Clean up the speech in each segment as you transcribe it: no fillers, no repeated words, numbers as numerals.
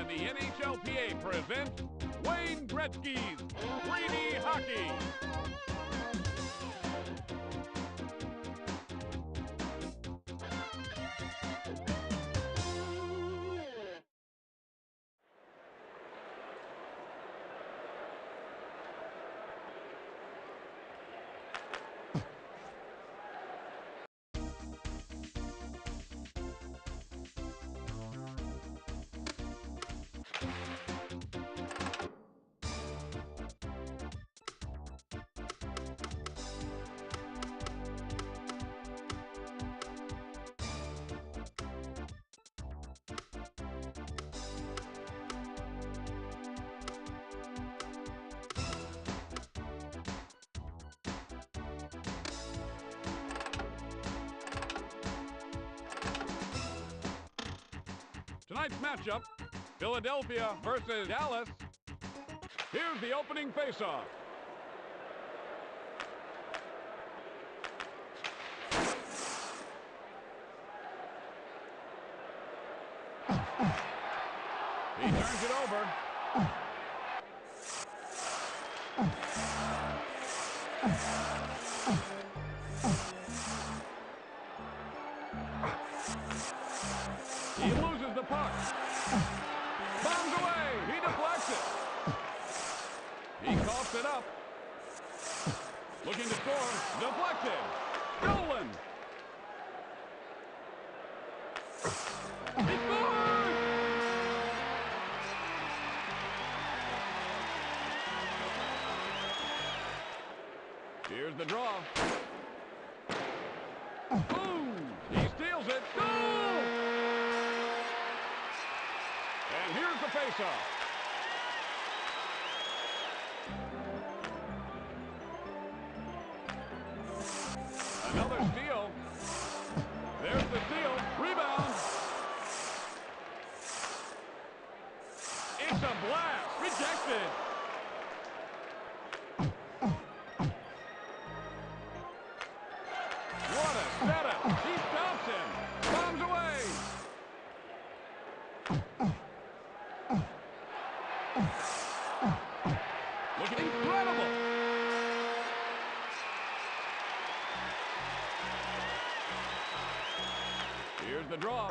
And the NHLPA presents Wayne Gretzky's 3D Hockey. Tonight's matchup, Philadelphia versus Dallas. Here's the opening faceoff. He turns it over. He loses the puck. Bombs away. He deflects it. He coughs it up. Looking to score. Deflected. Stolen. He scores! Here's the draw. Boom! He steals it. Goal! And here's the faceoff. Another steal. There's the steal. Rebound. It's a blast. Rejected. What a setup. He stops him. Bombs away. Looking incredible. Here's the draw.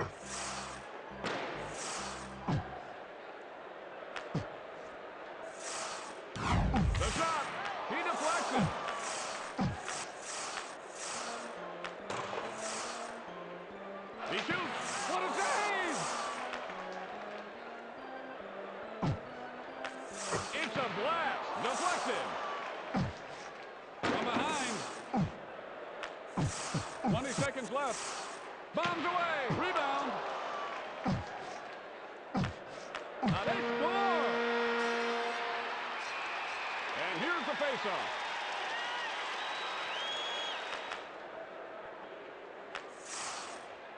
The shot. He deflects it. He shoots. What a save! It's a blast. Deflected. From behind. 20 seconds left. Bombs away. Rebound. Now they score. And here's the faceoff.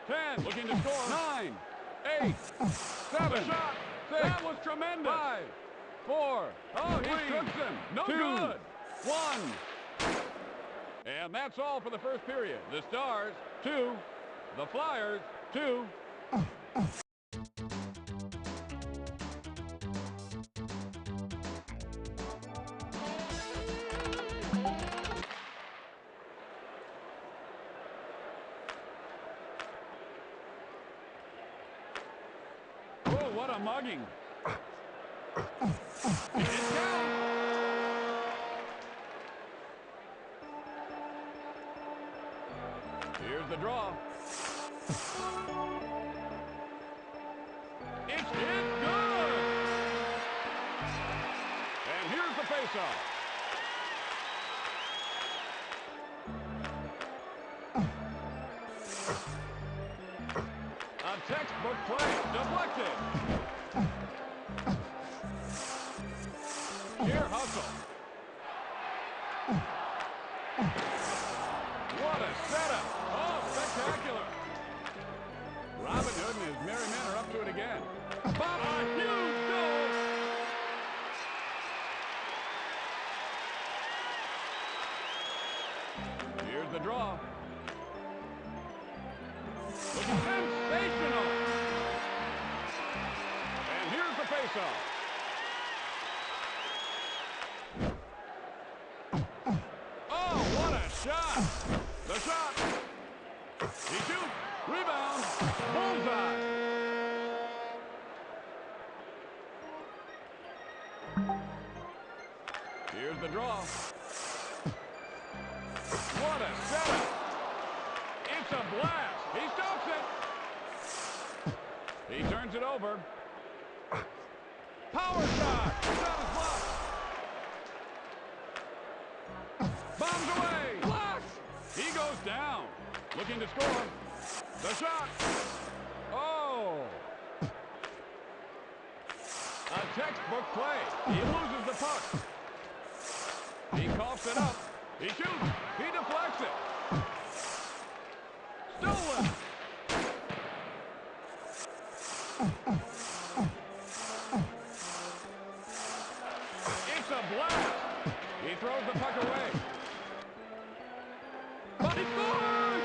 Ten. Looking to score. 9, 8, 7. Shot. 6. That was tremendous. 5, 4. Oh, he tricks him. No 2, good. 1. And that's all for the first period. The Stars, 2. The Flyers, 2. Oh, what a mugging. It's down. Here's the draw. It's good! And here's the faceoff. A textbook play. Deflected. Here, hustle. What a setup. Oh, spectacular. Robin Hood and his merry men are up to it again. Bob, a huge goal! Here's the draw. Looking sensational! And here's the faceoff. Oh, what a shot! The shot. He shoots. Rebound. Bullseye. Here's the draw. What a setup. It's a blast. He stops it. He turns it over. Power shot. Shot is blocked. Bombs away. Blocked. He goes down. Looking to score. The shot. Oh. A textbook play. He loses the puck. He coughs it up. He shoots. He deflects it. Stolen. It's a blast. He throws the puck away. But he scores!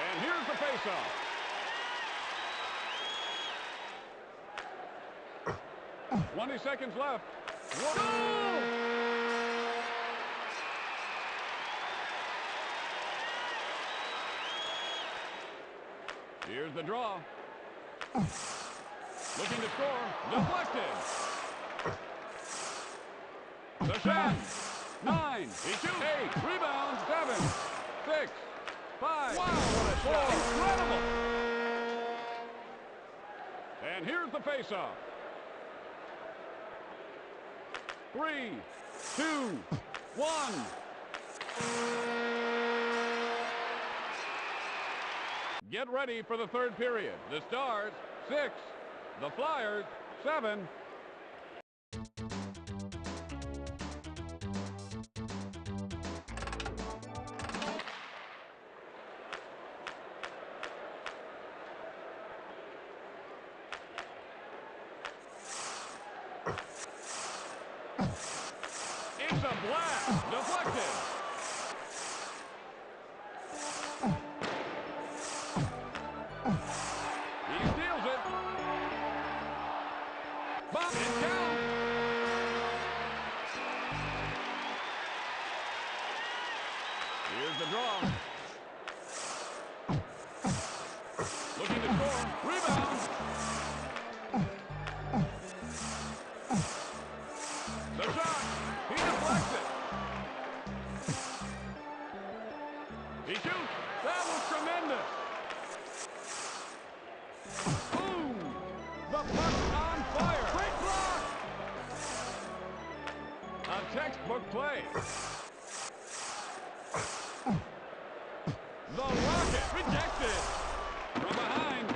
And here's the faceoff. "20 seconds left. What? Goal! Here's the draw. Looking to score. Deflected. The shot. 9. He shoots. 8. Rebound. 7. 6. 5. Wow, what a shot. Incredible. And here's the faceoff. 3, 2, 1. Get ready for the third period. The Stars, 6. The Flyers, 7. It's a blast. Deflected. He steals it. Bomb it down. Here's the draw. Looking to score. Rebound. The shot. He deflects it. He shoots. That was tremendous. Boom. The puck's on fire. Quick block. A textbook play. The rocket rejected. From behind.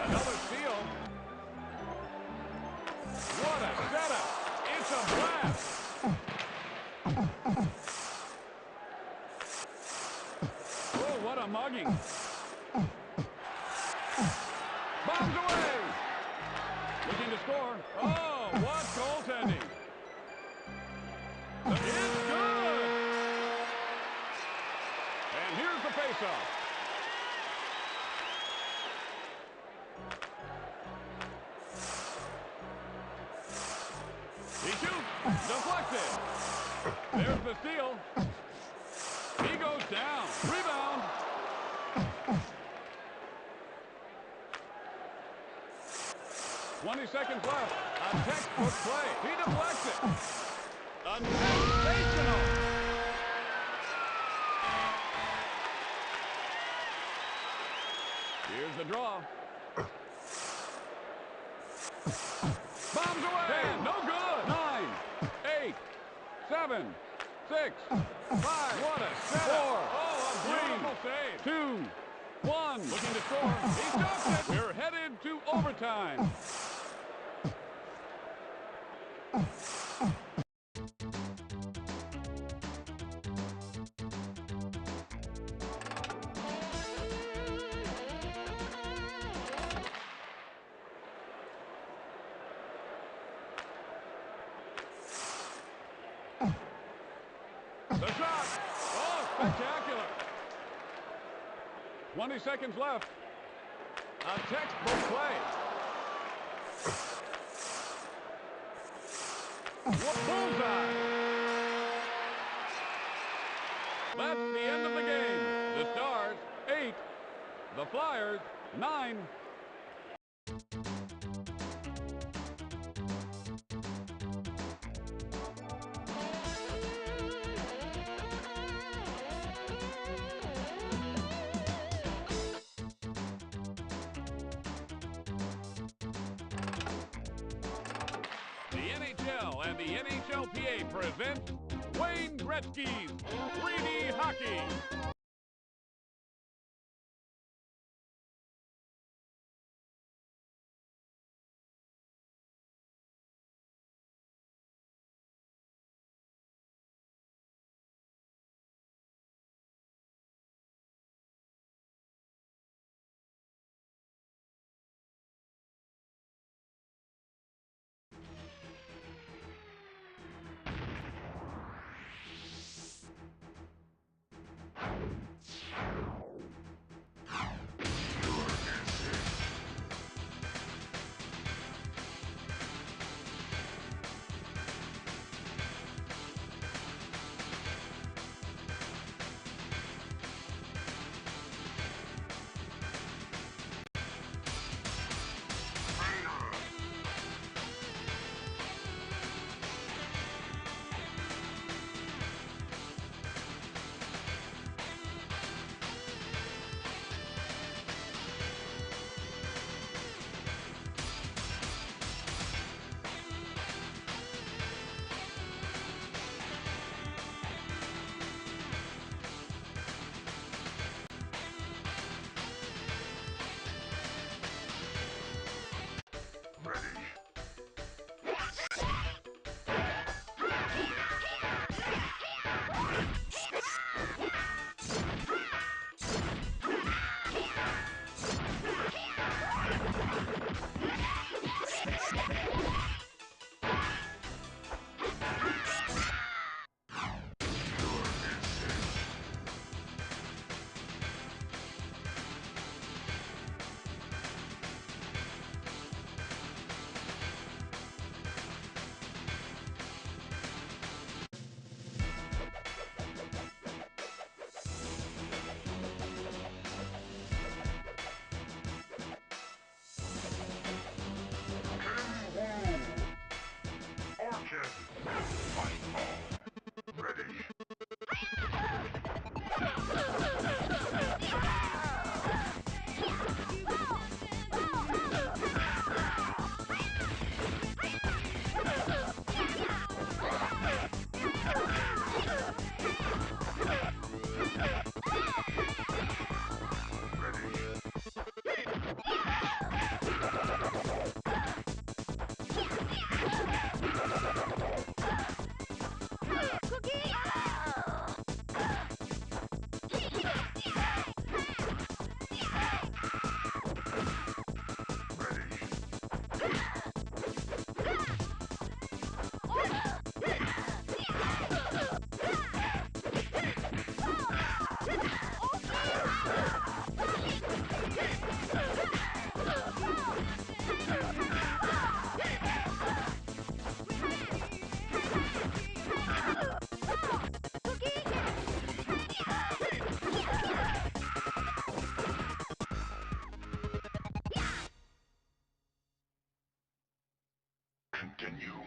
Another steal. What a setup. It's a blast. Oh, what a mugging. Bombs away. Looking to score. Oh, what goaltending. It's good. And here's the faceoff. He shoots. Deflected. There's the steal. He goes down. Rebound. "20 seconds left. A textbook play. He deflects it. A sensational. Here's the draw. Bombs away. 10. No good. 9, 8, 7, 6, 5. What a setup. 4. Oh, a beautiful save. 2, 1. Looking to score. He stops it. We're headed to overtime. The shot. Oh, spectacular. 20 seconds left. A textbook play. Bullseye. That's the end of the game. The Stars, 8. The Flyers, 9. And the NHLPA present Wayne Gretzky's 3D Hockey. Continue.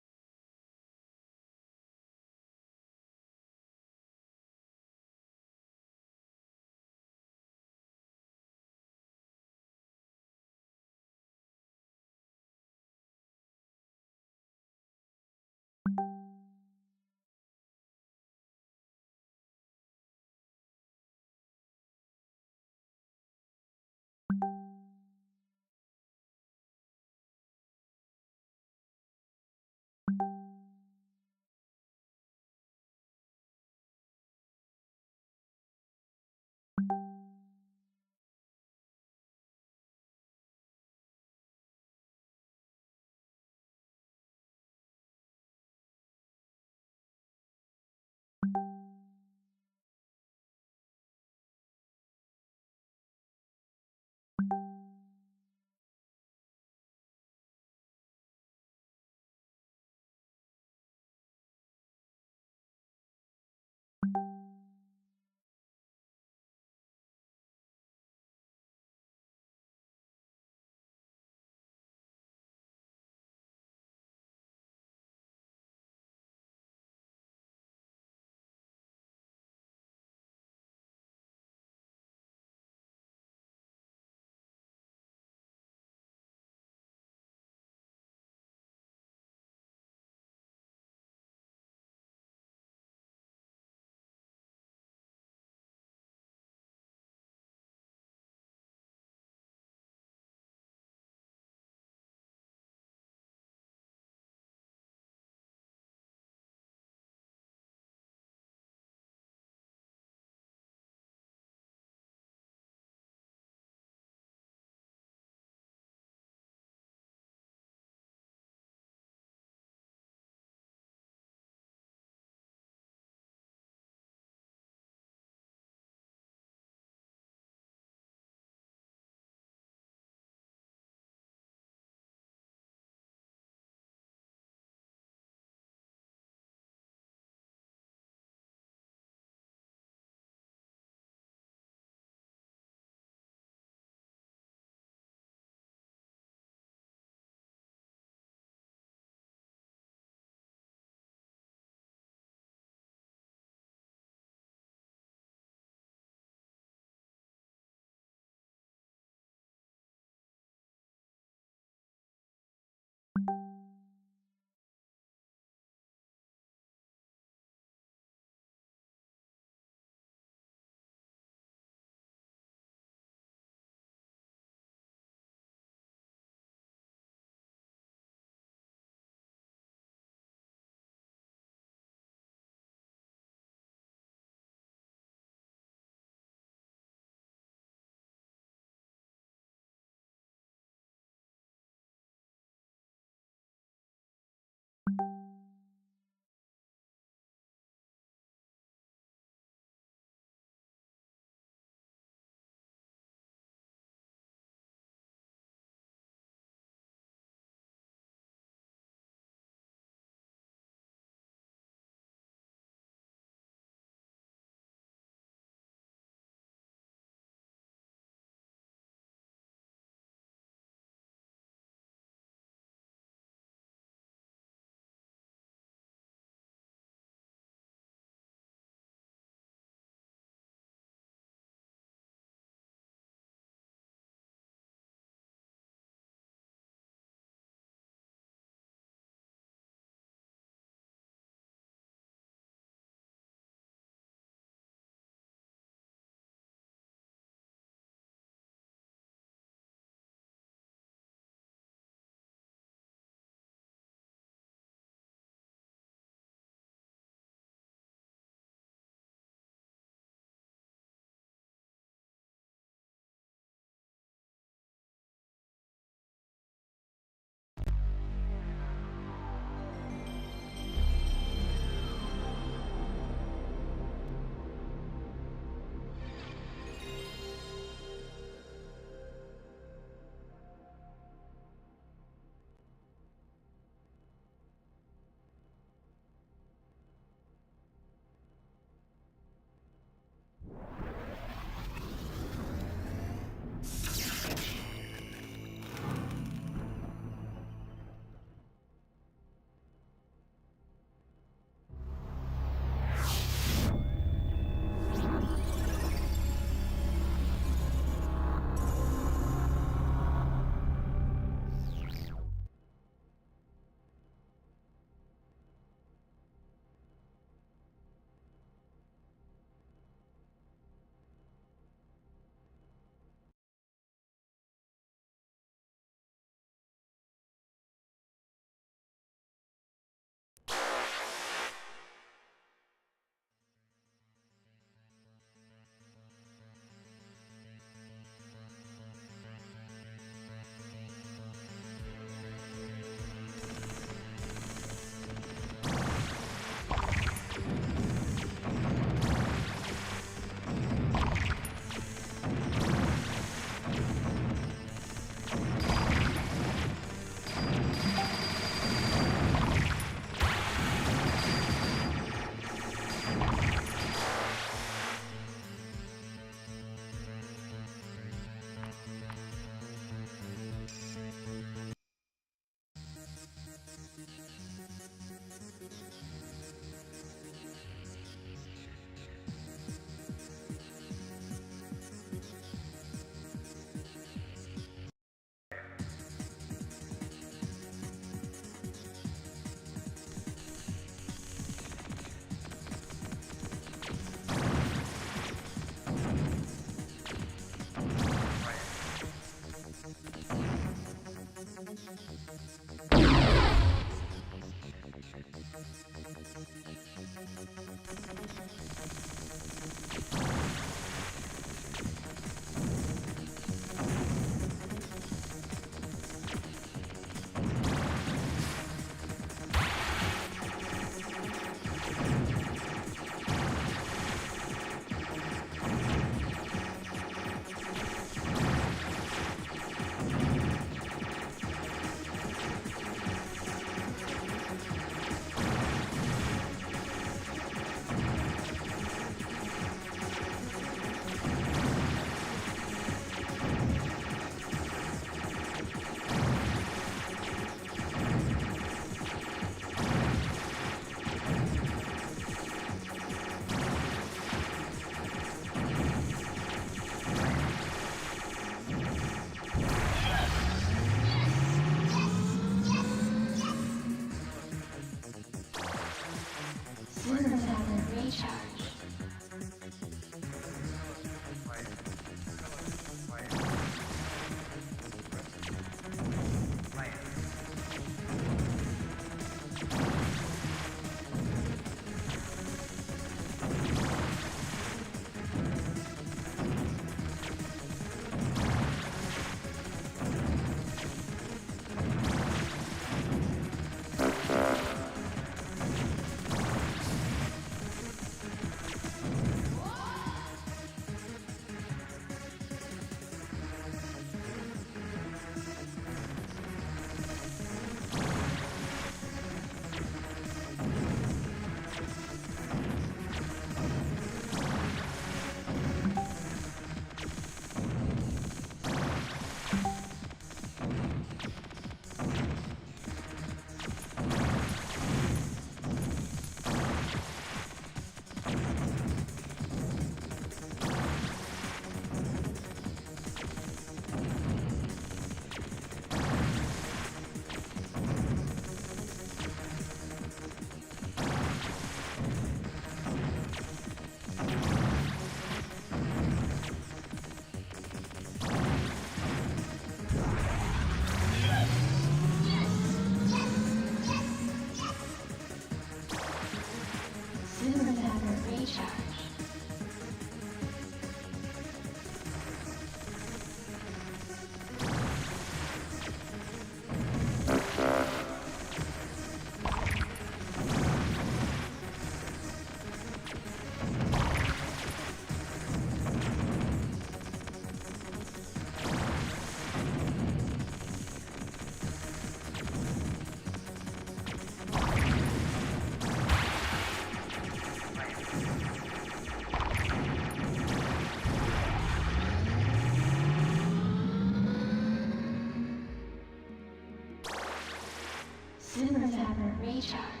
recharge.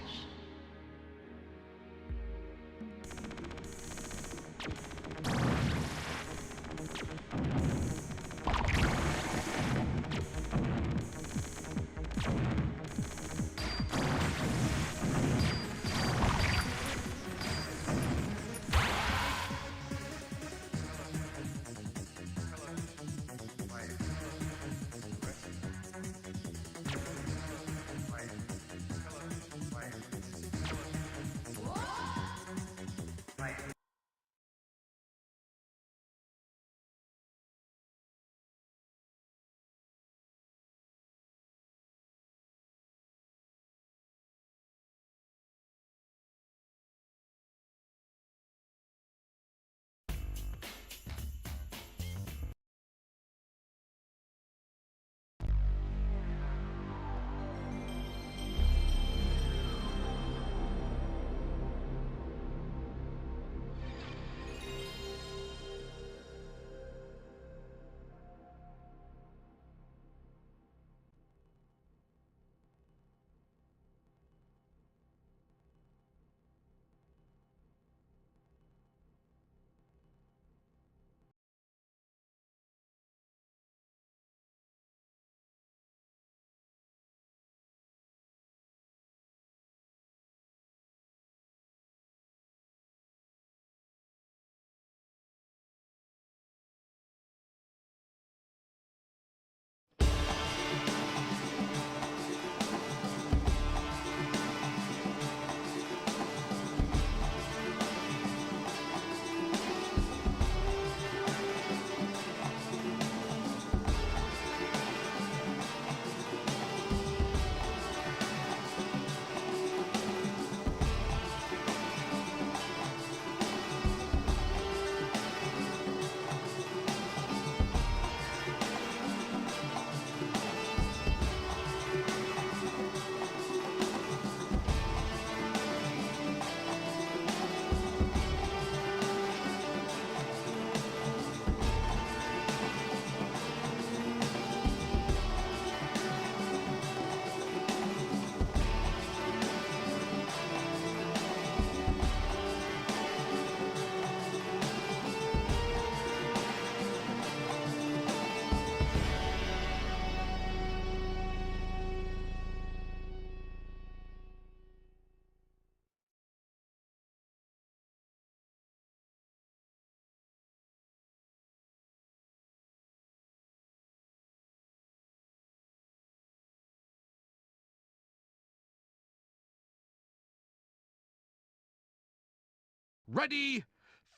Ready,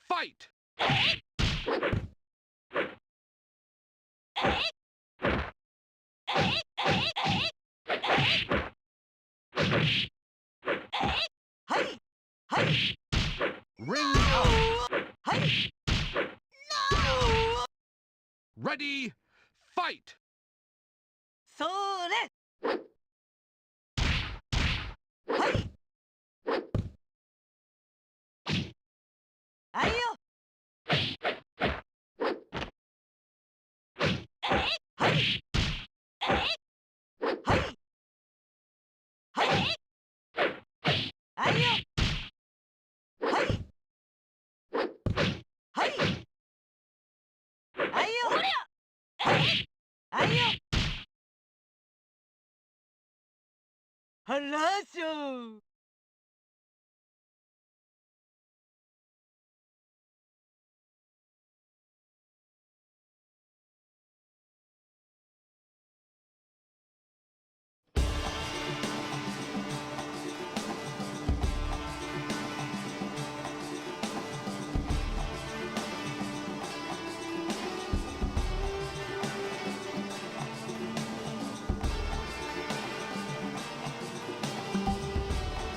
fight! Ring out! Ready, fight! それはいあいよはいはいはいあいよはいはいあいよはいあいよはらしょ Ready,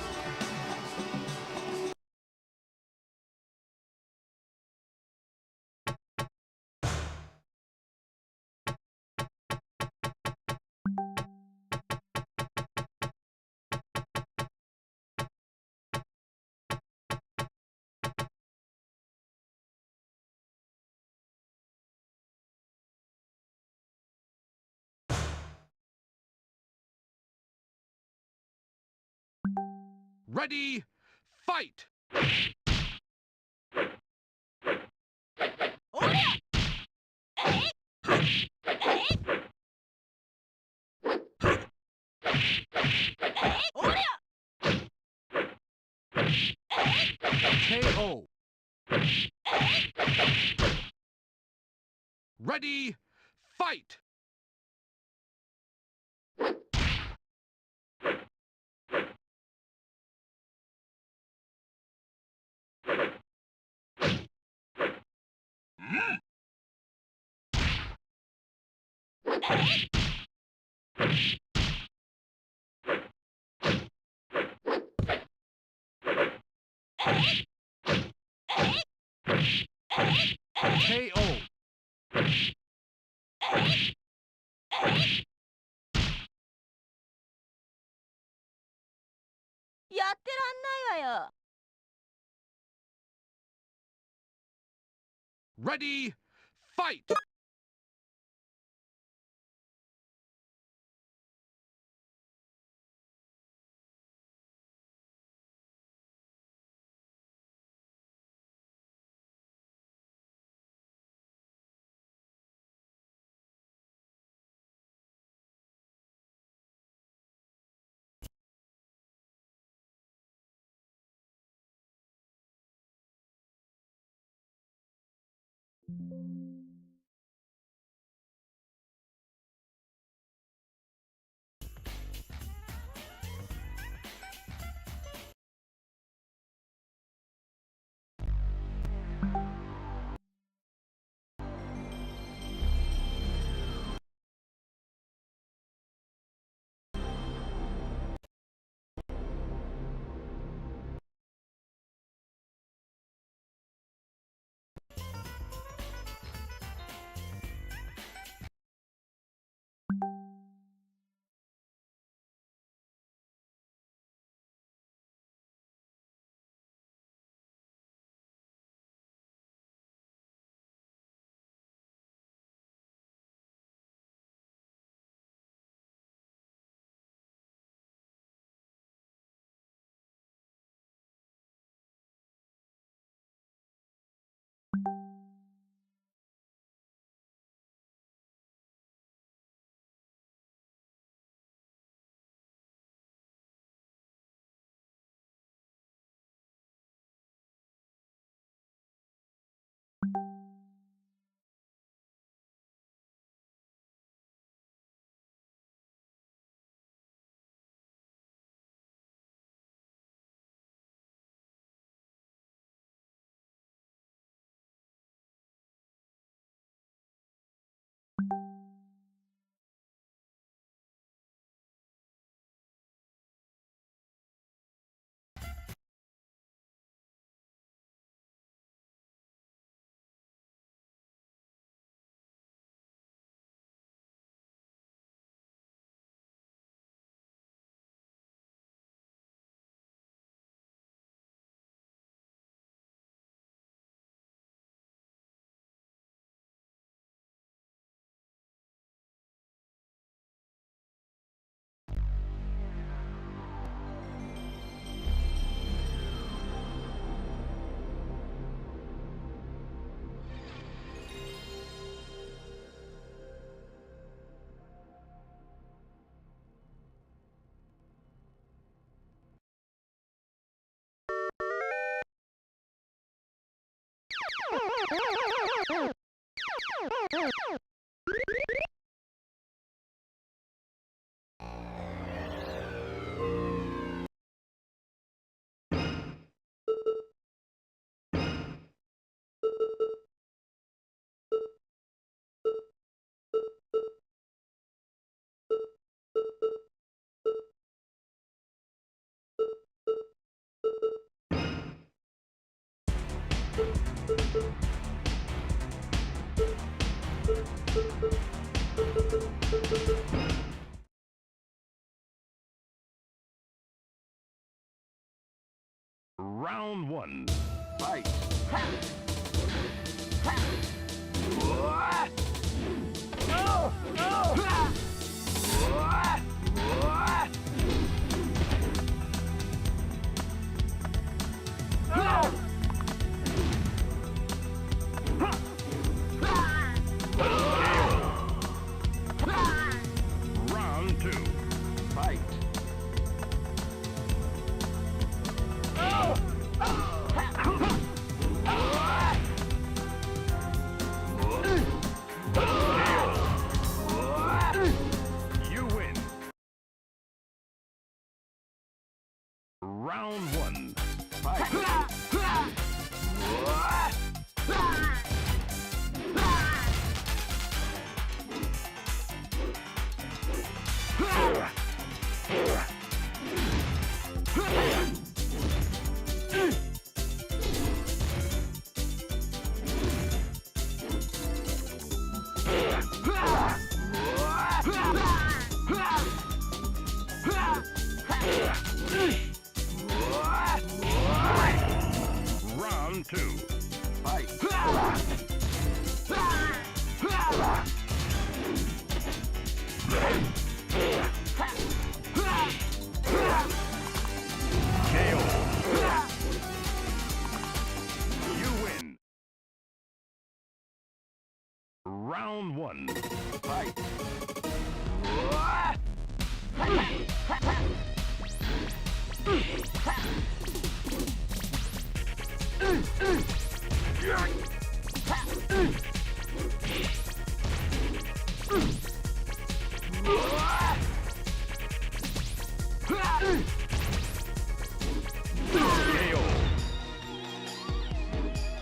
Ready, fight! KO. Ready, fight! KO.やってらんないわよ。Ready, fight! Round one. Fight. Round one. Fight. Round two. Fight. KO. You win. Round one. Fight.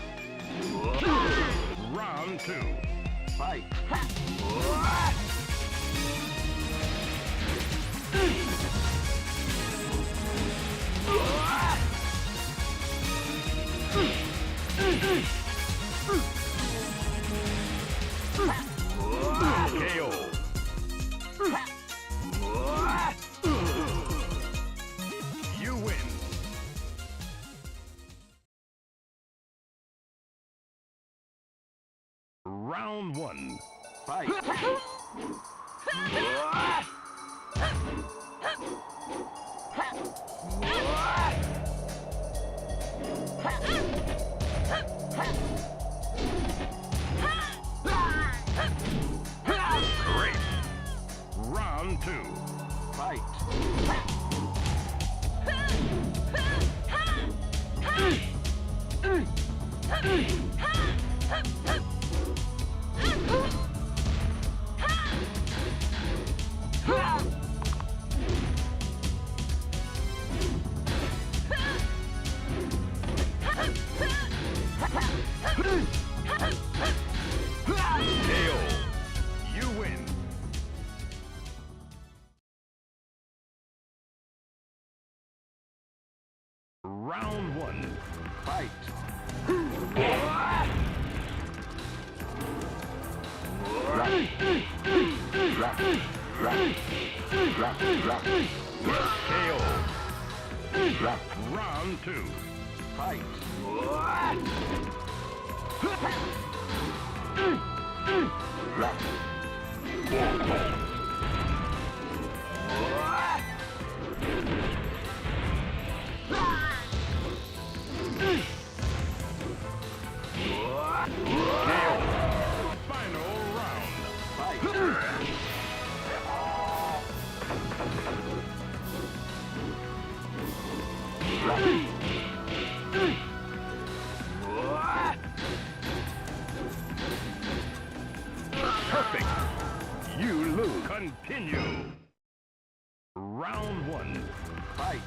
KO. Round two. Fight. KO. You win. Round one. Fight. Great. Round two. Fight. KO. You win. Round one. Fight. KO. Round two. Fight. KO. Final round. Fight. Perfect. You lose. Continue. Round one. Fight.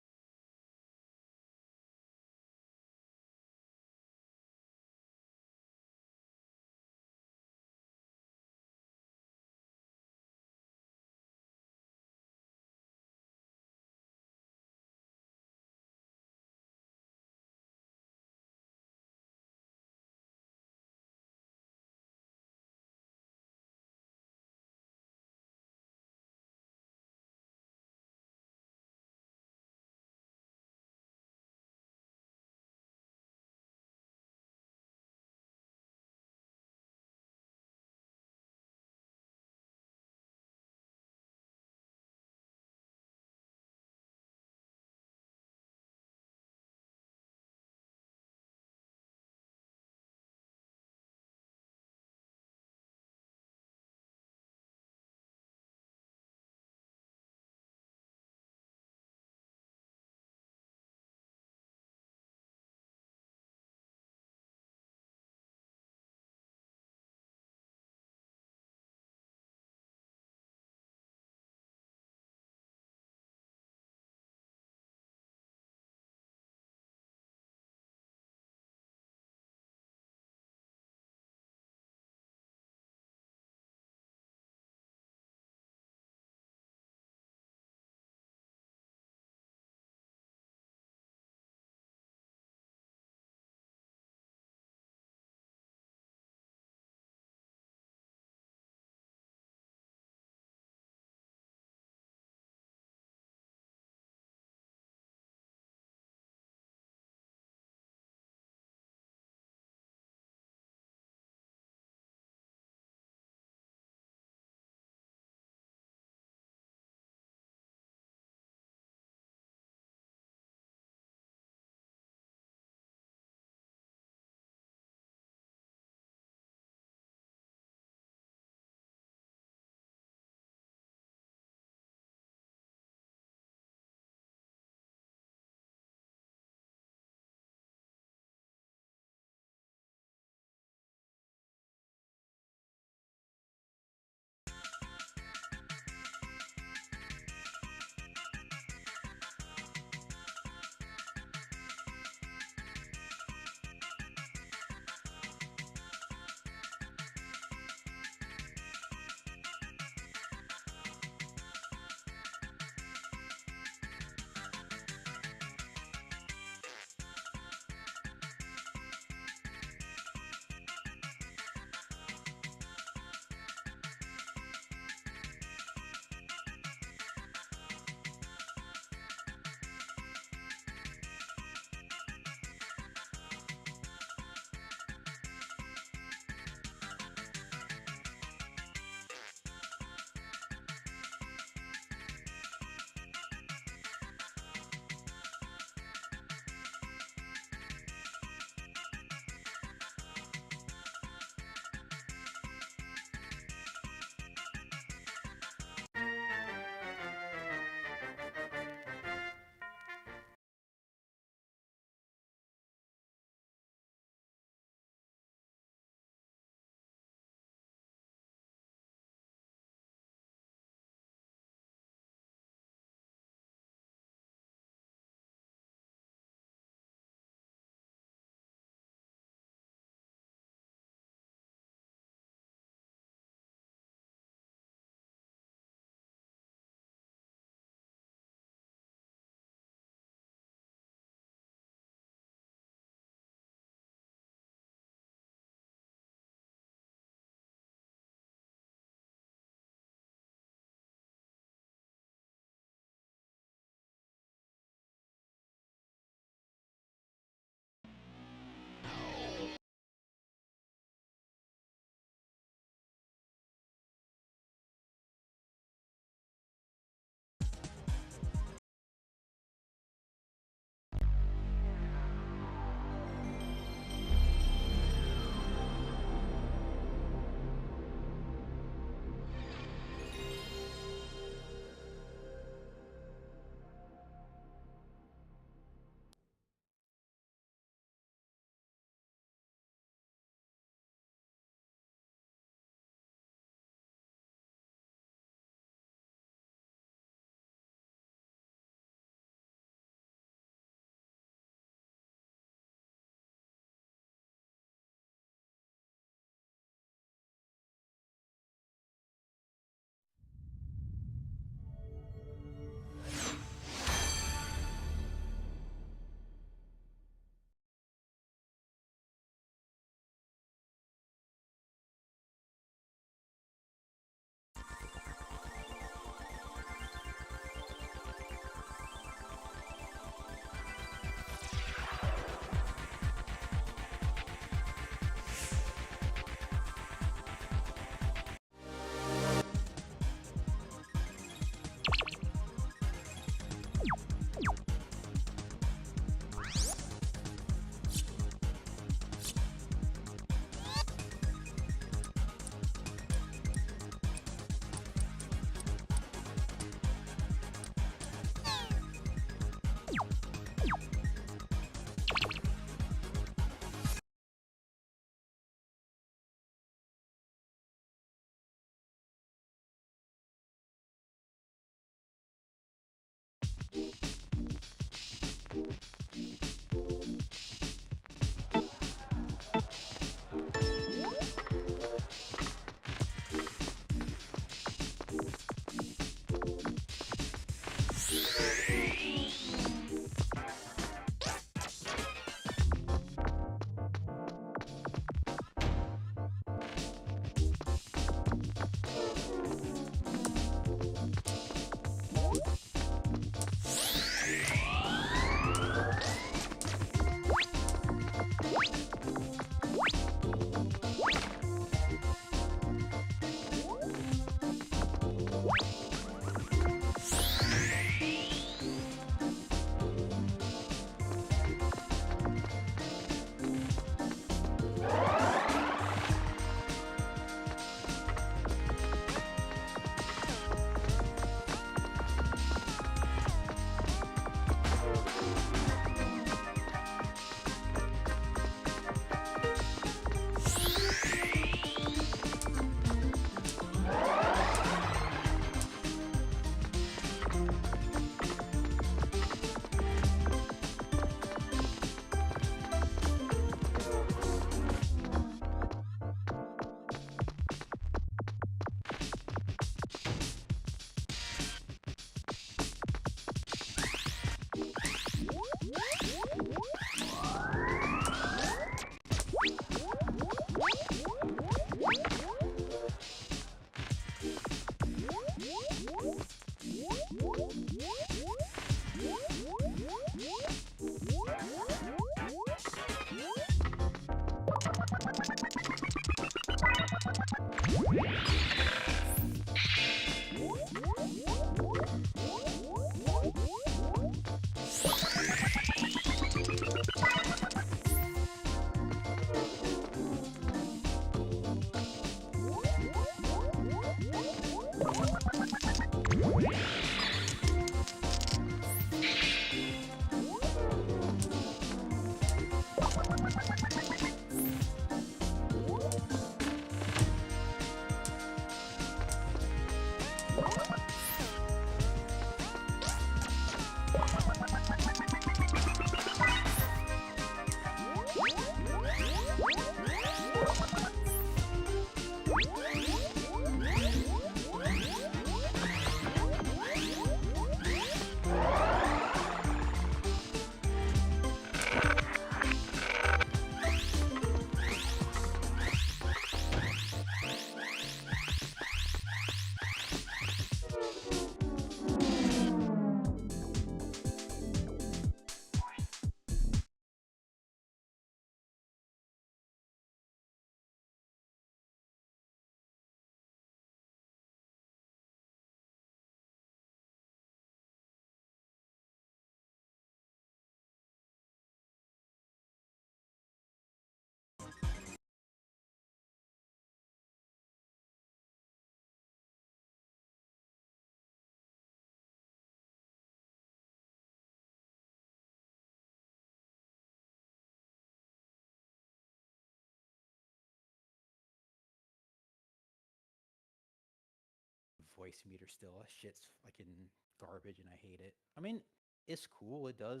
Voice meter still. That shit's fucking garbage and I hate it. I mean, it's cool. It does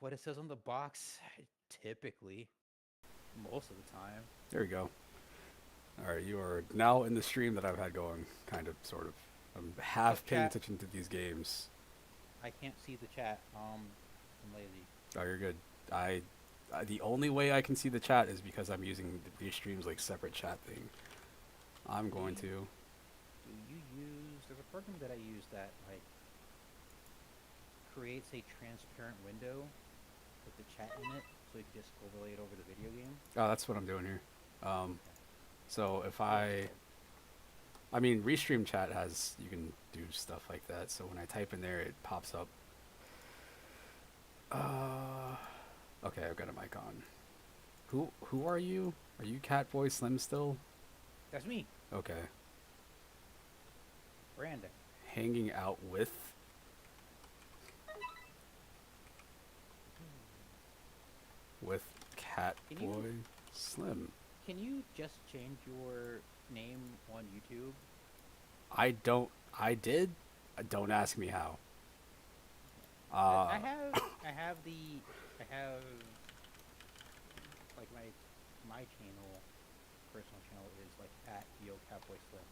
what it says on the box typically, most of the time. There we go. All right, you are now in the stream that I've had going, kind of, sort of. I'm half paying attention to these games. I can't see the chat. I'm lazy. Oh, you're good. The only way I can see the chat is because I'm using these streams like separate chat thing. I'm going to. Do you use? There's a program that I use that like creates a transparent window with the chat in it, so you can just overlay it over the video game. Oh, that's what I'm doing here. So if I mean, Restream chat has, you can do stuff like that. So when I type in there, it pops up. Okay, I've got a mic on. Who are you? Are you CatboySlim still? That's me, Okay. Brandon. Hanging out with? With CatboySlim. Can you just change your name on YouTube? I did. Don't ask me how. I have like my channel, personal channel is like at @YoCatboySlim.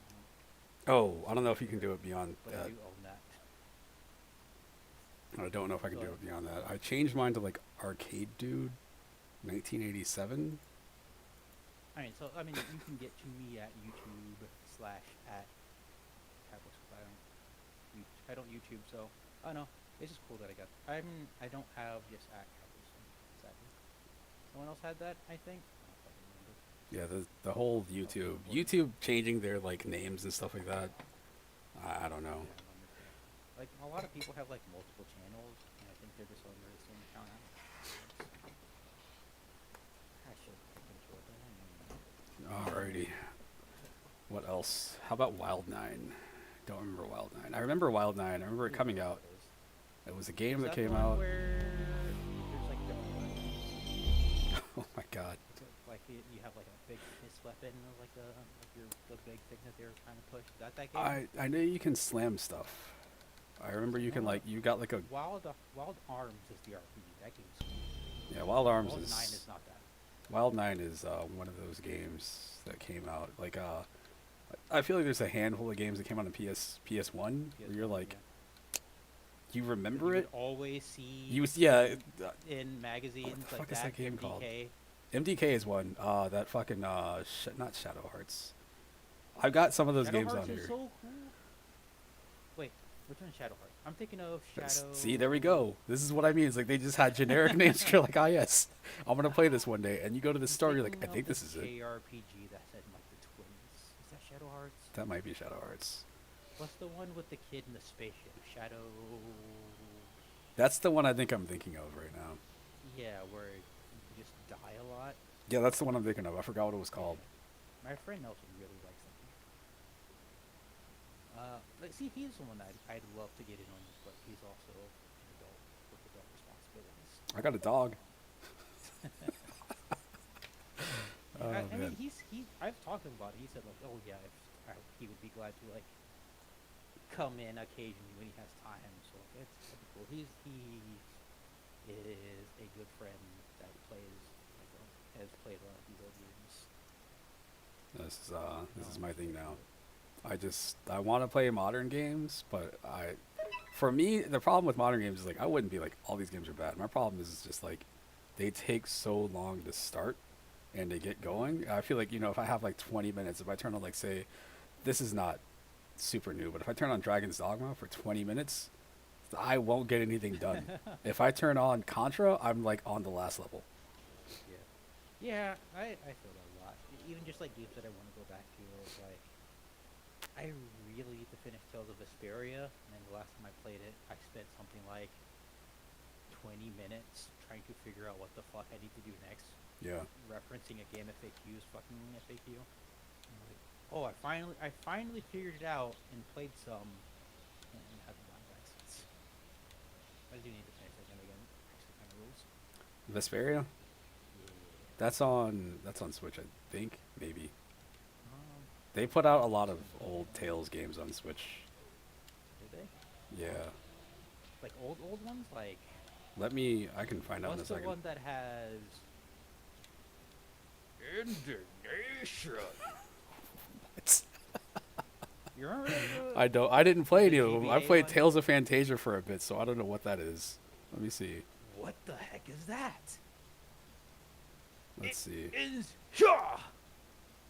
Oh, I don't know if you can do it beyond But that. I do own that. I don't know if I can do it beyond that. I changed mine to like Arcade Dude, 1987. You can get to me at YouTube / at CatboySlim. I don't YouTube, so I don't know. It's just cool that I got. I don't have just at CatboySlim. Exactly. Someone else had that, I think. Yeah, the whole YouTube changing their like names and stuff like that. I don't know. Yeah, like a lot of people have like multiple channels, and I think they're just under the same account. Alrighty. What else? How about Wild 9? Don't remember Wild 9. I remember Wild 9. I remember it coming out. It was a game that came out. Where there's like different weapons. Oh my god. Like you have like a big fist weapon, or like the big thing that they were trying to push. Is that game? I know you can slam stuff. I remember you can like, you got like a... Wild Arms is the RPG. That game's cool. Yeah, Wild Arms Wild is... 9 is not that. Wild 9 is one of those games that came out. Like, I feel like there's a handful of games that came out on PS1 where you're like... Yeah. You remember it? Always see in magazines what the like fuck is that game MDK. called? MDK is one. That fucking not Shadow Hearts. I've got some of those Shadow games Hearts on is here. so cool. Wait, Which one's Shadow Heart? I'm thinking of Shadow. See, there we go. This is what I mean. It's like they just had generic names. You're like, ah, yes, I'm gonna play this one day. And you go to the store, you're like, I think this is it. JRPG that said like the twins. Is that Shadow Hearts? That might be Shadow Hearts. What's the one with the kid in the spaceship? Shadow. That's the one I think I'm thinking of right now. Yeah, where you just die a lot. Yeah, that's the one I'm thinking of. I forgot what it was called. My friend Nelson really likes them. Let's see, he's the one I'd love to get in on, but he's also an adult with adult responsibilities. I got a dog. Oh, I mean, man. I've talked to him about it. He said like, oh yeah, he would be glad to like come in occasionally when he has time. So like, it's pretty cool. He is a good friend that plays has played a lot of these old games. This is my thing now. I want to play modern games, but for me, the problem with modern games is like I wouldn't be like all these games are bad. My problem is just like they take so long to start and to get going. I feel like, if I have like 20 minutes, if I turn on like say, this is not super new, but if I turn on Dragon's Dogma for 20 minutes, I won't get anything done. If I turn on Contra, I'm like on the last level. Yeah, I feel that a lot. Even just like games that I want to go back to, like I really need to finish Tales of Vesperia, and then the last time I played it, I spent something like 20 minutes trying to figure out what the fuck I need to do next. Yeah. Referencing a game FAQ's fucking FAQ. I'm like, oh, I finally figured it out and played some, and haven't gone back since. I do need to finish that game again. Actually, kind of rules. Vesperia? That's on Switch, I think, maybe. They put out a lot of old Tales games on Switch. Did they? Yeah. Like old ones, like. I can find out in a What's the second. one that has indignation? What? You remember that? I didn't play any the of them. I GBA played one? Tales of Fantasia for a bit, so I don't know what that is. Let me see. What the heck is that? Let's see.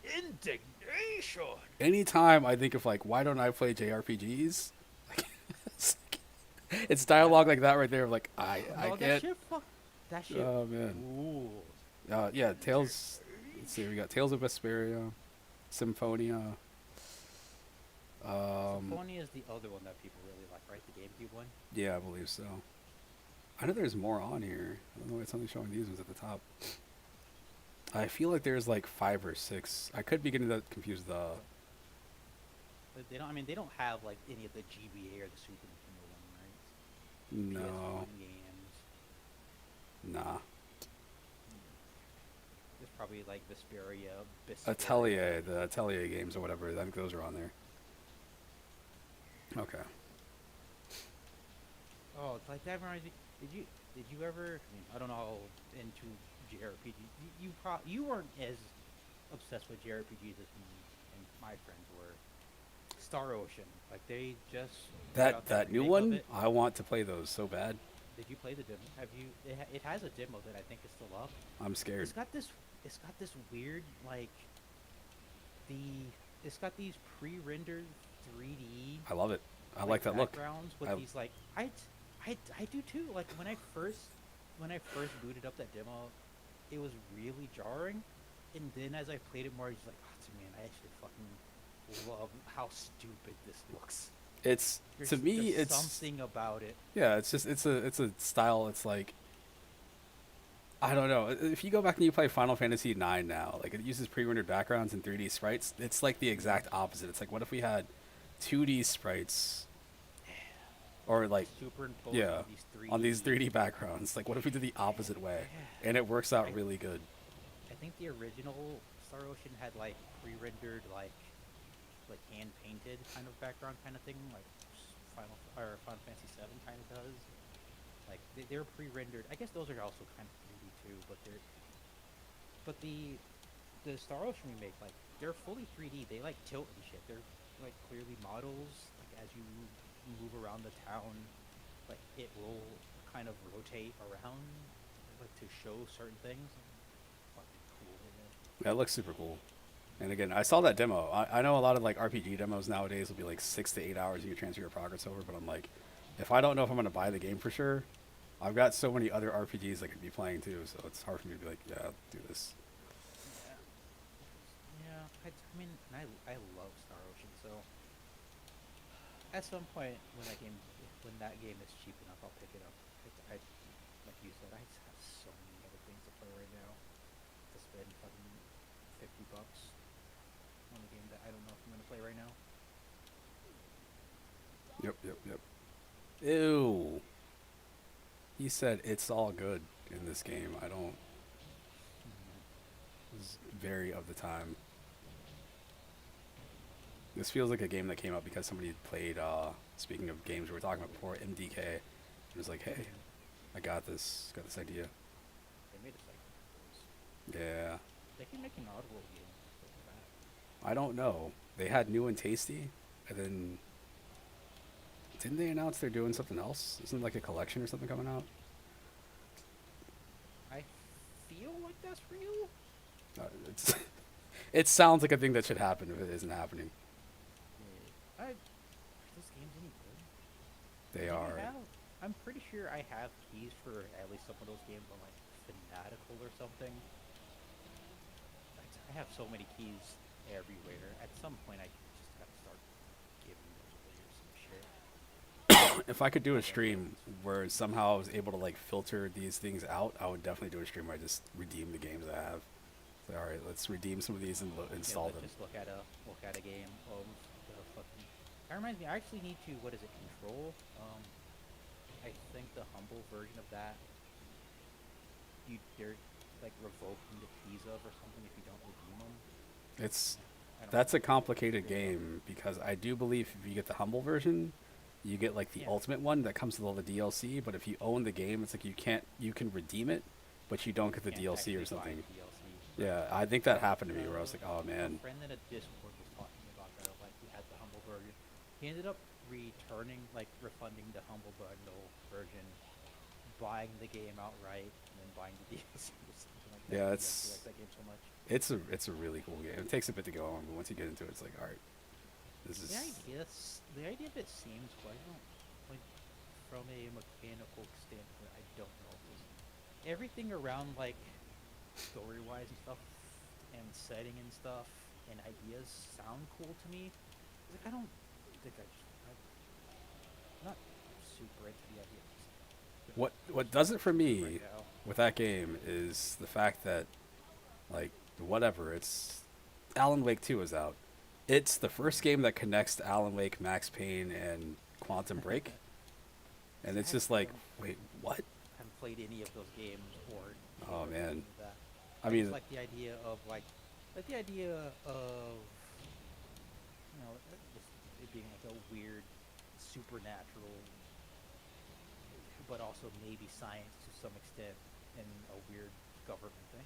Indignation. Anytime I think of like, why don't I play JRPGs? It's dialogue like that right there. Like I That can't. shit. That shit. Oh man. Rules. Yeah, Tales. Let's see. We got Tales of Vesperia, Symphonia. Symphonia is the other one that people really like, right? The GameCube one. Yeah, I believe so. I know there's more on here. I don't know why it's only showing these ones at the top. I feel like there's like 5 or 6. I could be getting that confused though. But they don't. I mean, they don't have like any of the GBA or the Super Nintendo one, right? No. PS1 games. Nah. There's probably like Vesperia, Atelier, the Atelier games or whatever. I think those are on there. Okay. Oh, it's like that reminds me. Did you ever? I mean, I don't know how into JRPG. You weren't as obsessed with JRPGs as me and my friends were. Star Ocean, like they just That new remake of one, it. I want to play those so bad. Did you play the demo? Have you? It has a demo that I think is still up. I'm scared. It's got this weird like it's got these pre-rendered 3D. I love it. I like that look. Backgrounds with these like I do too. Like when I first booted up that demo, it was really jarring, and then as I played it more, I was like, oh man, I actually fucking love how stupid this looks. It's There's, to me, there's it's something about it. yeah. It's just it's a style. It's like I don't know. If you go back and you play Final Fantasy IX now, like it uses pre-rendered backgrounds and 3D sprites. It's like the exact opposite. It's like what if we had 2D sprites, or like Superimposed yeah, on these 3D. 3D backgrounds. Like what if we did the opposite way, and it works out really good. I think the original Star Ocean had like pre-rendered like hand painted kind of background kind of thing, like Final Fantasy VII kind of does. Like they're pre-rendered. I guess those are also kind of 3D too, but the Star Ocean remake, like they're fully 3D. They like tilt and shit. They're like clearly models. Like as you move around the town, like it will kind of rotate around, like to show certain things. Fucking cool. Yeah, it looks super cool. And again, I saw that demo. I know a lot of like RPG demos nowadays will be like 6 to 8 hours. You can transfer your progress over, but I'm like, if I don't know if I'm gonna buy the game for sure, I've got so many other RPGs I could be playing too. So it's hard for me to be like, yeah, I'll do this. Yeah, I mean, I love Star Ocean, so at some point when that game is cheap enough, I'll pick it up. Like you said, I just have so many other things to play right now. To spend fucking $50 on a game that I don't know if I'm gonna play right now. Yep. Ew. He said it's all good in this game. I don't. It's very of the time. This feels like a game that came out because somebody played, speaking of games we were talking about before, MDK. It was like, hey, I got this idea. They made a second. Yeah. They can make an Oddworld game like that. I don't know. They had New and Tasty, and then didn't they announce they're doing something else? Isn't like a collection or something coming out? I feel like that's real. It's it sounds like a thing that should happen if it isn't happening. Are those games any good? They are. I'm pretty sure I have keys for at least some of those games on like Fanatical or something. I have so many keys everywhere. At some point, I just gotta start giving those away or some shit. If I could do a stream where somehow I was able to like filter these things out, I would definitely do a stream where I just redeem the games I have. So, all right, let's redeem some of these and install them. Just look at a game of the fucking. That reminds me. I actually need to. What is it? Control. I think the humble version of that. They're like revoking the keys of or something if you don't redeem them. That's a complicated game because I do believe if you get the humble version, you get like the ultimate one that comes with all the DLC. But if you own the game, it's like you can redeem it, but you don't get the DLC or something. Yeah, I think that happened to me where I was like, oh man. A friend in a Discord was talking about that. Like he had the humble version. He ended up refunding the humble bundle version, buying the game outright, and then buying the DLC or something like that. Yeah, He likes that game so much. It's a really cool game. It takes a bit to go on, but once you get into it, it's like, all right, this is. The idea of it seems quite like from a mechanical standpoint. I don't know. Everything around like story-wise and stuff, and setting and stuff, and ideas sound cool to me. Like I don't think I'm not super into the idea. What does it for me Right now. with that game is the fact that, like, whatever, it's Alan Wake 2 is out. It's the first game that connects to Alan Wake, Max Payne, and Quantum Break, and it's just like, wait, what? I haven't played any of those games or. Oh man. That. I mean, like the idea of it being like a weird supernatural, but also maybe science to some extent, and a weird government thing.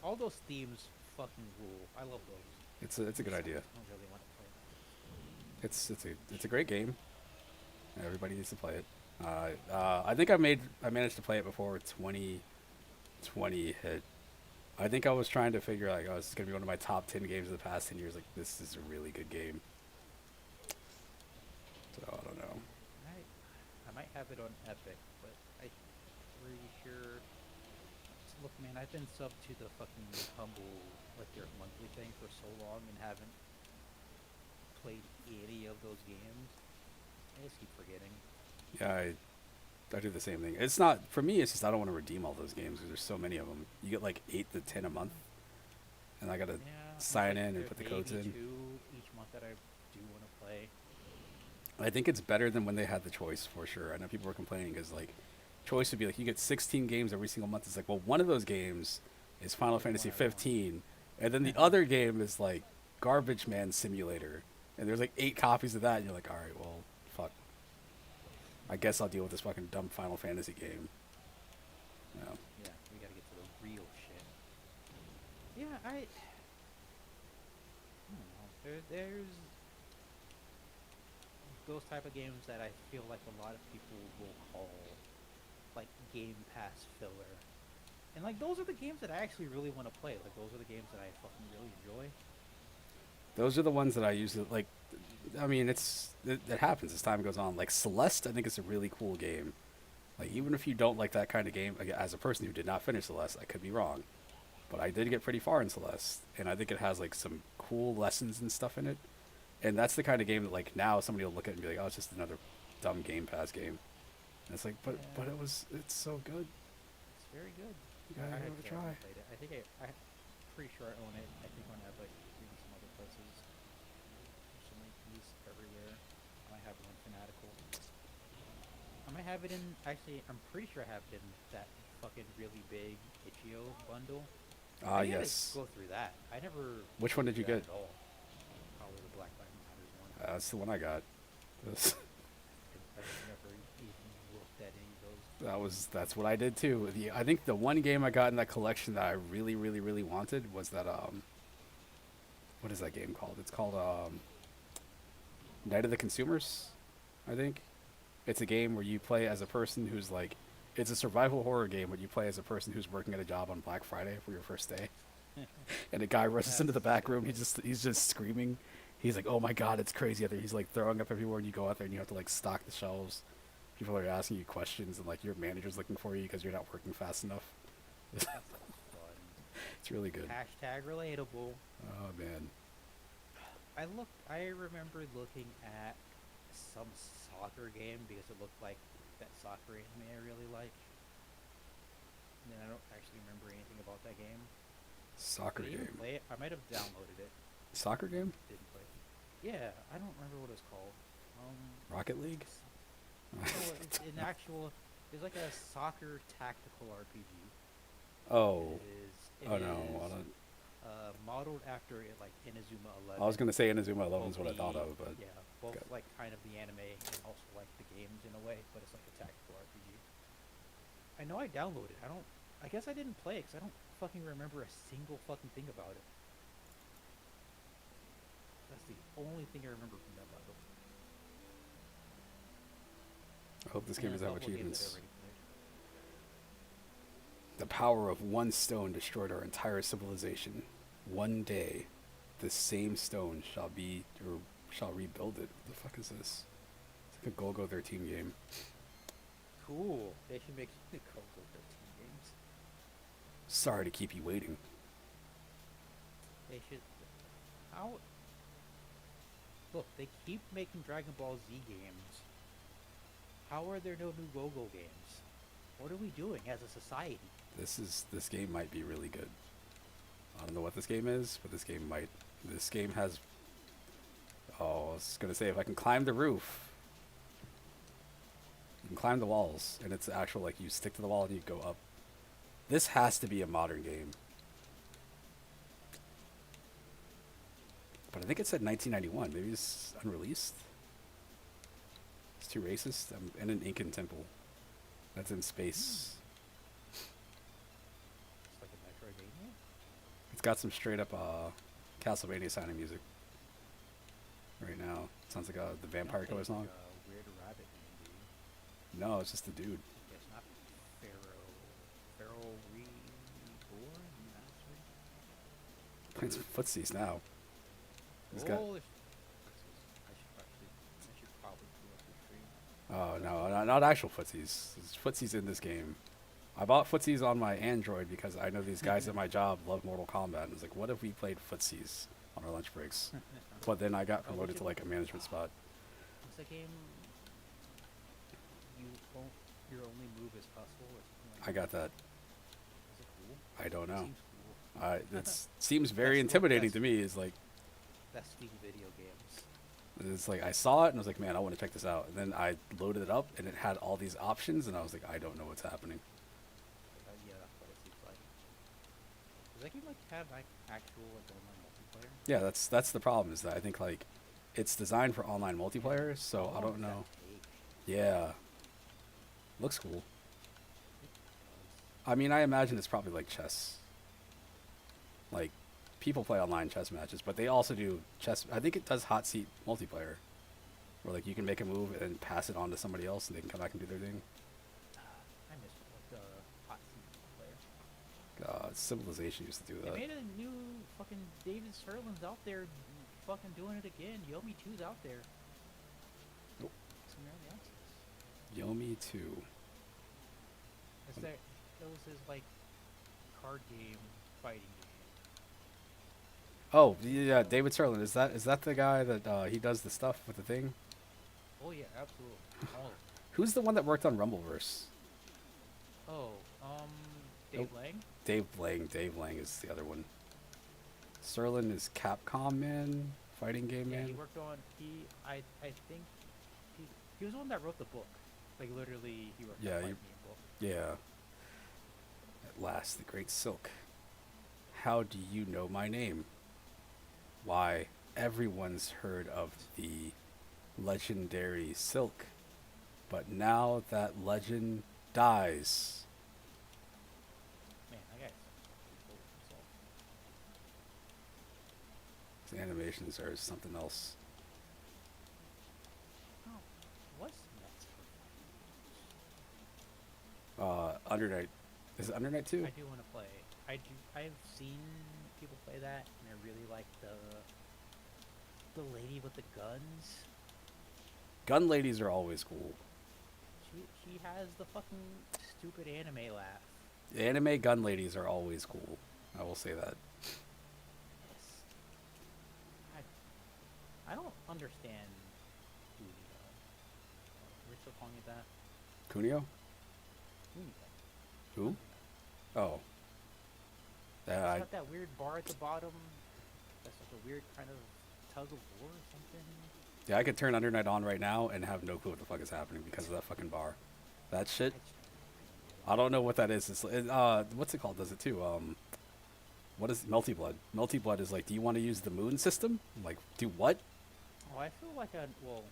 All those themes fucking rule. I love those. it's a good idea. I don't really want to play that. It's a great game. Everybody needs to play it. I think I managed to play it before 2020 hit. I think I was trying to figure like, oh, this is gonna be one of my top 10 games of the past 10 years. Like, this is a really good game. So I don't know. I might have it on Epic, but I'm pretty sure. Look, man, I've been sub to the fucking humble, like their monthly thing for so long and haven't played any of those games. I just keep forgetting. Yeah, I do the same thing. It's not for me. It's just I don't want to redeem all those games because there's so many of them. You get like 8 to 10 a month, and I gotta sign in and put the codes in. Two each month that I do want to play. I think it's better than when they had the choice for sure. I know people were complaining because like choice would be like you get 16 games every single month. It's like, well, one of those games is Final Fantasy 15, and then the other game is like Garbage Man Simulator, and there's like 8 copies of that, and you're like, all right, well, fuck. I guess I'll deal with this fucking dumb Final Fantasy game. Yeah. Yeah, we gotta get to the real shit. Yeah, I don't know. There's those type of games that I feel like a lot of people will call like Game Pass filler. And like those are the games that I actually really want to play. Like those are the games that I fucking really enjoy. Those are the ones that I usually like. I mean, it happens as time goes on. Like Celeste, I think is a really cool game. Like even if you don't like that kind of game, like, as a person who did not finish Celeste, I could be wrong, but I did get pretty far in Celeste, and I think it has like some cool lessons and stuff in it. And that's the kind of game that like now somebody will look at it and be like, oh, it's just another dumb Game Pass game. And it's like, but it's so good. It's very good. You gotta give it a try. Played it. I think I'm pretty sure I own it. I think on Epic, maybe some other places. There's so many keys everywhere. I might have it on Fanatical. I might have it in. Actually, I'm pretty sure I have it in that fucking really big Itch.io bundle. Ah, I gotta yes. go through that. I never. Which one did you did that get? At all. Probably the Black Lives Matters one. That's the one I got. I've never even looked at any of those. That's what I did too. I think the one game I got in that collection that I really, really, really wanted was that what is that game called? It's called Night of the Consumers, I think. It's a game where you play as a person who's like, it's a survival horror game, but you play as a person who's working at a job on Black Friday for your first day. And a guy rushes into the back room. He's just screaming. He's like, "Oh my god, it's crazy out there." He's like throwing up everywhere, and you go out there and you have to like stock the shelves. People are asking you questions, and like your manager's looking for you because you're not working fast enough. That's fun. It's really good. Hashtag relatable. Oh man. I remember looking at some soccer game because it looked like that soccer anime I really like. And then I don't actually remember anything about that game. Soccer Did I even game. play it? I might have downloaded it. Soccer game? Didn't play it. Yeah, I don't remember what it's called. Rocket League? No, it's an actual. It's like a soccer tactical RPG. Oh. It Oh is, no. I don't. modeled after it like Inazuma 11. I was gonna say Inazuma 11 is Both what I thought the- of, but yeah, both okay. like kind of the anime and also like the games in a way, but it's like a tactical RPG. I know I downloaded it. I guess I didn't play it because I don't fucking remember a single fucking thing about it. That's the only thing I remember from that bundle. I hope this And game a doesn't have couple games achievements. that I already played. The power of one stone destroyed our entire civilization. One day, the same stone shall rebuild it. What the fuck is this? It's like a Golgo 13 game. Cool. They should make the Coco 13 games. Sorry to keep you waiting. They should. How? Look, they keep making Dragon Ball Z games. How are there no new Go-Go games? What are we doing as a society? This game might be really good. I don't know what this game is, but this game might. This game has. Oh, I was gonna say if I can climb the roof. You can climb the walls, and it's actual like you stick to the wall and you go up. This has to be a modern game. But I think it said 1991. Maybe it's unreleased. It's too racist. I'm in an Incan temple. That's in space. It's like a Metroidvania? It's got some straight up Castlevania sounding music. Right now. Sounds like the Vampire Killer song. Weird Rabbit game, do you? No, it's just a dude. It's not Pharaoh Reborn? Playing some footsies now. He's got. I should probably do up the stream. Oh no, not actual footsies. There's footsies in this game. I bought footsies on my Android because I know these guys at my job love Mortal Kombat. And it's like, what if we played footsies on our lunch breaks? But then I got promoted to like a management spot. What's that game? Your only move is hustle or something like I got that. Is it cool? I don't know. Seems cool. It seems very intimidating to me. Is like, That's Steam video games. it's like I saw it and I was like, man, I want to check this out. And then I loaded it up and it had all these options and I was like, I don't know what's happening. Yeah, that's what it seems like. Does that game like have like actual like online multiplayer? Yeah, that's the problem. Is that I think like it's designed for online multiplayer, so I don't know. Yeah, looks cool. I mean, I imagine it's probably like chess. Like, people play online chess matches, but they also do chess. I think it does hot seat multiplayer, where like you can make a move and pass it on to somebody else, and they can come back and do their thing. I miss the hot seat player. Civilization used to do They that. made a new fucking David Sterling's out there, fucking doing it again. Yomi 2's out there. Nope. Some early access. Yomi 2. That was his like card game fighting game. Oh, yeah, David Serlin. Is that the guy that he does the stuff with the thing? Oh yeah, absolutely. All of them. Who's the one that worked on Rumbleverse? Oh, Dave Nope. Lang. Dave Lang. Dave Lang is the other one. Serlin is Capcom man, fighting game Yeah, man. he worked on I think he was the one that wrote the book. Like literally, he wrote Yeah, the he- fighting game book. Yeah. At last, the Great Silk. How do you know my name? Why, everyone's heard of the legendary Silk, but now that legend dies. Man, that guy's full of himself. His animations are something else. Oh, what's next? Under Night. Is it Under Night 2? I do want to play. I've seen people play that, and I really like the lady with the guns. Gun ladies are always cool. She has the fucking stupid anime laugh. Anime gun ladies are always cool. I will say that. Yes. I don't understand Kunio. We're still calling it that. Kunio? Kunio. Who? Oh. It's I, got that weird bar at the bottom. That's like a weird kind of tug of war or something. yeah, I could turn Under Night on right now and have no clue what the fuck is happening because of that fucking bar. That shit. I don't know what that is. It's what's it called? Does it too? What is Melty Blood? Melty Blood is like, do you want to use the moon system? Like, do what? Oh, I feel like well,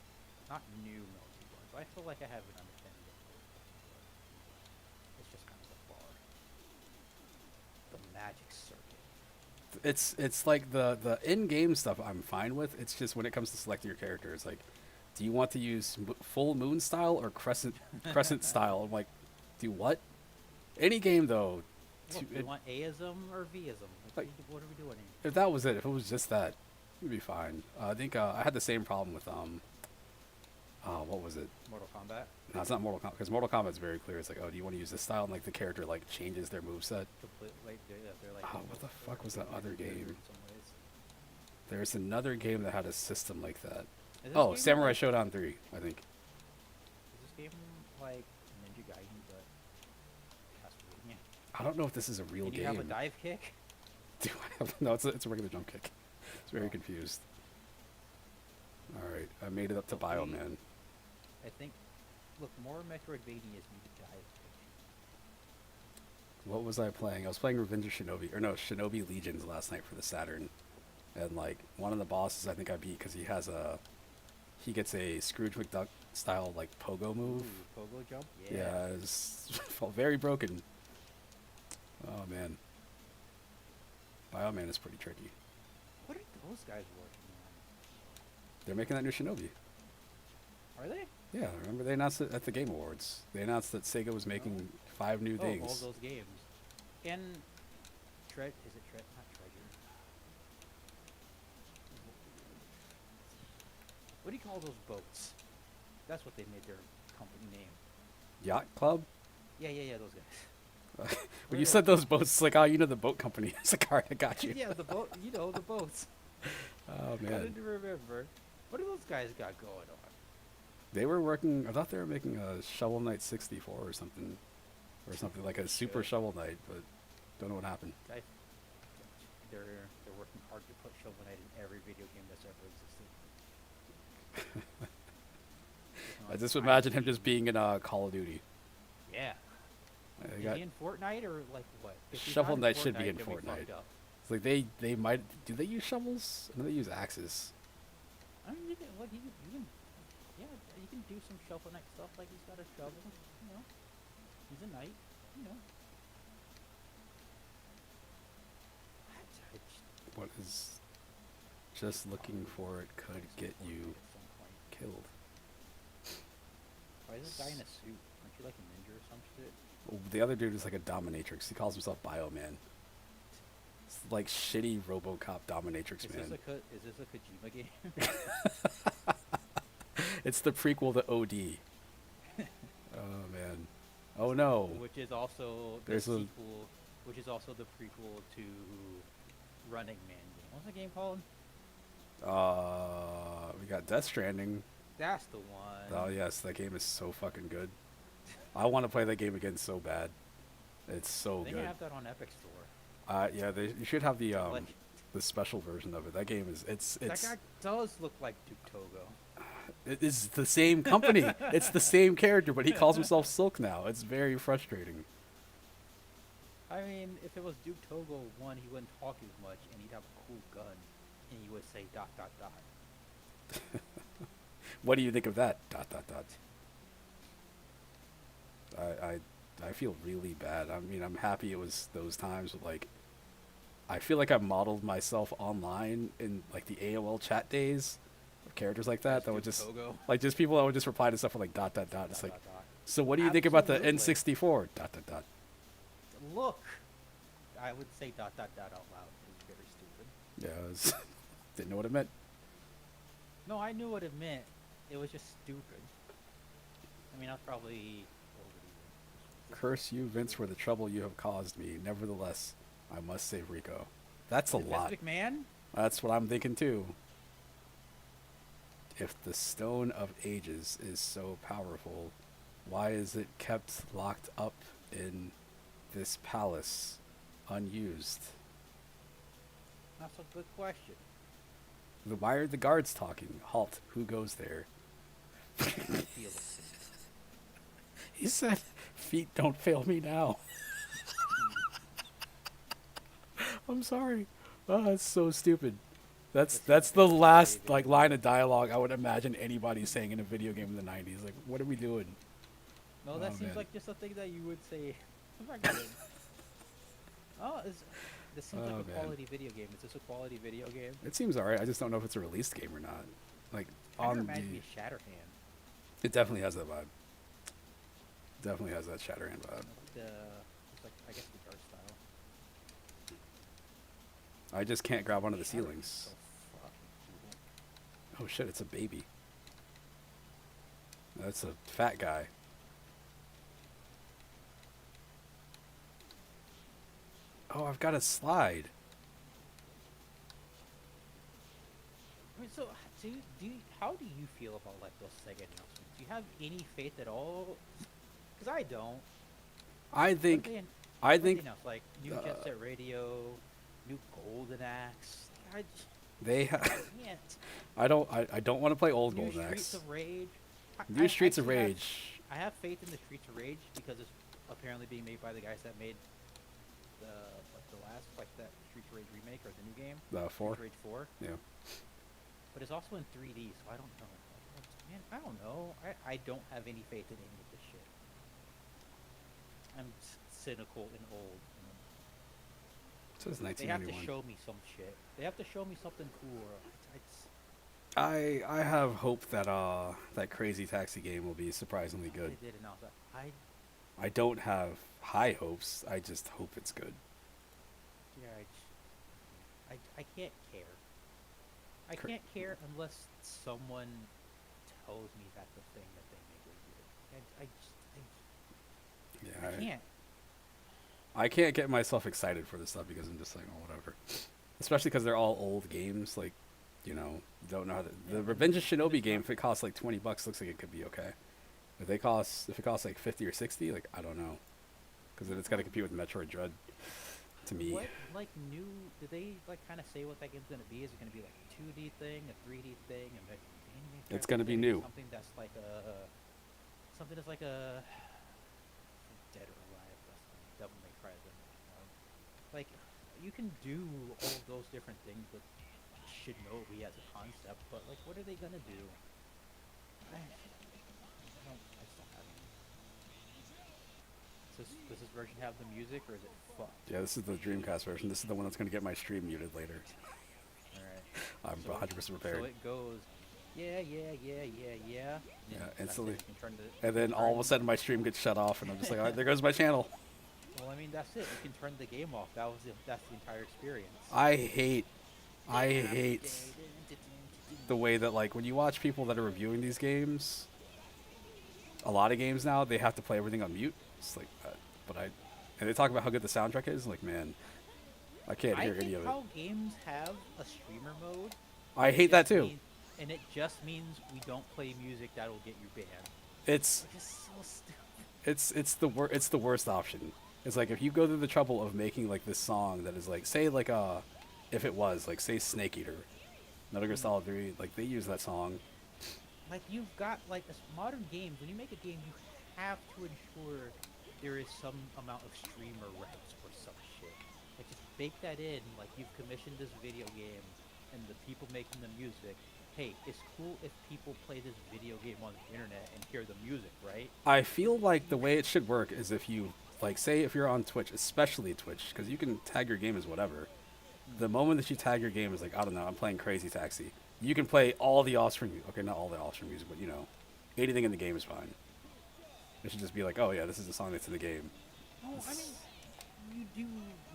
not new Melty Blood, but I feel like I have an understanding of Melty Blood. It's just kind of a bar. The magic circuit. It's like the in-game stuff I'm fine with. It's just when it comes to selecting your character, it's like, do you want to use full moon style or crescent style? I'm like, do what? Any game though. What, do you want Aism or Vism? Like- What are we doing here? If that was it, if it was just that, it'd be fine. I think I had the same problem with what was it? Mortal Kombat? No, it's not Mortal Kombat because Mortal Kombat's very clear. It's like, oh, do you want to use this style? And like the character like changes their moveset. Complete, like, they're like Oh, what the fuck was that other weird game? in some ways. There's another game that had a system like that. Is this Oh, game Samurai like, Showdown 3, I think. Is this game like Ninja Gaiden, but Castlevania? I don't know if this is a real And you game. have a dive kick? Do I have? No, it's a regular jump kick. It's very confused. All right, I made it up to Bioman. I think. Look, more Metroidvanias need a dive kick. What was I playing? I was playing Revenge of Shinobi, or no, Shinobi Legions last night for the Saturn, and like one of the bosses I think I beat because he gets a Scrooge McDuck style like pogo move. Ooh, pogo jump? Yeah, it felt very broken. Oh man, Bioman is pretty tricky. What are those guys working on? They're making that new Shinobi. Are they? Yeah, remember they announced it at the Game Awards. They announced that Sega was making 5 new Oh, all things. those games. And is it not Treasure? What do you call those boats? That's what they made their company name. Yacht Club? Yeah, those guys. When you said those boats, it's like, oh, you know the boat company. It's like, all right, I got you. Yeah, the boat. The boats. Oh I man, didn't remember. What do those guys got going on? they were working. I thought they were making a Shovel Knight 64 or something like a Super Should. Shovel Knight, but don't know what happened. They're working hard to put Shovel Knight in every video game that's ever existed. I just imagine him just being in Call of Duty. Yeah. They Is got, he in Fortnite or like what? If he's Shovel not Knight should be in then we Fortnite. fucked up. it's like they might. Do they use shovels? I know they use axes. I mean, you can do some Shovel Knight stuff. Like he's got a shovel. You know, he's a knight. You know. What is just looking for it could get you At some point. killed. Why is this guy in a suit? Aren't you like a ninja or some shit? The other dude is like a dominatrix. He calls himself Bioman. It's like shitty RoboCop dominatrix, Is man. is this a Kojima game? It's the prequel to OD. Oh man. Oh no. Which is also the There's a- sequel. Which is also the prequel to Running Man game. What's the game called? We got Death Stranding. That's the one. Oh yes, that game is so fucking good. I want to play that game again so bad. It's so I think good. I have that on Epic Store. Yeah, you should have the Legend. the special version of it. That game is it's That guy does look like Duke Togo. it is the same company. It's the same character, but he calls himself Silk now. It's very frustrating. I mean, if it was Duke Togo, one, he wouldn't talk as much, and he'd have a cool gun, and he would say ... What do you think of that? ... I feel really bad. I mean, I'm happy it was those times, but like, I feel like I modeled myself online in like the AOL chat days of characters like that. That would Duke just Togo. like just people that would just reply to stuff with like ... It's like, ... so what do you think about the Absolutely. N64 ... Look, I would say ... out loud. It's very stupid. Yeah, it was didn't know what it meant. No, I knew what it meant. It was just stupid. I mean, I was probably Curse you, Vince, for the trouble you have caused me. Nevertheless, I must save Rico. That's a lot. Vince McMahon? That's what I'm thinking too. If the Stone of Ages is so powerful, why is it kept locked up in this palace, unused? That's a good question. Why are the guards talking? Halt, who goes there? I feel it. He said, feet don't fail me now. I'm sorry. Oh, that's so stupid. That's the last like line of dialogue I would imagine anybody saying in a video game in the 90s. Like, what are we doing? No, that Oh, seems man. like just something that you would say. I'm not gonna- oh, this seems Oh, like a man. quality video game. Is this a quality video game? It seems alright. I just don't know if it's a released game or not. Like I on imagine the, it Shatterhand. it definitely has that vibe. Definitely has that Shatterhand vibe. It's like, I guess the art style. I just can't grab onto the Shatterhand's ceilings. so fucking cool. Oh shit! It's a baby. That's a fat guy. Oh, I've got a slide. I mean, so how do you feel about like those Sega announcements? Do you have any faith at all? Because I don't. I What think. they an- I what they think announce? Like new Jet Set Radio, new Golden Axe. I just they. can't. I don't want to play old New Golden Streets Axe. of Rage. New Streets of actually have- Rage. I have faith in the Streets of Rage because it's apparently being made by the guys that made the that Streets of Rage remake or the new game. The 4. Streets of Rage 4. Yeah. But it's also in 3D, so I don't know. Man, I don't know. I don't have any faith in any of this shit. I'm cynical and old. It says They have to 1991. show me some shit. They have to show me something cool. I have hope that that Crazy Taxi game will be surprisingly good. They did announce that. I don't have high hopes. I just hope it's good. I can't care. I can't care unless someone tells me that's the thing that they make it good. I can't. I can't get myself excited for this stuff because I'm just like, oh, whatever. Especially because they're all old games. Like, you know, you don't know how the Revenge of Shinobi game. If it costs like $20, looks like it could be okay. If it costs like 50 or 60, like I don't know, because then it's got to compete with Metroid Dread. To me, What, like, did they, like, kind of say what that game's going to be? Is it going to be, like, a 2D thing, a 3D thing, It's gonna be new. Something that's like a Dead or Alive, Devil May Cry. Like, you can do all of those different things with Shinobi as a concept, but, like, what are they going to do? I still haven't. Does this version have the music, or is it fucked? yeah, this is the Dreamcast version. This is the one that's going to get my stream muted later. Alright. I'm 100% prepared. So it goes, yeah. Yeah, That's instantly. it. You can turn the- And then all of a sudden my stream gets shut off, and I'm just like, all right, there goes my channel. Well, I mean, that's it. You can turn the game off. That's the entire experience. I hate the way that, like, when you watch people that are reviewing these games, a lot of games now, they have to play everything on mute. It's like, and they talk about how good the soundtrack is. Like, man, I can't hear any of it. How games have a streamer mode. I hate that too. And it just means we don't play music that will get you banned. It's Which is so stupid. it's the worst option. It's like if you go through the trouble of making like this song that is like, say like if it was like, say Snake Eater, Metal Gear Solid 3, like they use that song. Like you've got like modern games. When you make a game, you have to ensure there is some amount of streamer rights for some shit. Like just bake that in. Like you've commissioned this video game, and the people making the music. Hey, it's cool if people play this video game on the internet and hear the music, right? I feel like the way it should work is if you, like, say if you're on Twitch, especially Twitch, because you can tag your game as whatever. The moment that you tag your game is like, I don't know, I'm playing Crazy Taxi. You can play all the offspring music. Okay, not all the offspring music, but, you know, anything in the game is fine. It should just be like, oh yeah, this is the song that's in the game. No, I mean, you do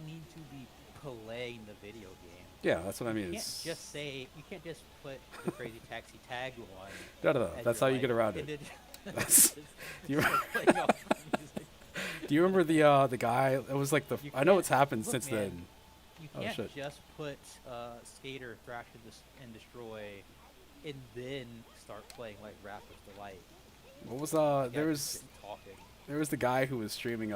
need to be playing the video game. Yeah, that's what I mean. You can't just put the Crazy Taxi tag on. No. That's how you get around it. Do you remember the guy? It was like I know it's happened since then. You can't just put Skater, Thrash, and Destroy, and then start playing like Rapper's Delight. What was there was the guy who was streaming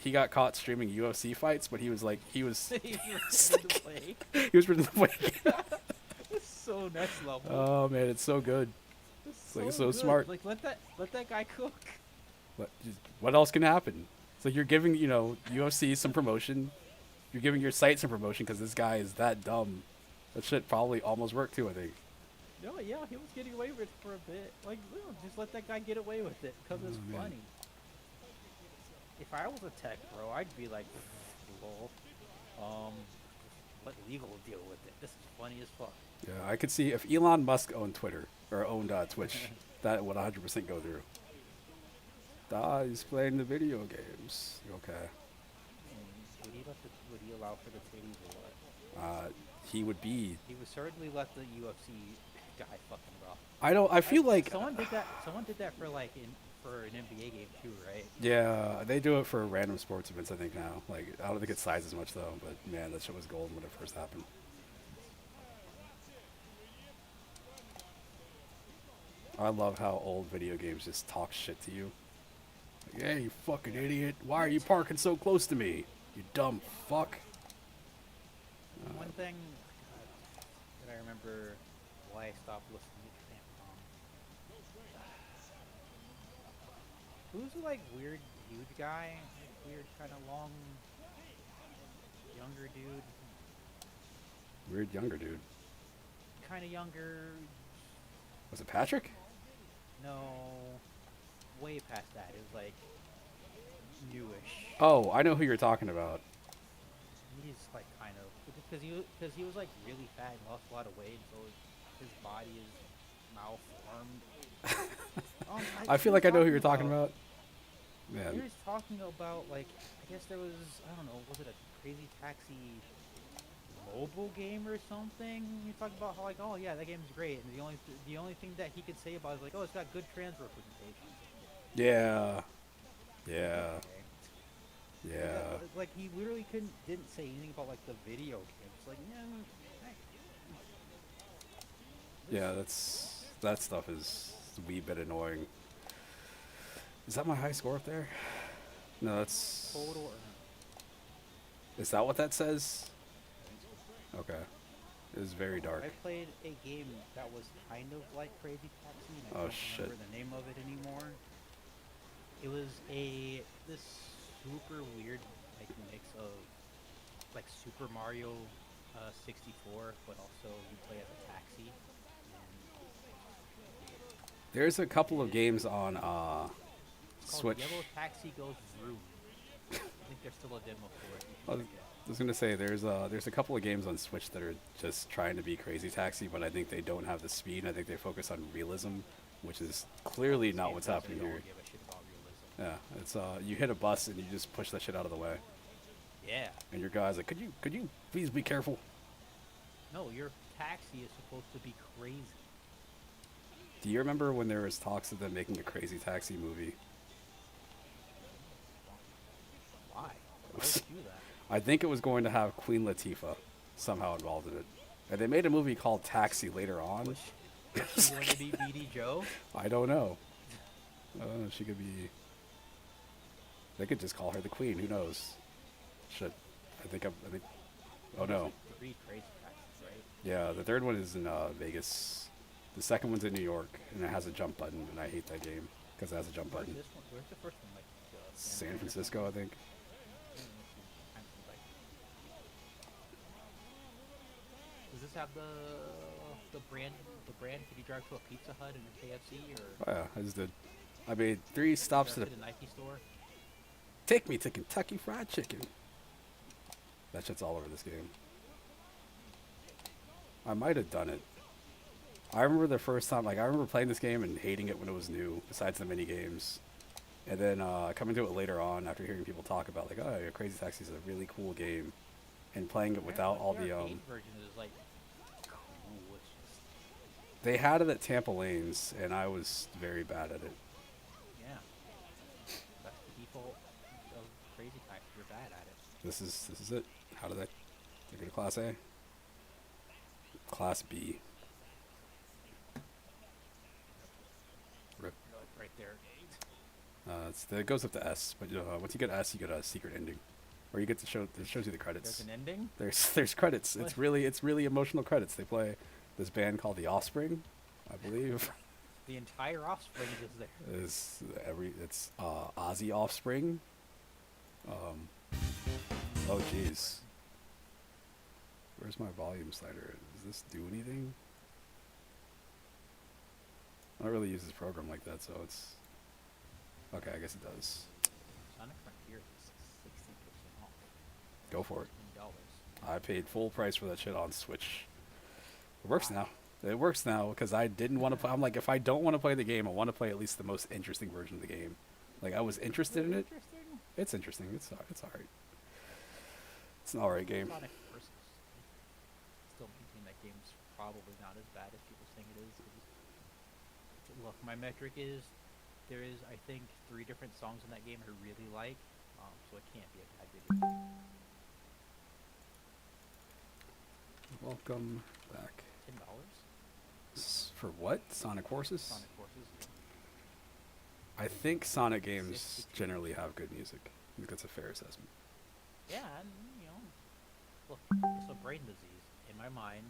he got caught streaming UFC fights, but he was like he was he was ready to play. It's so next level. Oh man, it's so good. It's like so smart. Like let that guy cook. What else can happen? It's like you're giving, you know, UFC some promotion. You're giving your site some promotion because this guy is that dumb. That shit probably almost worked too, I think. No, yeah, he was getting away with it for a bit. Like, no, just let that guy get away with it because it's funny. If I was a tech bro, I'd be like, lol. Let legal deal with it. This is funny as fuck. Yeah, I could see if Elon Musk owned Twitter or owned Twitch, that would 100% go through. He's playing the video games. Okay. Would he allow for the titties or what? He would be. He would certainly let the UFC guy fucking rough. I feel like someone did that. Someone did that for like for an NBA game too, right? Yeah, they do it for random sports events, I think now. Like, I don't think it sizes much though, but man, that shit was gold when it first happened. I love how old video games just talk shit to you. Like, hey, you fucking idiot! Why are you parking so close to me? You dumb fuck. One thing that I remember why I stopped listening to Capcom. Who's the like weird huge guy? Weird kind of long, younger dude. Weird younger dude. Kind of younger. Was it Patrick? No, way past that. It was like newish. Oh, I know who you're talking about. He's like kind of because he was like really fat and lost a lot of weight, so his body is malformed. I feel like I know who you're talking about. Man. He was talking about like I guess there was was it a Crazy Taxi mobile game or something? You talk about how like yeah that game's great, and the only thing that he could say about it is like it's got good trans representation. Yeah. Yeah. Okay. Yeah. Like he literally didn't say anything about like the video game. It's like yeah, that stuff is a wee bit annoying. Is that my high score up there? No, that's total. Is that what that says? Okay. It is very dark. I played a game that was kind of like Crazy Taxi, and I don't remember the name of it anymore. It was this super weird like mix of like Super Mario 64, but also you play as a taxi. There's a couple of games on Switch. Yellow Taxi Goes Vroom. I think there's still a demo for it. I was gonna say there's a couple of games on Switch that are just trying to be Crazy Taxi, but I think they don't have the speed. I think they focus on realism, which is clearly not what's happening here. Give a shit about realism. Yeah, it's you hit a bus and you just push that shit out of the way, Yeah. and your guy's like, could you please be careful? No, your taxi is supposed to be crazy. Do you remember when there was talks of them making a Crazy Taxi movie? Why? Why would you do that? I think it was going to have Queen Latifah somehow involved in it, and they made a movie called Taxi later on. Was she going to be BD Joe? I don't know. She could be. They could just call her the Queen. Who knows? Shit. I think. Oh no. 3 crazy taxis, right? Yeah, the third one is in Vegas. The second one's in New York, and it has a jump button, and I hate that game because it has a jump Where's button. this one? Where's the first one? Like San Francisco, I think. Does this have the brand? The brand? Did you drive to a Pizza Hut and a KFC or? Oh yeah, I just did. I made 3 stops to the. The Nike store. Take me to Kentucky Fried Chicken. That shit's all over this game. I might have done it. I remember the first time, like I remember playing this game and hating it when it was new, besides the mini games. And then coming to it later on after hearing people talk about like, oh, yeah, Crazy Taxi is a really cool game, and playing it without all the arcade version is like cool. It's just, They had it at Tampa Lanes, and I was very bad at it. yeah, that's the default of Crazy Taxi. You're bad at it. This is it. How did I go to Class A? Class B. Rip. Right there. It goes up to S, but once you get S, you get a secret ending, or you get to show. It shows you the credits. There's an ending. There's credits. What? It's really emotional credits. They play this band called The Offspring, I believe. The entire Offspring is there. It's Ozzy Offspring. Oh jeez. Where's my volume slider? Does this do anything? I don't really use this program like that, so it's okay. I guess it does. Sonic Frontier is 60% off. Go for it. $15. I paid full price for that shit on Switch. It works now. It works now because I didn't want to play. I'm like, if I don't want to play the game, I want to play at least the most interesting version of the game. Like I was interested in it. Interesting. It's interesting. It's alright. It's an alright game. Sonic versus. Still maintain that game's probably not as bad as people think it is. Look, my metric is there is I think 3 different songs in that game I really like, so it can't be a bad video. Welcome back. $10. For what? Sonic Forces? Sonic Forces. I think Sonic games 60. generally have good music. I think that's a fair assessment. Yeah, and look, it's a brain disease. In my mind,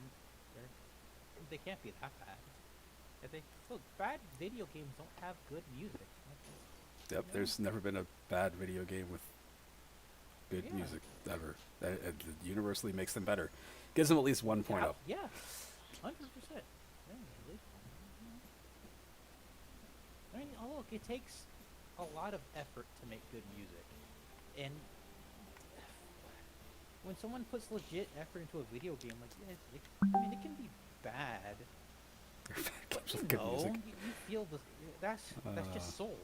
they can't be that bad. Look, bad video games don't have good music. Yep, there's never been a bad video game with good Yeah. music ever. It universally makes them better. Gives them at least 1 point up. Yeah, 100%. Yeah, at least. I mean, look, it takes a lot of effort to make good music, and when someone puts legit effort into a video game, like, I mean, it can be bad. Games with good music. You feel that's just soul.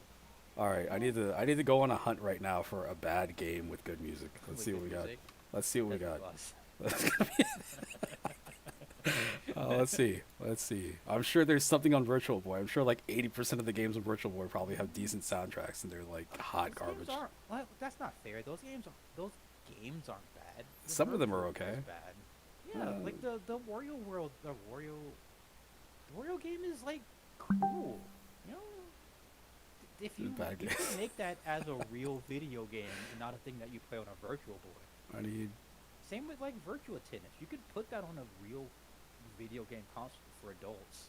All right, I need to go on a hunt right now for a bad game with good music. Let's With see what good we got. music. Let's see what we got. That's us. Let's see. I'm sure there's something on Virtual Boy. I'm sure like 80% of the games on Virtual Boy probably have decent soundtracks, and they're like hot Those garbage. games aren't, well, that's not fair. Those games aren't bad. The Some of them Virtual are Boy is okay. Bad. Yeah, like the Wario World, the Wario game is like cool. You know, if you Bad you game. could make that as a real video game and not a thing that you play on a Virtual Boy. I need. Same with like Virtua Tennis. You could put that on a real video game console for adults,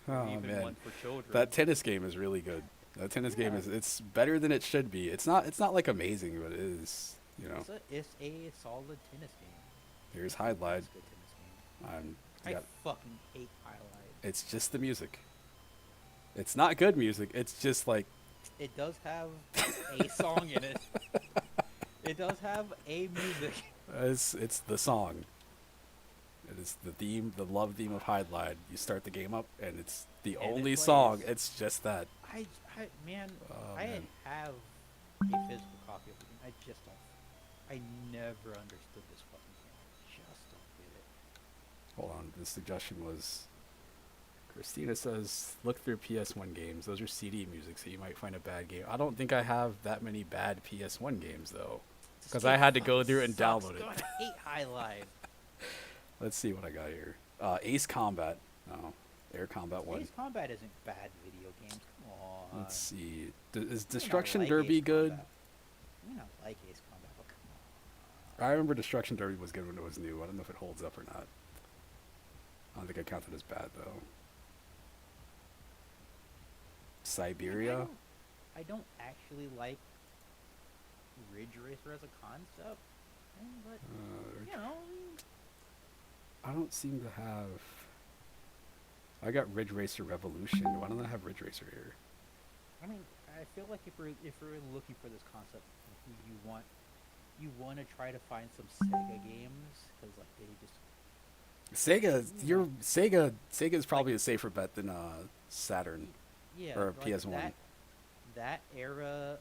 Oh or even man, one for children. that tennis game is really good. That tennis game Yeah. it's better than it should be. It's not like amazing, but it is. You know, It's a solid tennis game. here's Highlight. It's a good tennis game. I Yeah, fucking hate highlight. it's just the music. It's not good music. It's just like It does have a song in it. It does have a music. it's the song. It is the theme, the love theme of Highlight. You start the game up, and it's the And it only plays. song. It's just that. Man, Oh, I man. have a physical copy of the game. I just don't. I never understood this fucking game. I just don't get it. Hold on. The suggestion was. Christina says, look through PS1 games. Those are CD music, so you might find a bad game. I don't think I have that many bad PS1 games, though. Because I had to go through and download it. God, I hate High Life. Let's see what I got here. Ace Combat. Oh, Air Combat 1. Ace Combat isn't bad video games. Come on. Let's see. Is You may not Destruction like Derby Ace good? Combat. You may not like Ace Combat, but come on. I remember Destruction Derby was good when it was new. I don't know if it holds up or not. I don't think I count it as bad, though. Siberia? I don't actually like Ridge Racer as a concept, but you know, I don't seem to have. I got Ridge Racer Revolution. Why don't I have Ridge Racer here? I mean, I feel like if we're looking for this concept, you want to try to find some Sega games because like they just Sega is probably a safer bet than Saturn. yeah or like PS1. That era.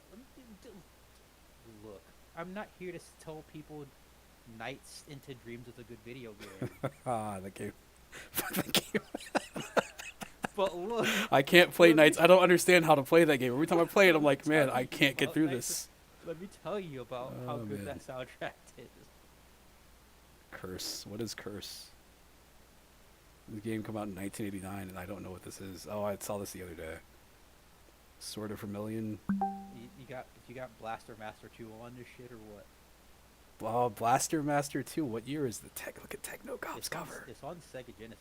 Look, I'm not here to tell people Nights into Dreams is a good video game. The game. The game. But look, I can't play Nights. I don't understand how to play that game. Every time I play it, I'm like, man, I can't get through this. Let me tell you about how Oh, good man. that soundtrack is. Curse. What is Curse? The game came out in 1989, and I don't know what this is. Oh, I saw this the other day. Sword of Vermilion. You got Blaster Master 2 on this shit or what? Oh, Blaster Master 2. What year is the tech? Look at Techno Cops cover. It's on Sega Genesis.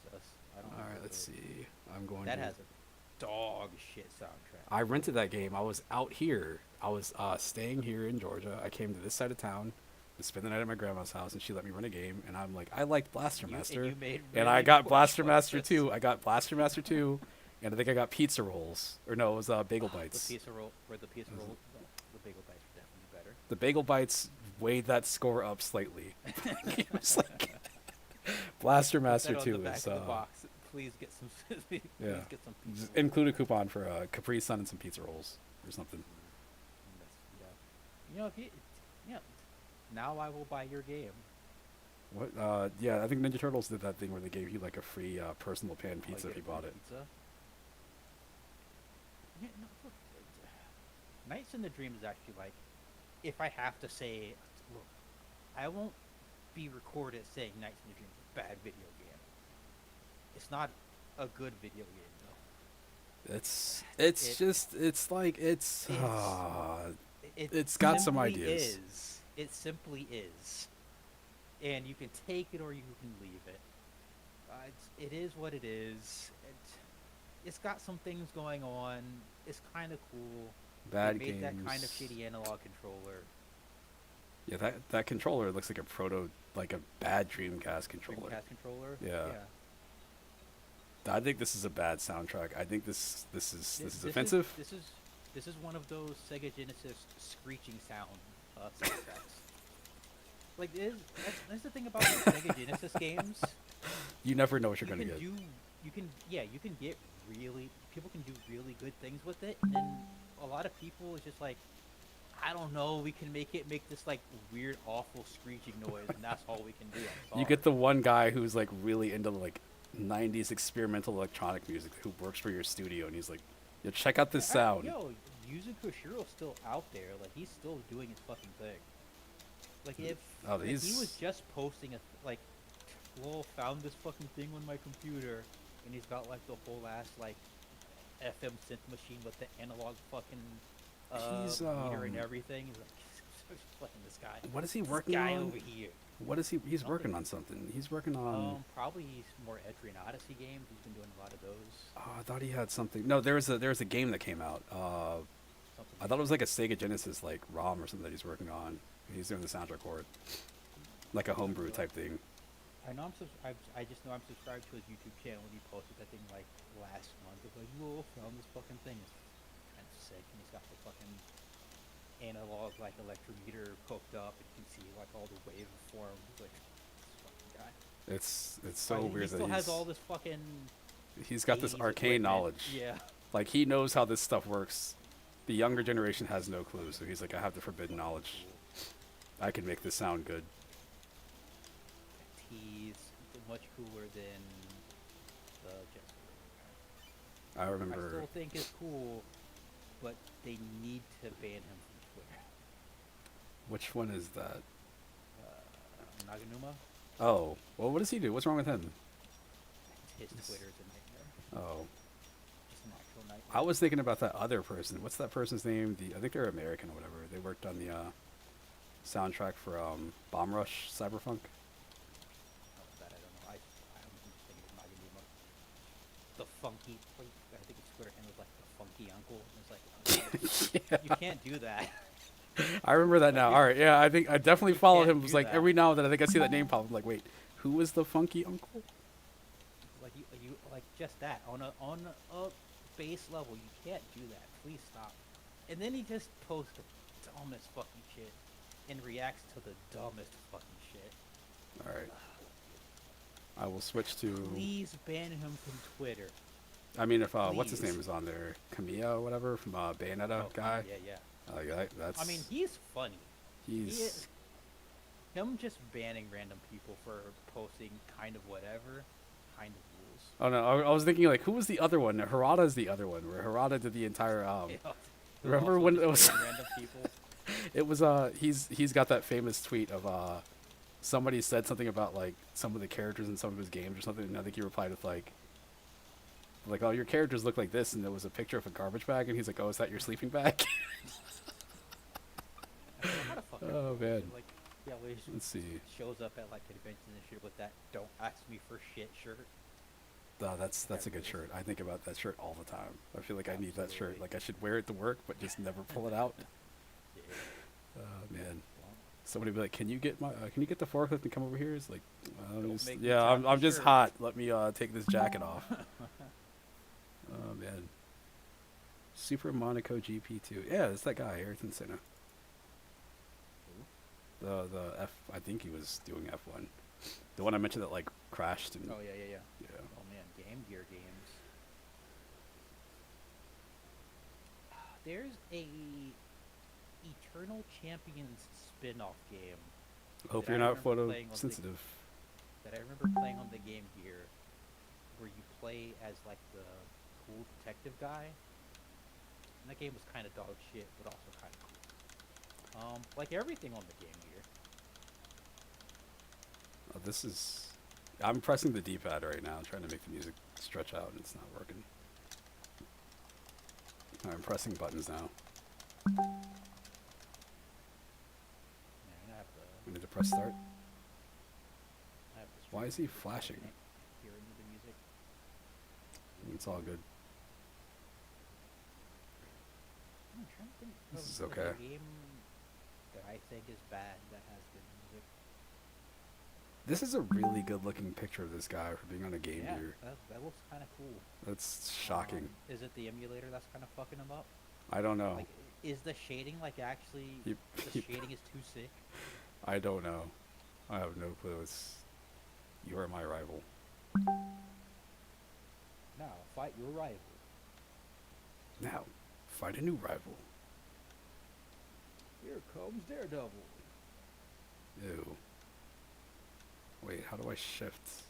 I don't know. All right, let's see. I'm going. That to... has a dog shit soundtrack. I rented that game. I was out here. I was staying here in Georgia. I came to this side of town to spend the night at my grandma's house, and she let me run a game. And I'm like, I liked Blaster Master, And you made and I really got poor Blaster Master choices. 2. I got Blaster Master 2, and I think I got Pizza Rolls. Or no, it was Bagel Bites. The pizza roll, the bagel bites are definitely better. The Bagel Bites weighed that score up slightly. It was like Blaster Master Put that 2 on the back is of the box. Please get some. Please yeah. get some pizza. Just include a coupon for Capri Sun and some pizza rolls or something. Yeah. You know, if you, yeah. Now I will buy your game. What? Yeah, I think Ninja Turtles did that thing where they gave you like a free personal pan pizza Oh, if you get bought it. Pizza. Yeah, no, look, Nights in the Dream is actually like, if I have to say, look, I won't be recorded saying Nights in the Dream is a bad video game. It's not a good video game though. It's got some simply ideas. Is. It simply is, and you can take it or you can leave it. It is what it is. It's got some things going on. It's kind of cool. Bad They made games. that kind of shitty analog controller. Yeah, that controller looks like a bad Dreamcast controller. Dreamcast controller. Yeah. I think this is a bad soundtrack. I think this is offensive. This is one of those Sega Genesis screeching sound soundtracks. Like that's the thing about the Sega Genesis games. You never know what you're gonna get. You can get people can do really good things with it, and then a lot of people is just like, I don't know, we can make this like weird, awful screeching noise, and that's all we can do. You get the one guy who's like really into like 90s experimental electronic music who works for your studio, and he's like, yo, check out this sound. Yo, Yuzo Koshiro's still out there. Like, he's still doing his fucking thing. Like, if he was just posting lol, found this fucking thing on my computer, and he's got like the whole ass like FM synth machine with the analog fucking meter and everything. He's like, fucking this guy. What is he This working guy on? over here. What is he? He's working on something. He's working on. Probably more Etrian Odyssey games. He's been doing a lot of those. Oh, I thought he had something. No, there was a game that came out. I thought it was like a Sega Genesis like ROM or something that he's working on. He's doing the soundtrack for it, like a homebrew type thing. I know I just know I'm subscribed to his YouTube channel, and he posted that thing like last month. It's like, whoa, found this fucking thing. It's kind of sick, and he's got the fucking analog like electrometer hooked up, and you can see like all the waveforms. Like, this fucking guy. It's so weird he that still has all this fucking. he's got this 80s arcane equipment. knowledge. Yeah. Like he knows how this stuff works, The younger generation has no clue, so he's like, I have the forbidden knowledge. I can make this sound good. He's much cooler than the Jets. I I remember. still think it's cool, but they need to ban him from Twitter. Which one is that? Naganuma, Oh, well, what does he do? What's wrong with him? his Twitter's a nightmare. Oh, Just an actual nightmare. I was thinking about that other person. What's that person's name? I think they're American or whatever. They worked on the soundtrack for Bomb Rush Cyberpunk. Oh, that I don't know. I'm thinking of Naganuma. The funky, I think his Twitter handle was like the funky uncle. And it's like, Yeah. you can't do that. I remember that now. All right, yeah, I think I definitely followed can't him. It was do like that. every now and then I think I see that name pop up. I'm like, wait, who was the funky uncle? Like you like just that on a base level. You can't do that. Please stop. And then he just posts the dumbest fucking shit and reacts to the dumbest fucking shit. All right, I will switch to. Please ban him from Twitter. I mean, if what's his Please. name is on there, Kamiya or whatever from Bayonetta guy. Yeah. That's. I mean, he's funny. He he's. is, him just banning random people for posting kind of whatever, kind of rules. Oh no, I was thinking like, who was the other one? Harada's the other one, where Harada did the entire. Yeah. Remember Also when just it was? banning random people? It was he's got that famous tweet of somebody said something about like some of the characters in some of his games or something, and I think he replied with like oh, your characters look like this, and there was a picture of a garbage bag, and he's like, oh, is that your sleeping bag? I don't know how to fucking Oh, post man. it. Like, yeah, where he Let's see. shows up at like conventions and shit with that "Don't ask me for shit" shirt. That's a good shirt. I think about that shirt all the time. I feel like I need that shirt. Absolutely. Like I should wear it to work, but just never pull it out. Yeah. Oh man. Well, Somebody be like, "Can you get the forklift and come over here?" It's like, Don't just, make me yeah, tap the I'm just shirt. hot. Let me take this jacket off. Oh man. Super Monaco GP2. Yeah, it's that guy, Ayrton Senna. The F. I think he was doing F1. The one I mentioned that like crashed and. Oh yeah. Yeah. Oh man, Game Gear games. There's a Eternal Champions spin-off game Hope that you're I not remember photo playing on the- sensitive. that I remember playing on the Game Gear, where you play as like the cool detective guy. And that game was kind of dog shit, but also kind of cool. Like everything on the Game Gear. Oh, this is. I'm pressing the D-pad right now, trying to make the music stretch out, and it's not working. I'm pressing buttons now. Yeah, I'm gonna have to. We need to press start. I have to Why is stream he it, so I flashing? can't hear any of the music. It's all good. I'm trying to think This of is like, okay. a game that I think is bad that has good music. This is a really good-looking picture of this guy for being on a Game Yeah, Gear. that looks kind of cool. That's shocking. Is it the emulator that's kind of fucking him up? I don't know. Like, is the shading like actually He- the he- shading is too sick? I don't know. I have no clue. You are my rival. Now fight your rival. Now, fight a new rival. Here comes Daredevil. Ew. Wait, how do I shift?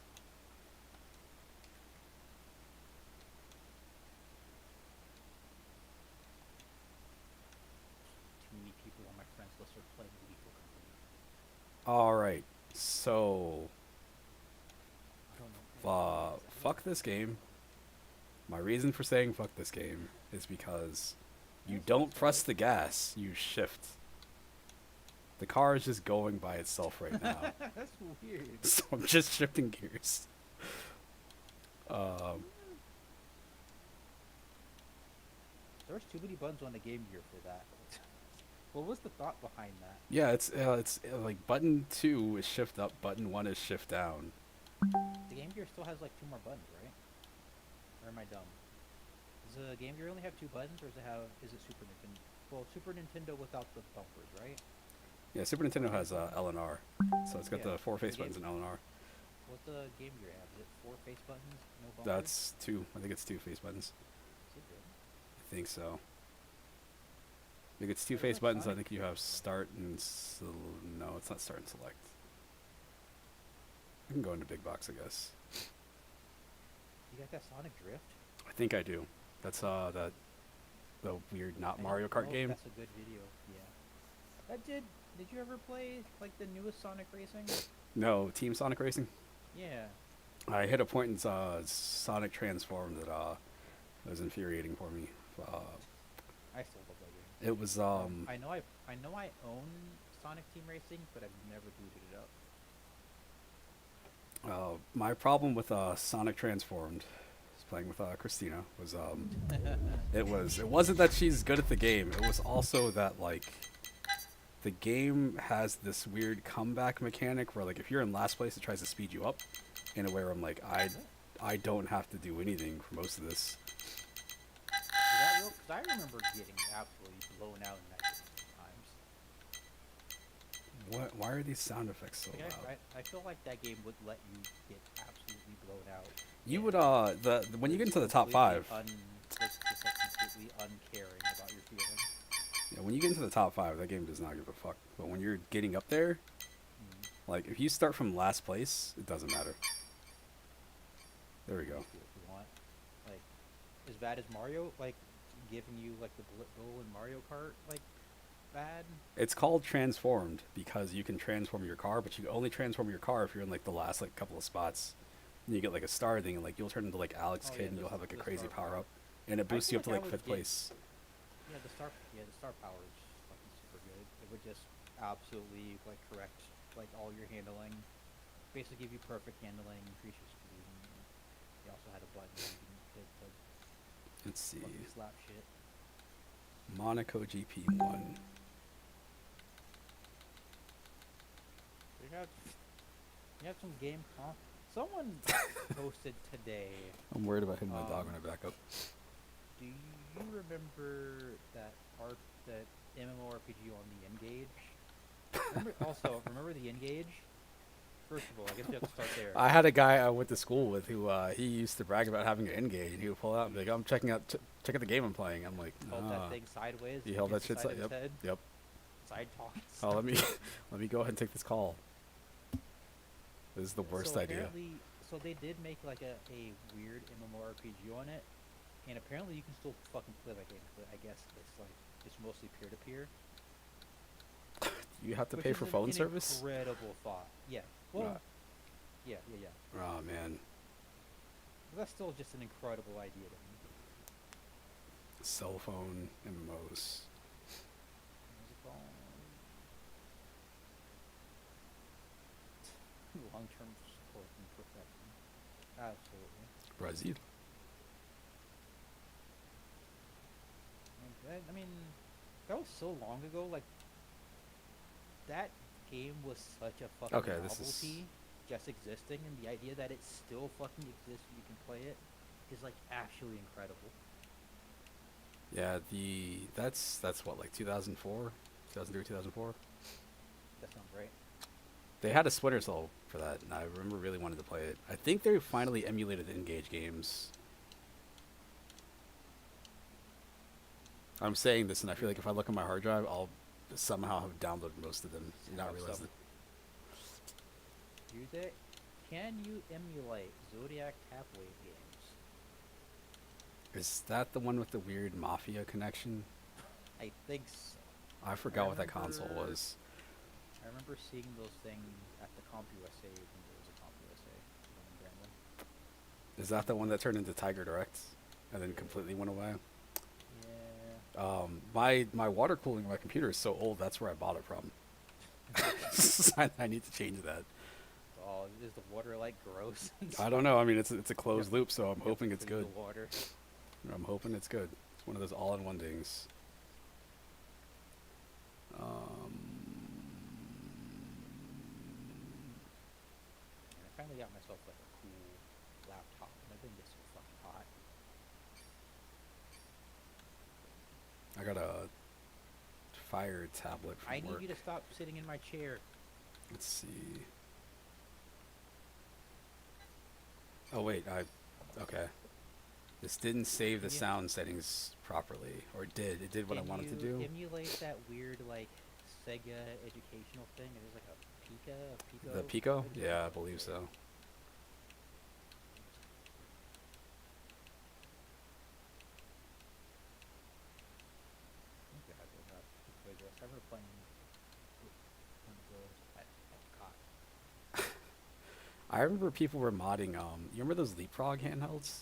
Too many people on my friends list are playing Lethal Company. Alright, so I don't know. fuck this game. My reason for saying fuck this game is because you don't press the gas, you shift. The car is just going by itself right now. That's weird. So I'm just shifting gears. There's too many buttons on the Game Gear for that. What was the thought behind that? Yeah, it's like button 2 is shift up, button 1 is shift down. The Game Gear still has like 2 more buttons, right? Or am I dumb? Does the Game Gear only have 2 buttons, or is it Super Nintendo? Well, Super Nintendo without the bumpers, right? Yeah, Super Nintendo has L and R, so it's got Yeah, the 4 face the buttons and L and R. What's the Game Gear have? Is it 4 face buttons, no bumpers? That's 2. I think it's 2 face buttons. Is it good? I think so. Like it's two There's face no buttons. I Sonic. think you have start and no, it's not start and select. I can go into big box, I guess. You got that Sonic Drift? I think I do. That's the weird not I Mario don't Kart know if game. That's a good video. Yeah. Did you ever play like the newest Sonic Racing? No, Team Sonic Racing. Yeah. I hit a point in Sonic Transform that was infuriating for me. I still love that game. It was I know I own Sonic Team Racing, but I've never booted it up. My problem with Sonic Transformed, playing with Christina, was it wasn't that she's good at the game. It was also that like the game has this weird comeback mechanic where like if you're in last place, it tries to speed you up in a way where I'm like I don't have to do anything for most of this. Is that real? 'Cause I remember getting absolutely blown out in that game sometimes. Why are these sound effects so Like, loud? I feel like that game would let you get absolutely blown out. You and would when you get into the top completely five. just like completely uncaring about your feelings. Yeah, when you get into the top 5, that game does not give a fuck. But when you're getting up there, like if you start from last place, it doesn't matter. There we go. If you want, like, as bad as Mario, like giving you like the bullet bill in Mario Kart, like bad. It's called transformed because you can transform your car, but you can only transform your car if you're in like the last like couple of spots. And you get like a star thing, and like you'll turn into like Alex Oh, Kidd, yeah, and you'll have like a the crazy star power power. up, and it I boosts you feel up to like I like would 5th get- place. Yeah, the star power is fucking super good. It would just absolutely like correct like all your handling, basically give you perfect handling, increase your speed. And you also had a button where you can hit the Let's see, fucking slap shit. Monaco GP1. You have some game, huh? Someone posted today. I'm worried about hitting my dog when I back up. Do you remember that MMORPG on the Engage? Remember the Engage? First of all, I guess you have to start there. I had a guy I went to school with who he used to brag about having an N-Gage, and he would pull out and be like, "I'm check out the game I'm playing." I'm like, Held that thing sideways. He held that against shit the side of his head, Yep. Side talks. Oh, let me go ahead and take this call. This is the worst idea. So they did make like a weird MMORPG on it, and apparently you can still fucking play that game. But I guess it's mostly peer to peer. You have to pay for phone service? Incredible thought. Yeah. Well. Yeah. Oh man. But that's still just an incredible idea to me. Cell phone MMOs. What is it called? Long-term support and perfection. Absolutely. Brazil. I mean, that was so long ago. Like, that game was such a fucking novelty, just existing, and the idea that it still fucking exists and you can play it is like actually incredible. Yeah, that's what, like 2004, 2003, 2004. That sounds right. They had a Splinter Cell for that, and I remember really wanted to play it. I think they finally emulated Engage games. I'm saying this, and I feel like if I look on my hard drive, I'll somehow have downloaded most of them and not realize it. Can you emulate Zodiac Tablet games? Is that the one with the weird mafia connection? I think so. I forgot what that console was. I remember seeing those things at the CompUSA when there was a CompUSA in Grambling. Is that the one that turned into Tiger Direct and then completely went away? Yeah. My water cooling on my computer is so old, that's where I bought it from. I need to change that. Oh, is the water like gross? I don't know. I mean, it's a closed loop, so I'm hoping it's good. The water. I'm hoping it's good. It's one of those all-in-one things. I finally got myself like a cool laptop, and that thing gets so fucking hot. I got a Fire tablet from I work. need you to stop sitting in my chair. Let's see. Oh wait, okay. This didn't save the Yeah. sound settings properly, or it did. It did what I Can wanted to you do. emulate that weird like Sega educational thing? There's like a Pico. The Pico? video? Yeah, I believe so. I think I have that Pico address. I remember playing one of those at COT. I remember people were modding. You remember those Leapfrog handhelds?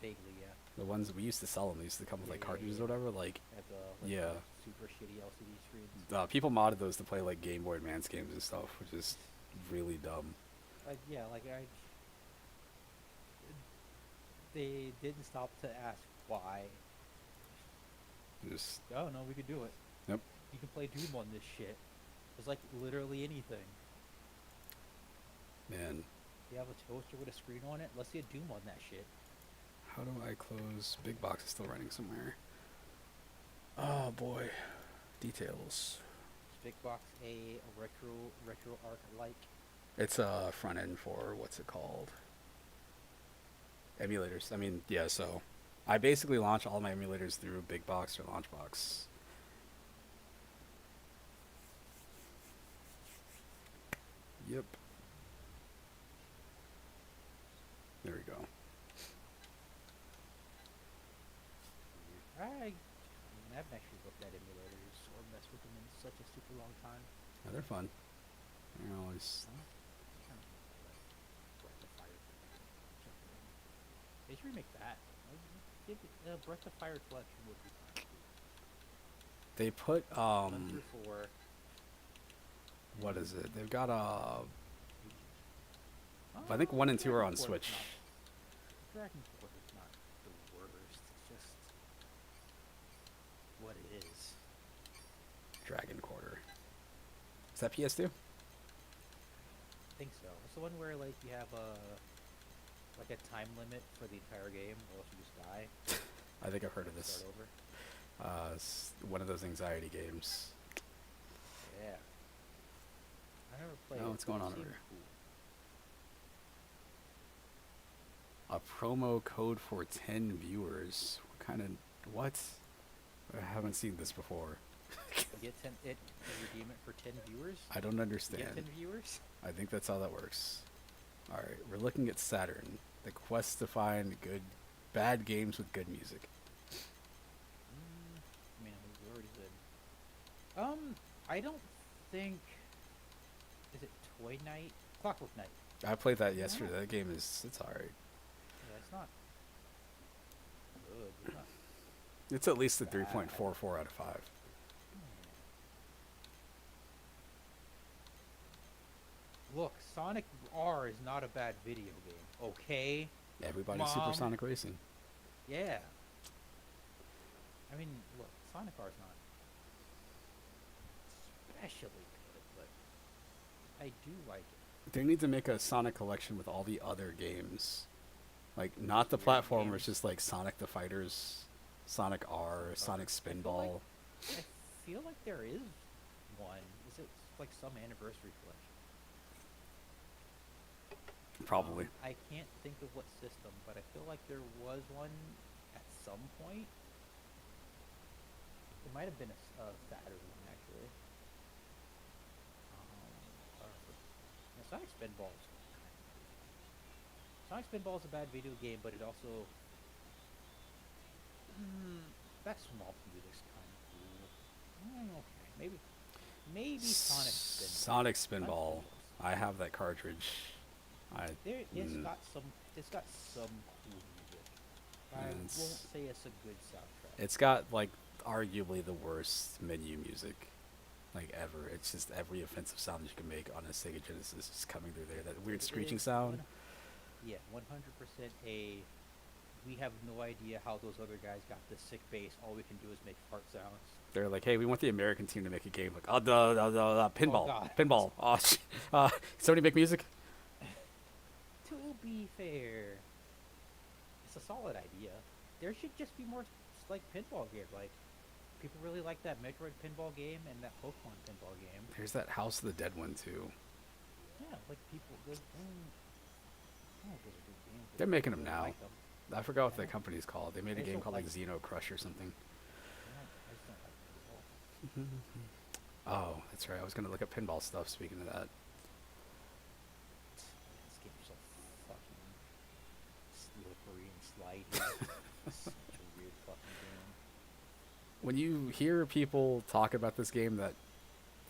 Vaguely, yeah. The ones we used to sell them. They used to come with like Yeah, cartridges yeah. or whatever. Like, At the Yeah. super shitty LCD screens. people modded those to play like Game Boy Advance games and stuff, which is really dumb. Like yeah, like they didn't stop to ask why. Just Oh no, we could do it. Yep. You can play Doom on this shit. It's like literally anything. man. You have a toaster with a screen on it. Let's get Doom on that shit. How do I close? Big box is still running somewhere. Oh boy, details. Big box a retro arc like. It's a front end for what's it called? Emulators. I mean, yeah. So, I basically launch all my emulators through Big Box or Launchbox. Yep. There we go. I haven't actually looked at emulators or messed with them in such a super long time. Yeah, they're fun. You know, it's Breath of Fire. They should remake that. Breath of Fire collection would be fun. they put 1 through 4. what is it? They've got I think 1 and 2 are on Switch. Dragon Court is not the worst. It's just what it is. Dragon Quarter. Is that PS2? I think so. It's the one where like you have like a time limit for the entire game, or else you just die. I think I've heard of this. Start over. It's one of those anxiety games. Yeah. I never played. Oh, it, what's but going it on over seemed here? cool. A promo code for 10 viewers. What kind of what? I haven't seen this before. You get 10. You redeem it for 10 viewers. I don't You understand. get 10 viewers. I think that's how that works. All right, we're looking at Saturn. The quest to find bad games with good music. I mean, we already did. I don't think. Is it Toy Night? Clockwork Night. I played that yesterday. That game it's alright. Yeah, it's not good. It's not. It's at least a Bad. 3.44 out of 5. Look, Sonic R is not a bad video game. Okay. Everybody's Mom. Supersonic Racing. Yeah. I mean, look, Sonic R is not especially good, but I do like it. They need to make a Sonic collection with all the other games. Like, not the Weird platformers, games. just like Sonic the Fighters, Sonic R, Sonic Spinball. I feel like there is one. Is it like some anniversary collection? Probably. I can't think of what system, but I feel like there was one at some point. It might have been a Saturn one, actually. Sonic Spinball is kind of cool. Sonic Spinball is a bad video game, but it also... that small music's kind of cool. Okay, maybe Sonic Spinball. Sonic Spinball. I have that cartridge. It's got some cool music. I And won't it's- say it's a good soundtrack. It's got like arguably the worst menu music like ever. It's just every offensive sound that you can make on a Sega Genesis is coming through there. That weird It screeching is sound. Yeah, 100% we have no idea how those other guys got the sick bass. All we can do is make fart sounds. They're like, hey, we want the American team to make a game. Like, oh, the pinball, God. pinball. Oh, somebody make music. To be fair, it's a solid idea. There should just be more like pinball games. Like people really like that Metroid pinball game and that Pokemon pinball game. There's that House of the Dead one too. Yeah, like people. Those are good games. They're making them People now. like them. I forgot what the company's called. They made a I just game don't called like like- Xeno Crush or something. I just don't like pinball. Oh, that's right. I was gonna look at pinball stuff. Speaking of that, This game's so fucking slippery and slidey. Such a weird fucking game. when you hear people talk about this game that,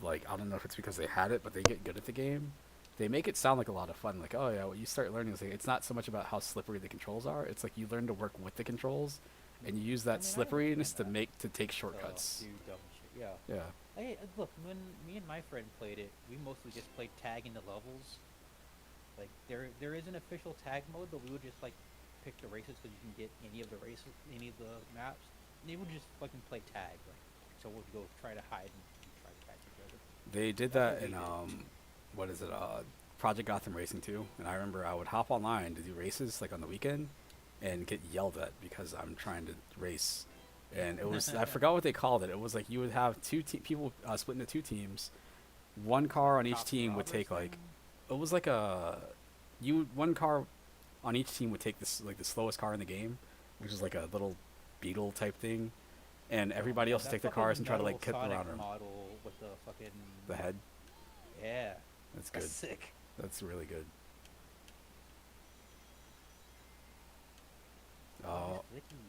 like, I don't know if it's because they had it, but they get good at the game. They make it sound like a lot of fun. Like, oh yeah, what you start learning is like, it's not so much about how slippery the controls are. It's like you learn to work with the controls, and you use that I mean, I slipperiness to understand take So, shortcuts. do dumb shit. Yeah. Yeah. Hey, look, when me and my friend played it, we mostly just played tag in the levels. Like there is an official tag mode, but we would just like pick the races so you can get any of the races, any of the maps. And they would just fucking play tag, like so we'd go try to hide and try to catch each other. They did That's that what we in what is it? Project Gotham Racing 2. And I remember I would hop online to do races like on the weekend, and get yelled at because I'm trying to race. And it was I forgot what they called it. It was like you would have people split into two teams. One car on each Top team would Rob or take like something? it was like one car on each team would take this like the slowest car in the game, which is like a little beetle type thing, and everybody Yeah, else would that take their fucking cars and try to like metal cut Sonic around them. model with the fucking The head. Yeah, That's good. that's sick. That's really good. Oh, Oh, Flickies.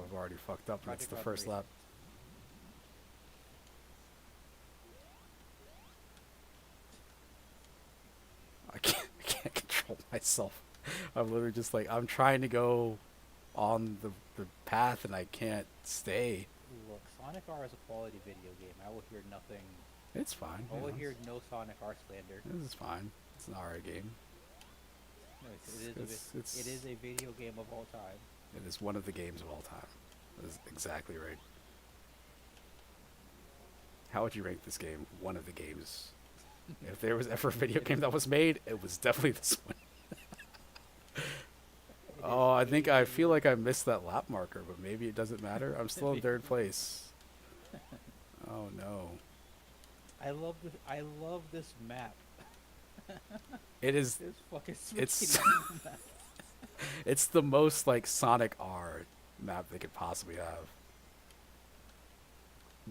I've already fucked up. And it's Project the Gotham first Racing. lap. I can't control myself. I'm literally just like I'm trying to go on the path and I can't stay. Look, Sonic R is a quality video game. I will hear nothing. It's fine. I you will know, hear no Sonic R slander. This is fine. It's an alright game. No, it is a video game of all time. It is one of the games of all time. That is exactly right. How would you rank this game? One of the games. If there was ever a video game that was made, it was definitely this one. Oh, I feel like I missed that lap marker, but maybe it doesn't matter. I'm still in third place. Oh no. I love this map. It is This fucking It's- freaking map. it's the most like Sonic R map they could possibly have.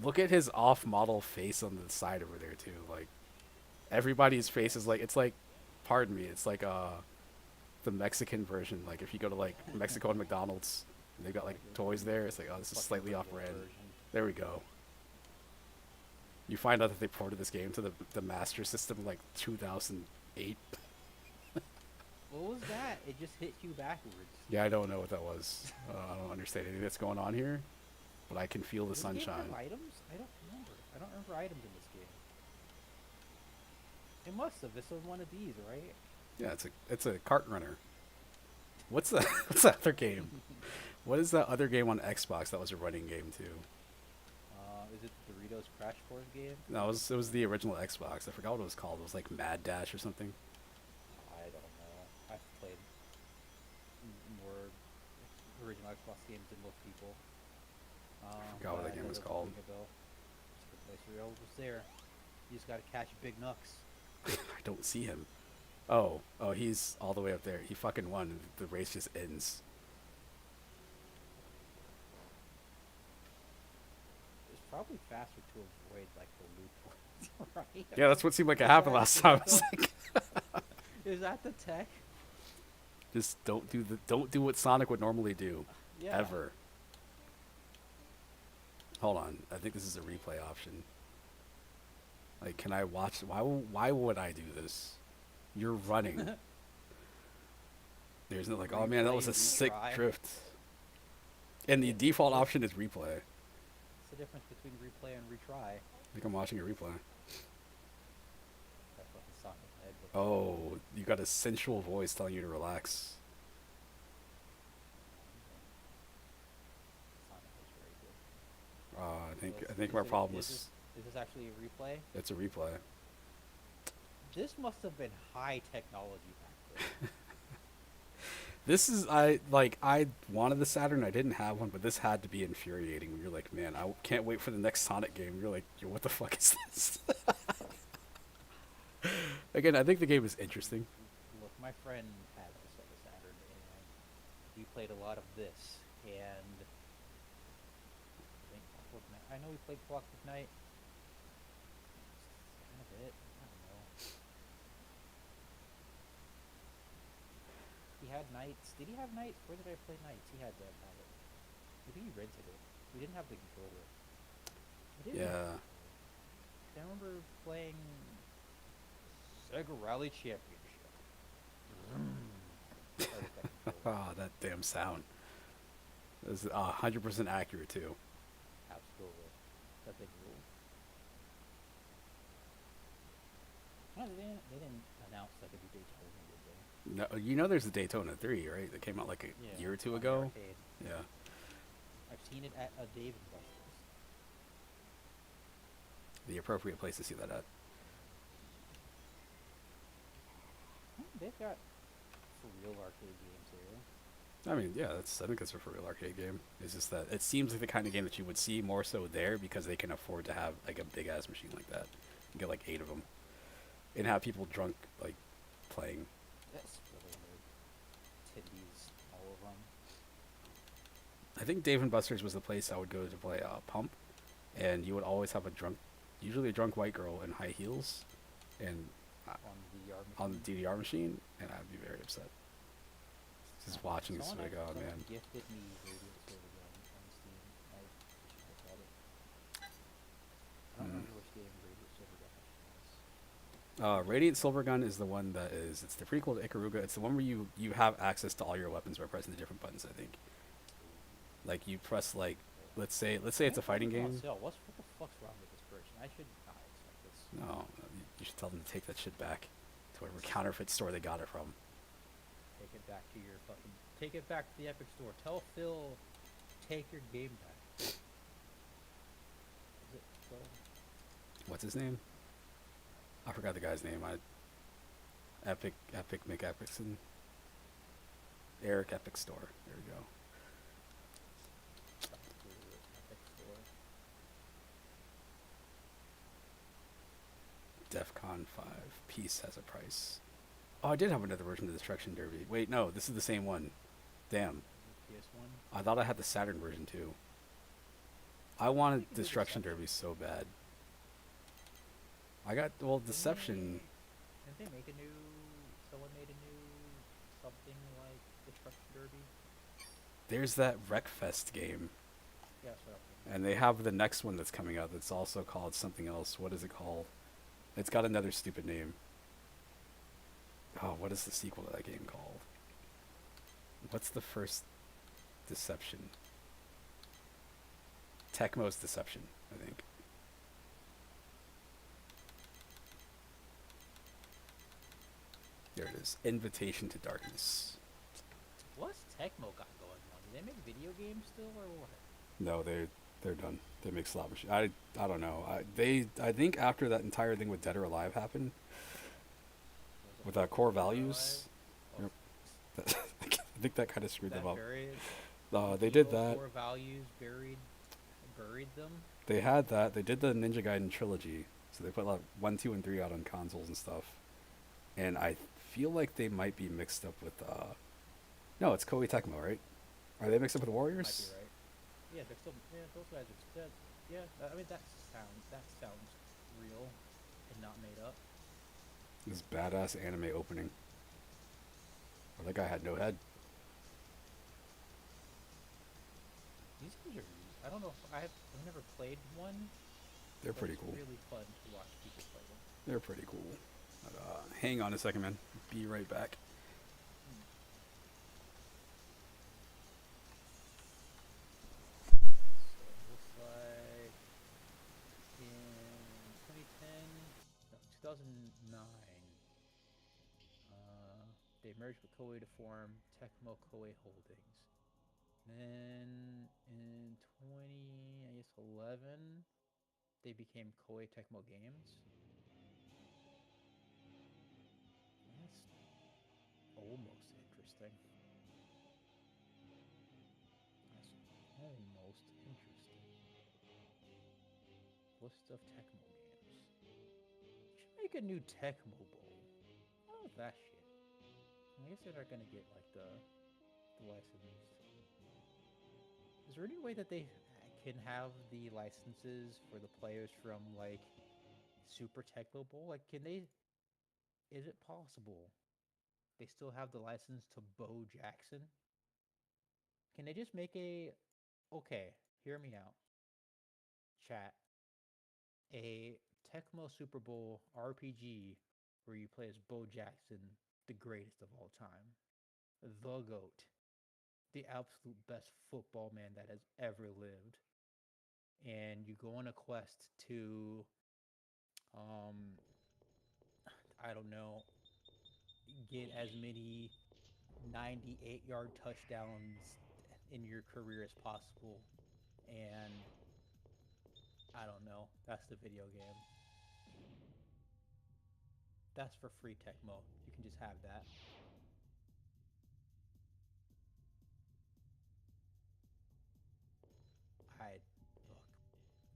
Look at his off-model face on the side over there too. Like everybody's face is like it's like, pardon me, it's like the Mexican version. Like if you go to like Mexico and McDonald's, and they've got like toys there. It's like, oh, this is Fucking slightly Brazil off-brand. version. There we go. You find out that they ported this game to the Master System like 2008. What was that? It just hit you backwards. Yeah, I don't know what that was. I don't understand anything that's going on here, but I can feel the Did this game have sunshine. items? I don't remember. I don't remember items in this game. It must have. This was one of these, right? Yeah, it's a kart runner. What's the what's that other game? What is that other game on Xbox that was a running game too? Is it the Doritos Crash Course game? No, it was the original Xbox. I forgot what it was called. It was like Mad Dash or something. I don't know. I've played more original Xbox games than most people. forgot what but that game I know was that's called. ring a bell. It's the place where you're almost there. You just gotta catch Big Nux. I don't see him. Oh, he's all the way up there. He fucking won. And the race just ends. It's probably faster to avoid like the loop, right? Yeah, that's what seemed like it happened last time. I was like, Is that the tech? just don't do what Sonic would normally do, Yeah. ever. Hold on, I think this is a replay option. Like, can I watch? Why would I do this? You're running. There's no like, oh man, that was a Replay, sick retry. drift. And the default option is replay. What's the difference between replay and retry? I think I'm watching a replay. That fucking Sonic head. with- Oh, you got a sensual voice telling you to relax. Sonic is very good. So I think my is it- problem is was Is this actually a replay? it's a replay. This must have been high technology back then. This is I wanted the Saturn. I didn't have one, but this had to be infuriating. When you're like, man, I can't wait for the next Sonic game. You're like, yo, what the fuck is this? Again, I think the game is interesting. my friend had a Sega Saturn, and we played a lot of this. And I think Clockwork Knight. I know we played Clockwork Knight. That's kind of it. I don't know. He had Knights. Did he have Knights? Where did I play Knights? He had to have it. Maybe he rented it. We didn't have the controller. I didn't Yeah. I remember playing Sega Rally Championship. That was that controller. Ah, that damn sound. It was 100% accurate too. Absolutely. That thing ruled. No, they didn't announce that it would be Daytona, did they? No, you know there's a Daytona 3, right? That came out like a year or two on the ago. arcade. Yeah. I've seen it at a Dave and Buster's. The appropriate place to see that at. They've got for real arcade games here. I mean, yeah, I think that's a for real arcade game. It's just that it seems like the kind of game that you would see more so there because they can afford to have like a big ass machine like that. You get like 8 of them, and have people drunk like playing. That's really nerd. Titties, all of them. I think Dave and Buster's was the place I would go to play Pump, and you would always have usually a drunk white girl in high heels, and On the DDR machine. on the DDR machine, and I'd be very upset. Just watching this, like, oh someone man. gifted me Radio Silver Gun on Steam. I should look at it. I don't remember which game Radio Silver Gun actually was. Radiant Silvergun is the one that is. It's the prequel to Ikaruga. It's the one where you have access to all your weapons by pressing the different buttons. I think. Like you press like, let's say it's a fighting game. What the fuck's wrong with this person? I should not expect this. No, you should tell them to take that shit back to whatever counterfeit store they got it from. Take it back to your fucking. Take it back to the Epic Store. Tell Phil, take your game back. Is it Phil? What's his name? I forgot the guy's name. Epic McEpicson. Eric Epic Store. There we go. Epic Store. DEFCON 5. Peace has a price. Oh, I did have another version of Destruction Derby. Wait, no, this is the same one. Damn. PS1. I thought I had the Saturn version too. I wanted Destruction Derby so bad. I got, well, Deception. Didn't they make a new? Someone made a new something like Destruction Derby. There's that Wreckfest game. Yeah, that's what I'm thinking. And they have the next one that's coming out that's also called something else. What is it called? It's got another stupid name. Oh, what is the sequel to that game called? What's the first Deception? Tecmo's Deception, I think. There it is. Invitation to Darkness. What's Tecmo got going on? Do they make video games still, or what? No, they're done. They make slot machine. I don't know. I think after that entire thing with Dead or Alive happened, with Core Values, Oh, I think that kind of screwed them up. buried, They did that. Core Values buried them. They had that. They did the Ninja Gaiden trilogy, so they put like 1, 2, and 3 out on consoles and stuff. And I feel like they might be mixed up with. No, it's Koei Tecmo, right? Are they mixed up with Warriors? Might be right. Yeah, they're still. Yeah, those guys are. Yeah, I mean that sounds real and not made up. This badass anime opening. Oh, that guy had no head. These games are. I don't know if I've never played one. They're but pretty it's cool. Really fun to watch people play them. They're pretty cool. But, hang on a second, man. Be right back. So it looks like in 2010, no, 2009, they merged with Koei to form Tecmo Koei Holdings. Then in 2011, they became Koei Tecmo Games. That's almost interesting. That's almost interesting. List of Tecmo games. Should make a new Tecmo Bowl. I love that shit. I guess they're not gonna get like the license. Is there any way that they can have the licenses for the players from like Super Tecmo Bowl? Like, can they? Is it possible they still have the license to Bo Jackson? Can they just make a? Okay, hear me out. Chat. A Tecmo Super Bowl RPG where you play as Bo Jackson, the greatest of all time, the GOAT, the absolute best football man that has ever lived. And you go on a quest to, um, I don't know, get as many 98-yard touchdowns in your career as possible. And I don't know, that's the video game. That's for free, Tecmo. You can just have that. I look.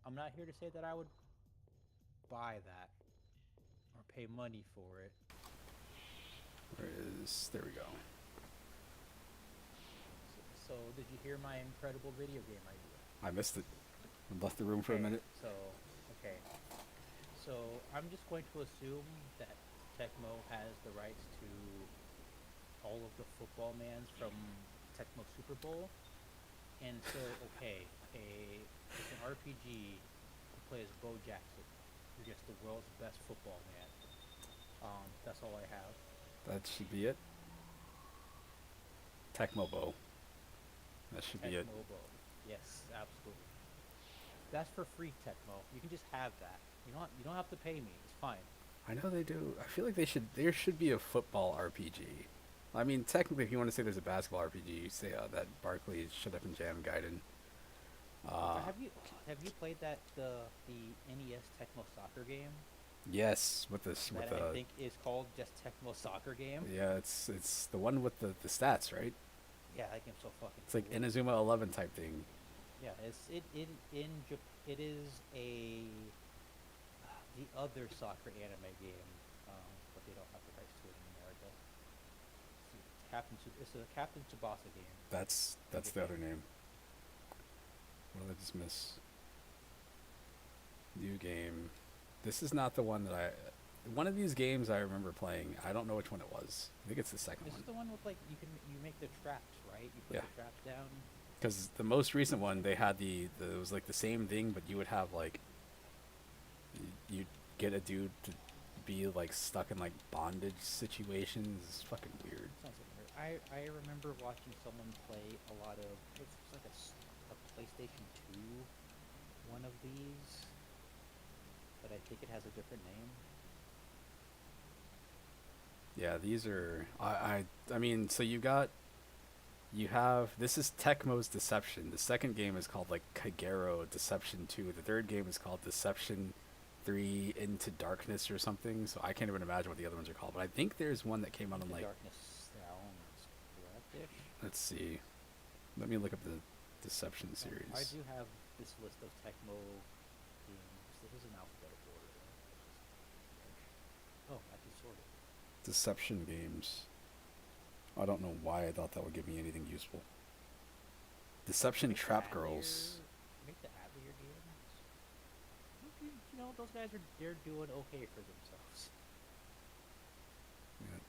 I'm not here to say that I would buy that or pay money for it. Where is? There we go. So did you hear my incredible video game idea? I missed it. I left the room for a minute. Okay. So I'm just going to assume that Tecmo has the rights to all of the football mans from Tecmo Super Bowl. And so, okay, it's an RPG to play as Bo Jackson. You're just the world's best football man. That's all I have. That should be it. Tecmo Bowl. That should be it. Tecmo Bowl. Yes, absolutely. That's for free, Tecmo. You can just have that. You don't have to pay me. It's fine. I know they do. I feel like there should be a football RPG. I mean, technically, if you want to say there's a basketball RPG, you say that Barkley Shut Up and Jam Gaiden. Have you played the NES Tecmo Soccer game? Yes, with I think is called just Tecmo Soccer game. Yeah, it's the one with the stats, right? Yeah, that game's so fucking. It's like Inazuma 11 type thing. Yeah, it is a the other soccer anime game, but they don't have the rights to it in America. It's a Captain Tsubasa game. That's the other name. What did I just miss? New game. This is not the one that one of these games I remember playing. I don't know which one it was. I think it's the second one. This is the one with like you make the traps, right? You put the traps down. Because the most recent one, they had it was like the same thing, but you would have like, you'd get a dude to be like stuck in like bondage situations. It's fucking weird. Sounds like weird. I remember watching someone play a lot of, it's like a PlayStation 2 one of these, but I think it has a different name. Yeah, these are, I mean, so you have, this is Tecmo's Deception. The second game is called like Kagero Deception 2. The third game is called Deception 3 Into Darkness or something. So I can't even imagine what the other ones are called. But I think there's one that came out on like... Darkness sounds correct-ish. Let's see. Let me look up the Deception series. I do have this list of Tecmo games. This is an alphabetical order. Oh, I can sort it. Deception games. I don't know why I thought that would give me anything useful. Deception Trap Girls. Make the Atelier games. You know, those guys they're doing okay for themselves. Yeah.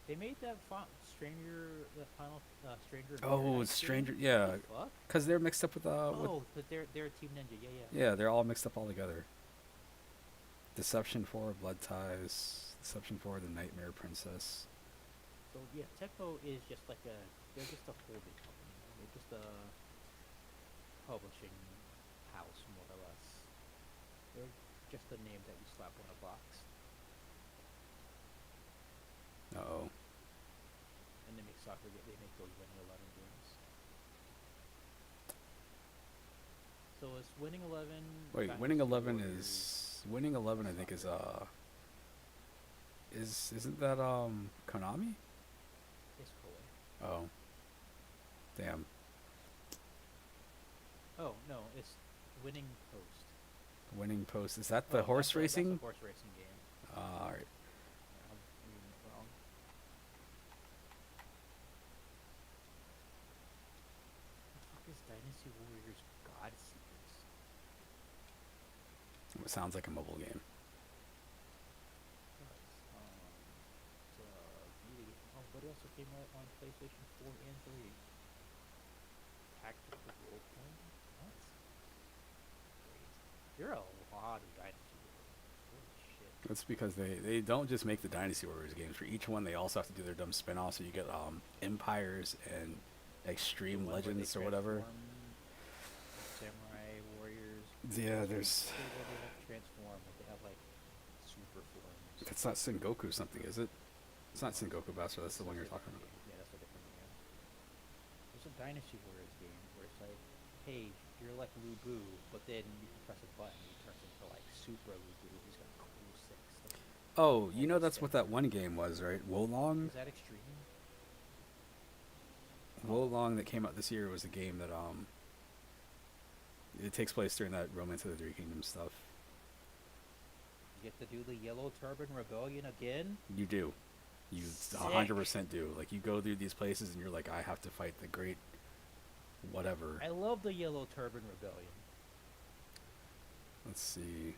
They made that final Stranger. Oh, Stranger, yeah. Because they're mixed up with but they're Team Ninja, yeah. Yeah, they're all mixed up all together. Deception 4 Blood Ties. Deception 4 The Nightmare Princess. So yeah, Tecmo is just like they're just a holding company. They're just a publishing house, more or less. They're just a name that you slap on a box. Uh-oh. And they make they make those Winning 11 games. So it's Winning 11. Wait, Winning 11 is... Winning 11 I think is, isn't that, Konami? It's Koei. Oh. Damn. Oh, no, it's Winning Post. Winning Post. Is that the horse racing? That's a horse racing game. Alright. I'm reading it wrong. it sounds like a mobile game. Oh, what also came out on PlayStation 4 and 3? Tactical role playing? That's crazy. There are a lot of Dynasty Warriors. Holy shit. That's because they don't just make the Dynasty Warriors games. For each one, they also have to do their dumb spin-offs. So you get Empires and Extreme The one where they Legends or whatever. Samurai Warriors. Yeah, there's. They have to transform, but they have like super forms. That's not Sengoku something, is it? It's not Sengoku Master. That's the one you're talking about. Yeah, that's a different game. There's a Dynasty Warriors game where it's like, hey, you're like Lu Bu, but then you can press a button and he turns into like Super Lu Bu. He's got cool six. Oh, you know that's what that one game was, right? Wolong? Is that Extreme? Wolong that came out this year was a game that it takes place during that Romance of the Three Kingdoms stuff. You get to do the Yellow Turban Rebellion again? You do. You 100% do. Like, you go through these places and you're like, I have to fight the great whatever. I love the Yellow Turban Rebellion. Let's see.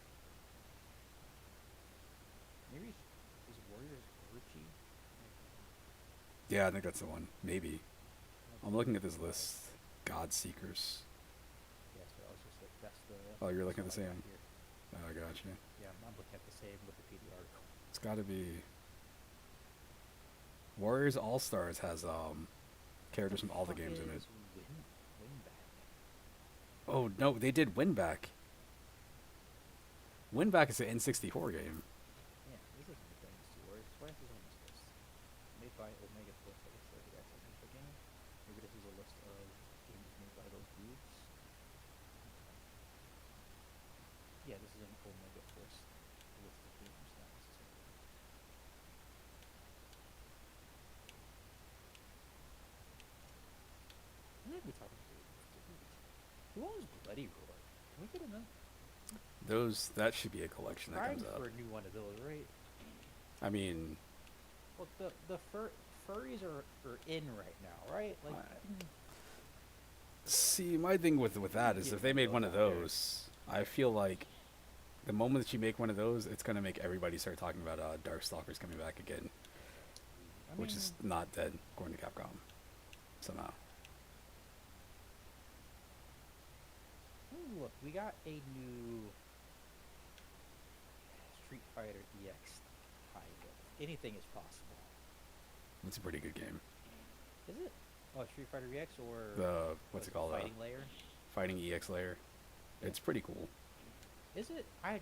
Maybe is Warriors Orgy? Yeah, I think that's the one. Maybe. I'm looking at this list. God Seekers. Yeah, so I was just like, that's the... Oh, you're looking at that's the what I same. got here. Oh, I gotcha. Yeah, I'm looking at the same Wikipedia article. It's gotta be... Warriors All-Stars has characters from all the games in it. Winback. Oh, no, they did Winback. Winback is an N64 game. Yeah, this isn't the Dynasty Warriors. Why is this on this list? Made by Omega Force, I guess that's the actual game. Maybe this is a list of games made by those dudes. Okay. Yeah, this is an Omega Force list of games, not necessarily. What did we talk about? Who owns Bloody Roar? Can we get enough? That should be a collection that comes Time up. for a new one of those, right? I mean, Well, the furries are in right now, right? Like, see, my thing with that is if they made one of those, I feel like the moment that you make one of those, it's gonna make everybody start talking about Darkstalkers coming back again, I which is not dead according to Capcom somehow. Ooh, look, we got a new Street Fighter EX title. Anything is possible. It's a pretty good game. Is it? Oh, Street Fighter EX or The what's it called? Fighting Layer? Fighting EX Layer. It's pretty cool. Is it? I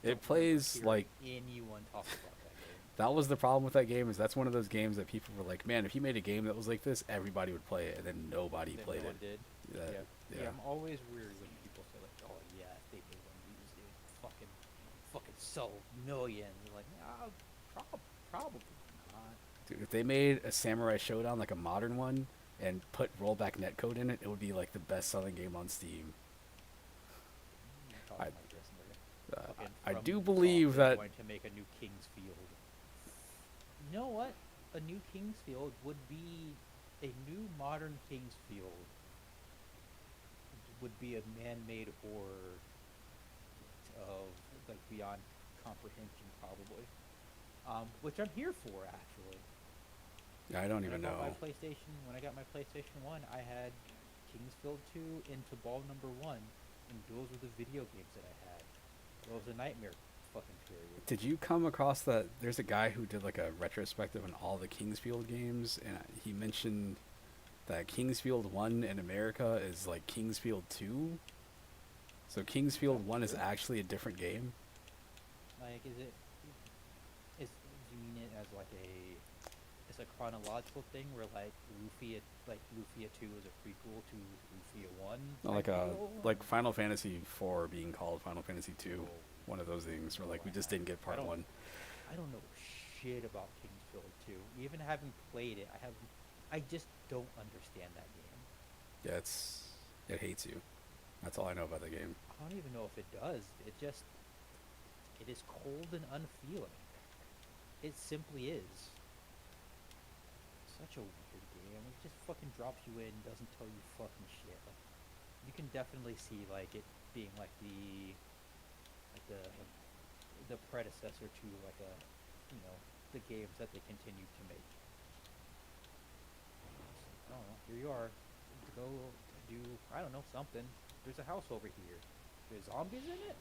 It plays hear like anyone talk about that game. that was the problem with that game is that's one of those games that people were like, man, if you made a game that was like this, everybody would play it, and then nobody Then played no it. one did. Yeah. I'm always weird when people say like, "Oh yeah, if they made one of these, they would fucking sell millions." Like, probably not. Dude, if they made a Samurai Showdown like a modern one and put rollback netcode in it, it would be like the best-selling game on Steam. I- I do believe that. Going to make a new Kingsfield. You know what? A new Kingsfield would be a new modern Kingsfield. Would be a man-made horror of like beyond comprehension, probably. Which I'm here for, actually. Yeah, I don't even When I got know. when I got my PlayStation 1, I had Kingsfield 2 into Ball Number 1, and those were the video games that I had. It was a nightmare fucking period. Did you come across that? There's a guy who did like a retrospective on all the Kingsfield games, and he mentioned that Kingsfield 1 in America is like Kingsfield 2. So Kingsfield 1 is actually a different game. Like, do you mean it as like it's a chronological thing where like Lufia 2 is a prequel to Lufia 1? Like type a deal? like Final Fantasy 4 being called Final Fantasy 2. One of those things where like we just didn't get part 1. I don't know shit about Kingsfield 2. Even having played it, I just don't understand that game. Yeah, it hates you. That's all I know about the game. I don't even know if it does. It is cold and unfeeling. It simply is. Such a weird game. It just fucking drops you in, doesn't tell you fucking shit. Like, you can definitely see like it being like the like the predecessor to like a, you know, the games that they continue to make. I don't know. Here you are, to go do, I don't know, something. There's a house over here. There's zombies in it?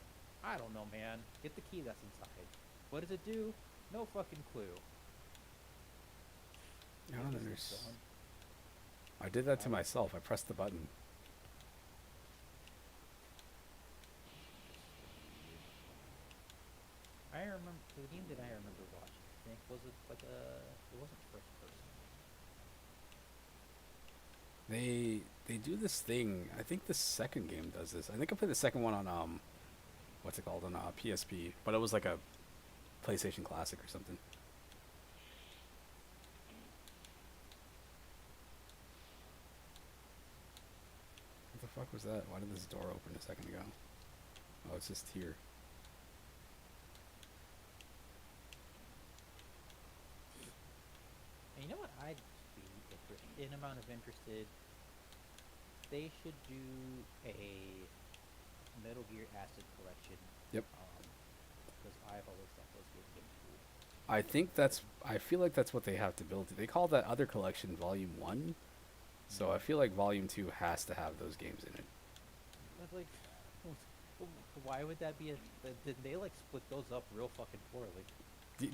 I don't know, man. Get the key that's inside. What does it do? No fucking clue. I don't Get this understand. going. I did that to myself. I pressed the button. I remember the game that I remember watching. I think was it like a? It wasn't first person. They do this thing. I think the second game does this. I think I played the second one on what's it called on PSP, but it was like a PlayStation Classic or something. What the fuck was that? Why did this door open a second ago? Oh, it's just here. And you know what? I'd be in amount of interested. They should do a Metal Gear Acid collection. Yep. Because I've always thought those games been cool. I think I feel like that's what they have to build. They call that other collection Volume 1. So I feel like Volume 2 has to have those games in it. But like, why would that be a? Did they like split those up real fucking poorly?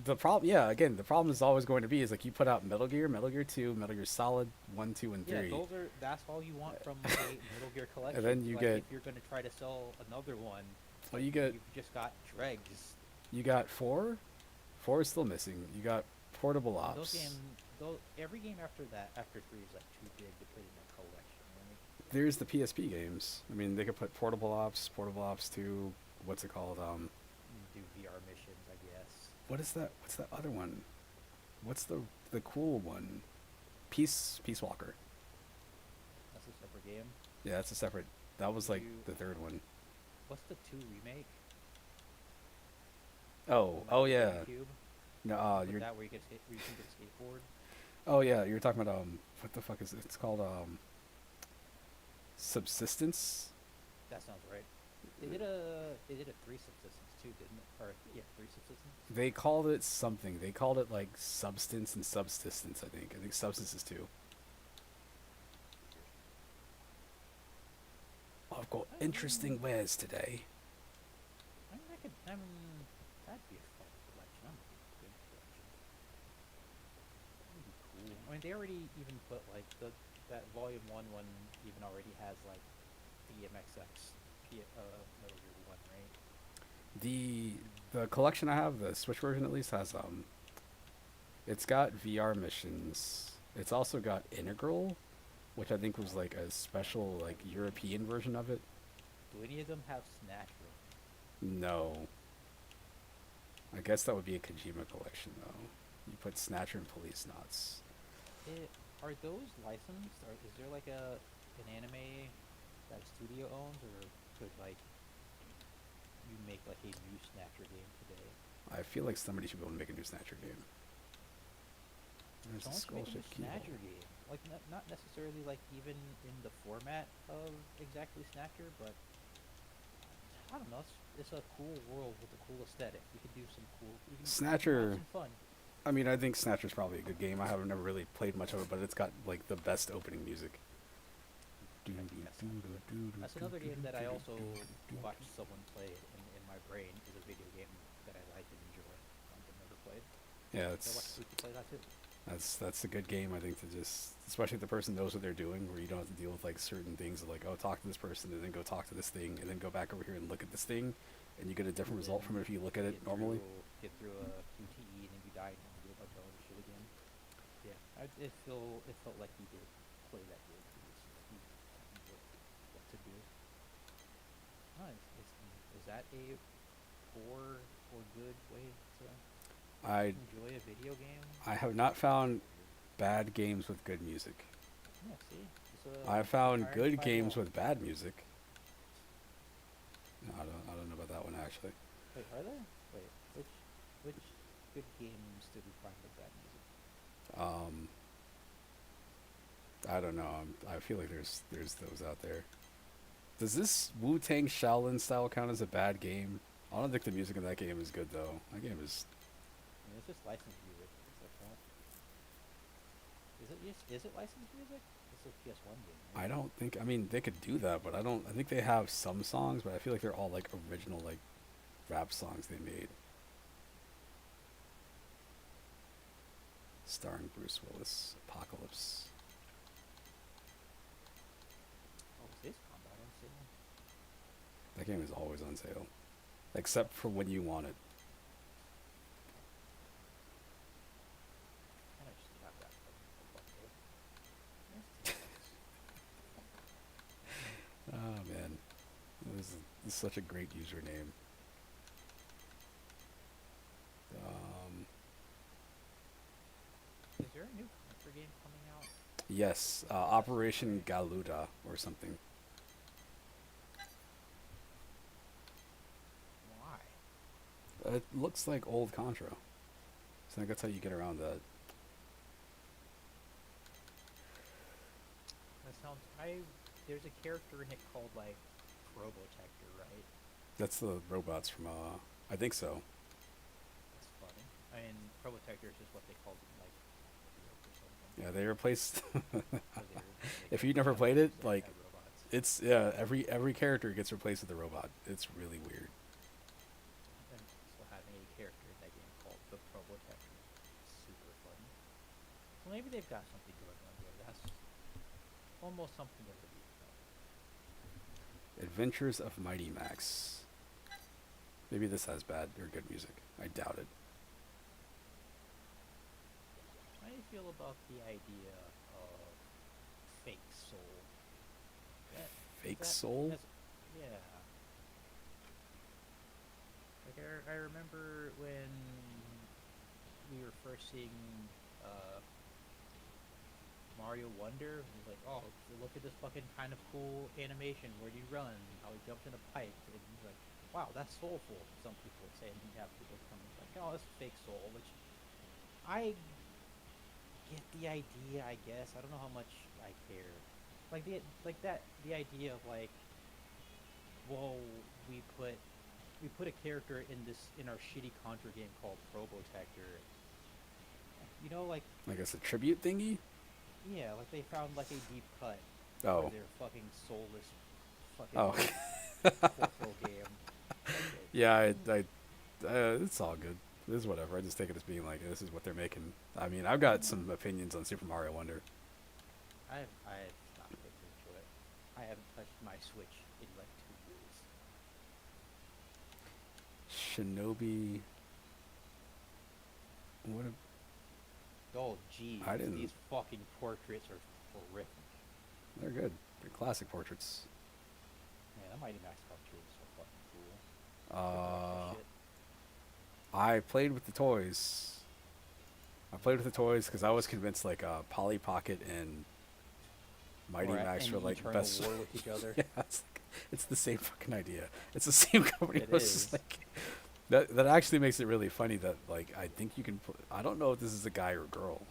The problem, yeah, again, the problem is always going to be is like you put out Metal Gear, Metal Gear 2, Metal Gear Solid 1, 2, and 3. Yeah, that's all you want from a Metal Gear collection. And then you like, get, if you're gonna try to sell another one, well, you get, you've just got dregs. you got 4. 4 is still missing. You got Portable Ops. Those games, every game after that, after 3 is like too big to put in a collection. Right? There's the PSP games. I mean, they could put Portable Ops 2. What's it called? Do VR missions, I guess. What is that? What's that other one? What's the cool one? Peace Walker. That's a separate game. Yeah, that's a separate. That was like You- the third one. What's the 2 remake? Oh yeah. GameCube? No, With you're. that where you can get a skateboard. Oh yeah, you're talking about what the fuck is it? It's called Subsistence. That sounds right. They did a 3 Subsistence too, didn't it? Or yeah, 3 Subsistence. They called it something. They called it like Substance and Subsistence. I think Substance is 2. I've got interesting wares today. I mean, that'd be a fun collection. I'm a good collection. That'd be cool. I mean, they already even put like that Volume 1 one even already has like the MXX Metal Gear 1, right? The collection I have, the Switch version at least, has it's got VR missions. It's also got Integral, which I think was like a special like European version of it. Do any of them have Snatch Room? No. I guess that would be a Kojima collection though. You put Snatcher and Police Knots. Are those licensed? Or is there like an anime that studio owns, or could like you make like a new Snatcher game today? I feel like somebody should be able to make a new Snatcher game. There's a Someone should skull make a new shaped keyhole. Snatcher game. Like not necessarily like even in the format of exactly Snatcher, but I don't know. It's a cool world with a cool aesthetic. You could do some cool. You can Snatcher- have some fun. I mean, I think Snatcher's probably a good game. I haven't never really played much of it, but it's got like the best opening music. That's another game that I also watched someone play in my brain. Is a video game that I like and enjoy. I've never played. Yeah, So I watched people play that too. that's a good game. I think to just, especially if the person knows what they're doing, where you don't have to deal with like certain things like, oh, talk to this person and then go talk to this thing and then go back over here and look at this thing, and you get a different result from it if you look at it normally. Get through a QTE and then you die and do a bunch of other shit again. Yeah, it felt like he did play that game. He knew what to do. Is that a poor or good way to I enjoy a video game? I have not found bad games with good music. Yeah, see? I found Iron good Fire games Wall. with bad music. No, I don't know about that one actually. Wait, are there? Wait, which good games did we find with bad music? I don't know. I feel like there's those out there. Does this Wu-Tang Shaolin style count as a bad game? I don't think the music in that game is good though. That game is. I mean, it's just licensed music. It's like that. Is it licensed music? It's a PS1 game. Right? I don't think. I mean, they could do that, but I don't. I think they have some songs, but I feel like they're all like original like rap songs they made. Starring Bruce Willis, Apocalypse. Oh, is this combat on sale? That game is always on sale, except for when you want it. I just have that fucking bundle. Oh man, this is such a great username. Is there a new Contra game coming out? Yes, Operation Galuda or something. Why? It looks like old Contra. So I think that's how you get around that. That sounds. There's a character in it called like Probotector, right? That's the robots from. I think so. That's funny. I mean, Probotector is just what they called it, like Europe or something. Yeah, they replaced. So they If you never played it, robots, like, had robots. it's every character gets replaced with a robot. It's really weird. And so having a character in that game called the Probotector is super funny. So maybe they've got something going on there. That's almost something to believe about. Adventures of Mighty Max. Maybe this has bad or good music. I doubt it. How do you feel about the idea of fake soul? Fake Soul? Yeah. Like I remember when we were first seeing Mario Wonder. It was like, oh, look at this fucking kind of cool animation. Where do you run? How he jumps in a pipe. And he's like, wow, that's soulful. Some people would say, and you have people come and like, oh, that's fake soul. Which I get the idea, I guess. I don't know how much I care. The idea of like, whoa, we put a character in our shitty Contra game called Probotector. You know, like, I guess a tribute thingy? yeah, like they found like a deep cut Oh. for their fucking soulless fucking Oh. corporal game. Okay. Yeah, it's all good. This is whatever. I just take it as being like, this is what they're making. I mean, I've got some opinions on Super Mario Wonder. I've not looked into it. I haven't touched my Switch in like 2 years. Shinobi. What a. Oh, geez. I didn't- These fucking portraits are horrific. They're good. They're classic portraits. Man, that Mighty Max cartoon is so fucking cool. Shit. I played with the toys. Because I was convinced like Polly Pocket and Mighty Or Max an were like eternal best. war with each other. Yeah, it's the same fucking idea. It's the same company. It It's just is. like that actually makes it really funny that like I think you can. I don't know if this is a guy or girl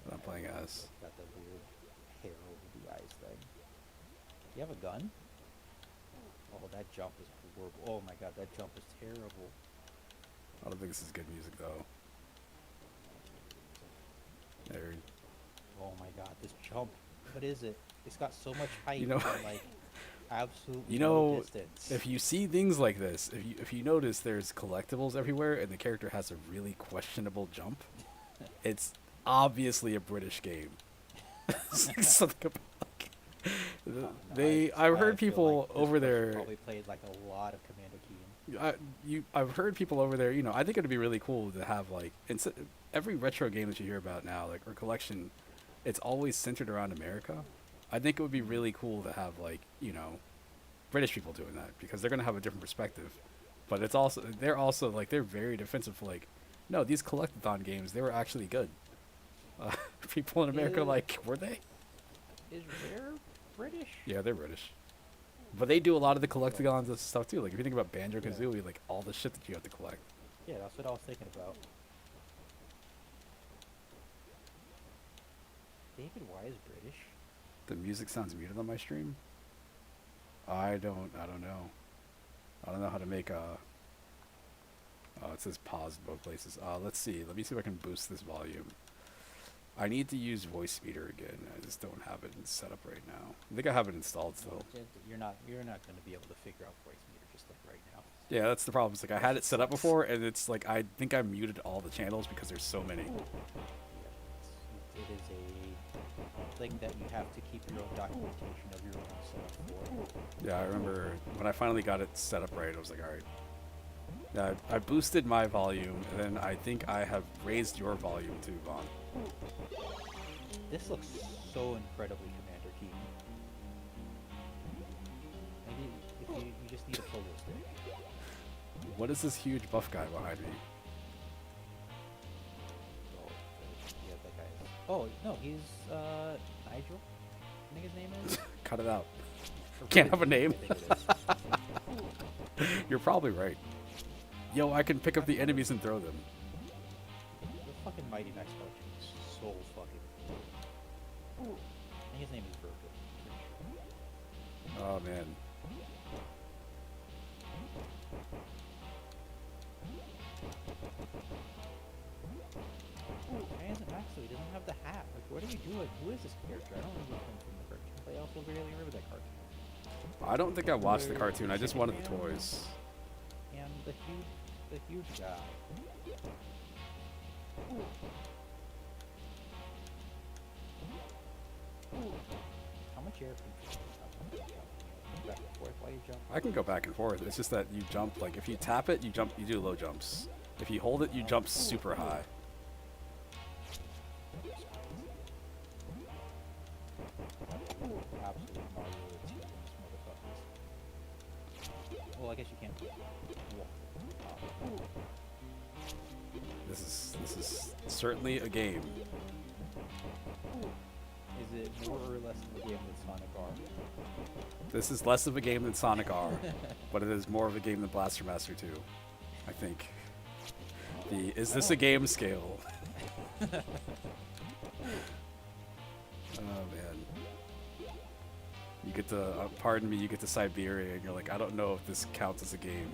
that I'm playing as. Got the weird hair over the eyes thing. You have a gun? Oh, that jump is horrible. Oh my god, that jump is terrible. I don't think this is good music though. There. Oh my god, this jump. What is it? It's got so much height You know- and like absolutely You no know, distance. if you see things like this, if you notice there's collectibles everywhere and the character has a really questionable jump, it's obviously a British game. It's like something about like, No, I've I heard feel people like this over person there. probably played like a lot of Commando Keen. I've heard people over there. You know, I think it'd be really cool to have like every retro game that you hear about now, like or collection, it's always centered around America. I think it would be really cool to have like British people doing that because they're gonna have a different perspective. But they're very defensive. Like, no, these collectathon games they were actually good. People in America Is- like were they? Is Rare British? Yeah, they're British. But they do a lot of the collectathons and stuff too. Like if you think about Banjo Kazooie, like all the shit that you have to collect. Yeah, that's what I was thinking about. David Wise British? The music sounds muted on my stream. I don't know. I don't know how to make oh, it says pause in both places. Let's see. Let me see if I can boost this volume. I need to use voice meter again. I just don't have it set up right now. I think I have it installed still. You're not going to be able to figure out voice meter just like right now. Yeah, that's the problem. It's like I had it set up before, and it's like I think I muted all the channels because there's so many. Yeah, it is a thing that you have to keep your own documentation of your own setup for. Yeah, I remember when I finally got it set up right, I was like, all right. Yeah, I boosted my volume, and then I think I have raised your volume too, Vaughn. This looks so incredibly Commander Keen. Maybe if you just need a photo stick. What is this huge buff guy behind me? Oh, yeah, that guy is. Oh, no, he's, Nigel? I think his name is? Cut it out. Or Can't really, have a name. I think it is. You're probably right. Yo, I can pick up the enemies and throw them. The fucking Mighty Max cartoon is so fucking cool. I think his name is Virgil. Oh, man. Why isn't Max so he doesn't have the hat? Like, what are you doing? Who is this character? I don't remember him from the cartoon. I also barely remember that cartoon. I don't think I watched the cartoon. I just wanted the toys. And the huge guy. How much air can you jump back and forth while you jump? I can go back and forth. It's just that you jump, like, if you tap it, you jump, you do low jumps. If you hold it, you jump super high. Absolutely Mario experience, motherfuckers. Well, I guess you can't walk. This is certainly a game. Is it more or less of a game than Sonic R? This is less of a game than Sonic R, but it is more of a game than Blaster Master 2, I think. Is this a game scale? Oh, man. You get to, pardon me, you get to Siberia, and you're like, I don't know if this counts as a game.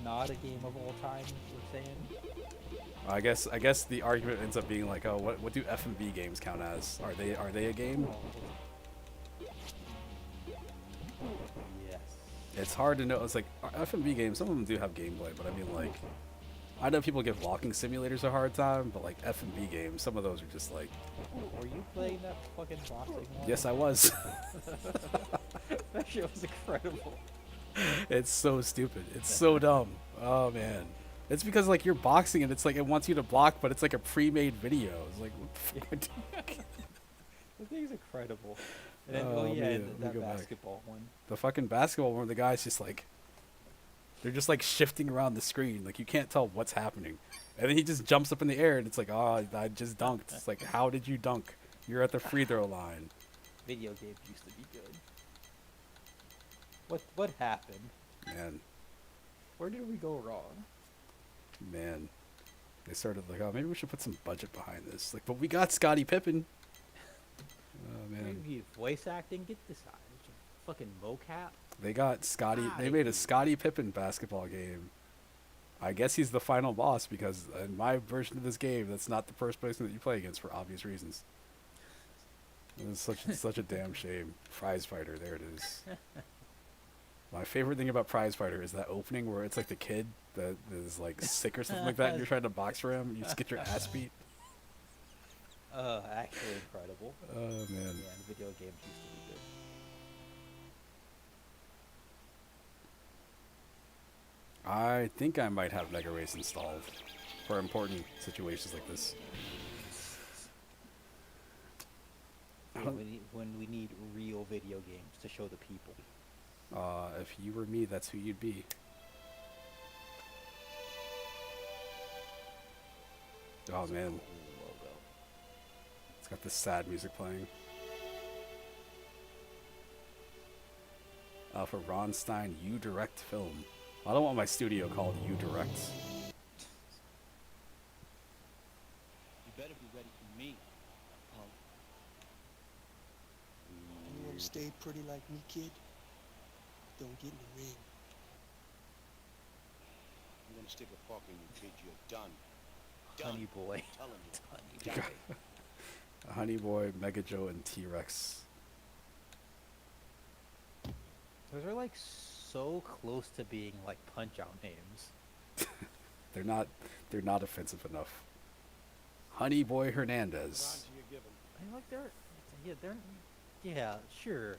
Not a game of all time, we're saying? I guess the argument ends up being like, oh, what do F&B games count as? Are they a game? Yes. It's hard to know. It's like F&B games. Some of them do have gameplay, but I mean, like, I know people give walking simulators a hard time, but like F&B games, some of those are just like. Were you playing that fucking boxing one? Yes, I was. That shit was incredible. It's so stupid. It's so dumb. Oh man. It's because like you're boxing and it's like it wants you to block, but it's like a pre-made video. It's like what the fuck? The thing's incredible. And then, Oh, yeah, man, that let me go back. basketball one. The fucking basketball one, the guy's just like, they're just like shifting around the screen. Like you can't tell what's happening. And then he just jumps up in the air and it's like, oh, I just dunked. It's like, how did you dunk? You're at the free throw line. Video games used to be good. What happened? Man, Where did we go wrong? man. They started like, oh, maybe we should put some budget behind this. Like, but we got Scottie Pippen. Oh, man. Maybe voice acting, get this out. Fucking mocap. They got Scotty. They made a Scottie Pippen basketball game. I guess he's the final boss because in my version of this game, that's not the first person that you play against for obvious reasons. It's such a damn shame. Prize Fighter, there it is. My favorite thing about Prize Fighter is that opening where it's like the kid that is like sick or something like that, and you're trying to box for him, and you just get your ass beat. Actually incredible. Oh man. Yeah, and video games used to be good. I think I might have Mega Race installed for important situations like this. When we need real video games to show the people. If you were me, that's who you'd be. Oh man, Cool logo. it's got this sad music playing. For Ron Stein, You Direct Film. I don't want my studio called You Direct. You better be ready for me. You want to stay pretty like me, kid? don't get in the ring. I'm gonna stick a fork in you, kid. You're done. Honey boy. I'm telling you. Honey boy. Honey Boy, Mega Joe, and T-Rex. Those are like so close to being like Punch-Out names. They're not offensive enough. Honey Boy Hernandez. I mean, like yeah, sure.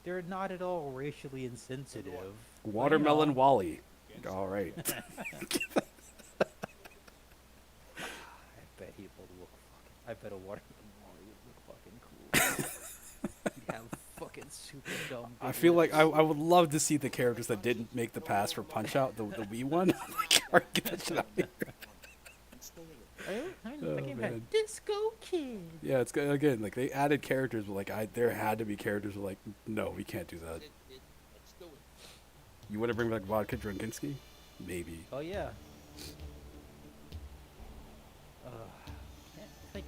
They're not at all racially insensitive. Watermelon But, Wally. All right. I bet he would look fucking. I bet a watermelon Wally would look fucking cool. He'd have fucking super dumb. I big feel like lips. I would love to see the characters that didn't make the pass for Punch Out, the Wii one. Like, alright, get that shit out of here. The game man. had Disco Kid. Yeah, it's good. Again, like they added characters, but like there had to be characters who were like, no, we can't do that. Let's do it. You want to bring back Vodka Drinkinski? Maybe. Oh yeah.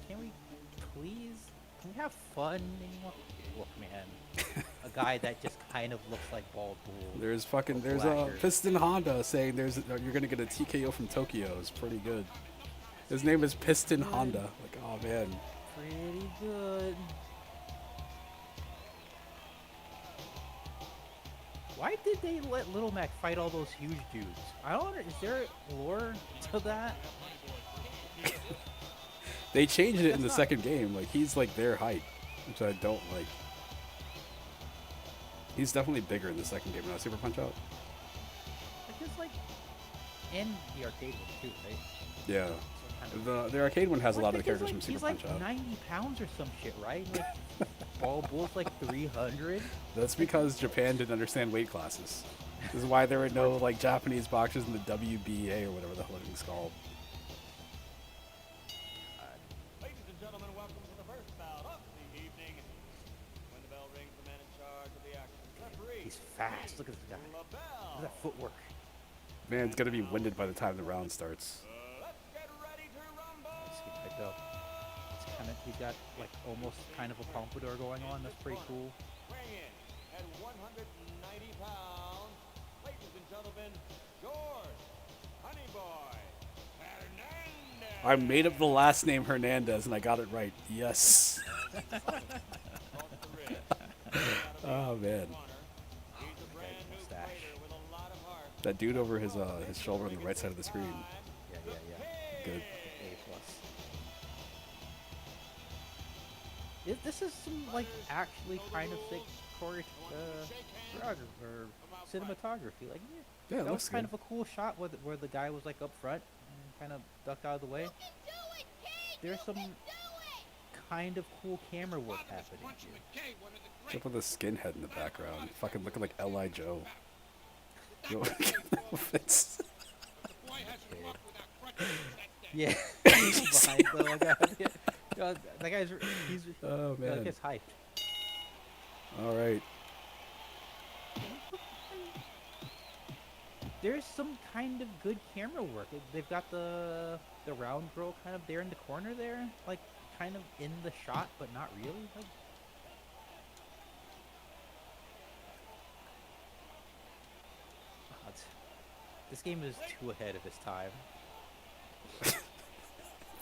Can we please? Can we have fun anymore? Look, man, a guy that just kind of looks like Bald Bull. There's fucking Blacker. a Piston Honda saying you're gonna get a TKO from Tokyo. It's pretty good. His name is Piston Honda. Like, oh man. Pretty good. Why did they let Little Mac fight all those huge dudes? I don't. Is there lore to that? They changed it in the That's not- second game. Like he's like their height, which I don't like. He's definitely bigger in the second game, not Super Punch Out. Like it's like in the arcade one too, right? Yeah. So kind of- The arcade one has a lot of the Like, characters from Super he's Punch like Out. 90 pounds or some shit, right? Like Bald Bull's like 300. That's because Japan didn't understand weight classes. This is why there were no like Japanese boxers in the WBA or whatever the hell it's called. Ladies and gentlemen, welcome to the first bout of the evening. When the bell rings, the man in charge of the action. Referee. He's fast. Look at this guy. Look at that footwork. Man's gonna be winded by the time the round starts. Let's get ready to rumble. Let's get picked up. He's got like almost kind of a pompadour going on. That's pretty cool. Weighing in at 190 pounds, ladies and gentlemen, George Honey Boy Hernandez. I made up the last name Hernandez and I got it right. Yes. Oh man. He's a brand new Mustache. fighter with a lot of heart. That dude over his shoulder on the right side of the screen. Yeah. Good. A plus. This is some like actually kind of sick choreography or cinematography. Like Yeah, it that looks was kind good. of a cool shot where the guy was like up front and kind of ducked out of the way. There's some kind of cool camera work happening here. What's up with the skinhead in the background? Fucking looking like L.I. Joe. Yo, Fitz. Yeah. Behind though, like, God, that guy's he's Oh man. gets hyped. All right. There's some kind of good camera work. They've got the round girl kind of there in the corner there, like kind of in the shot, but not really. Like, God. This game is too ahead of its time.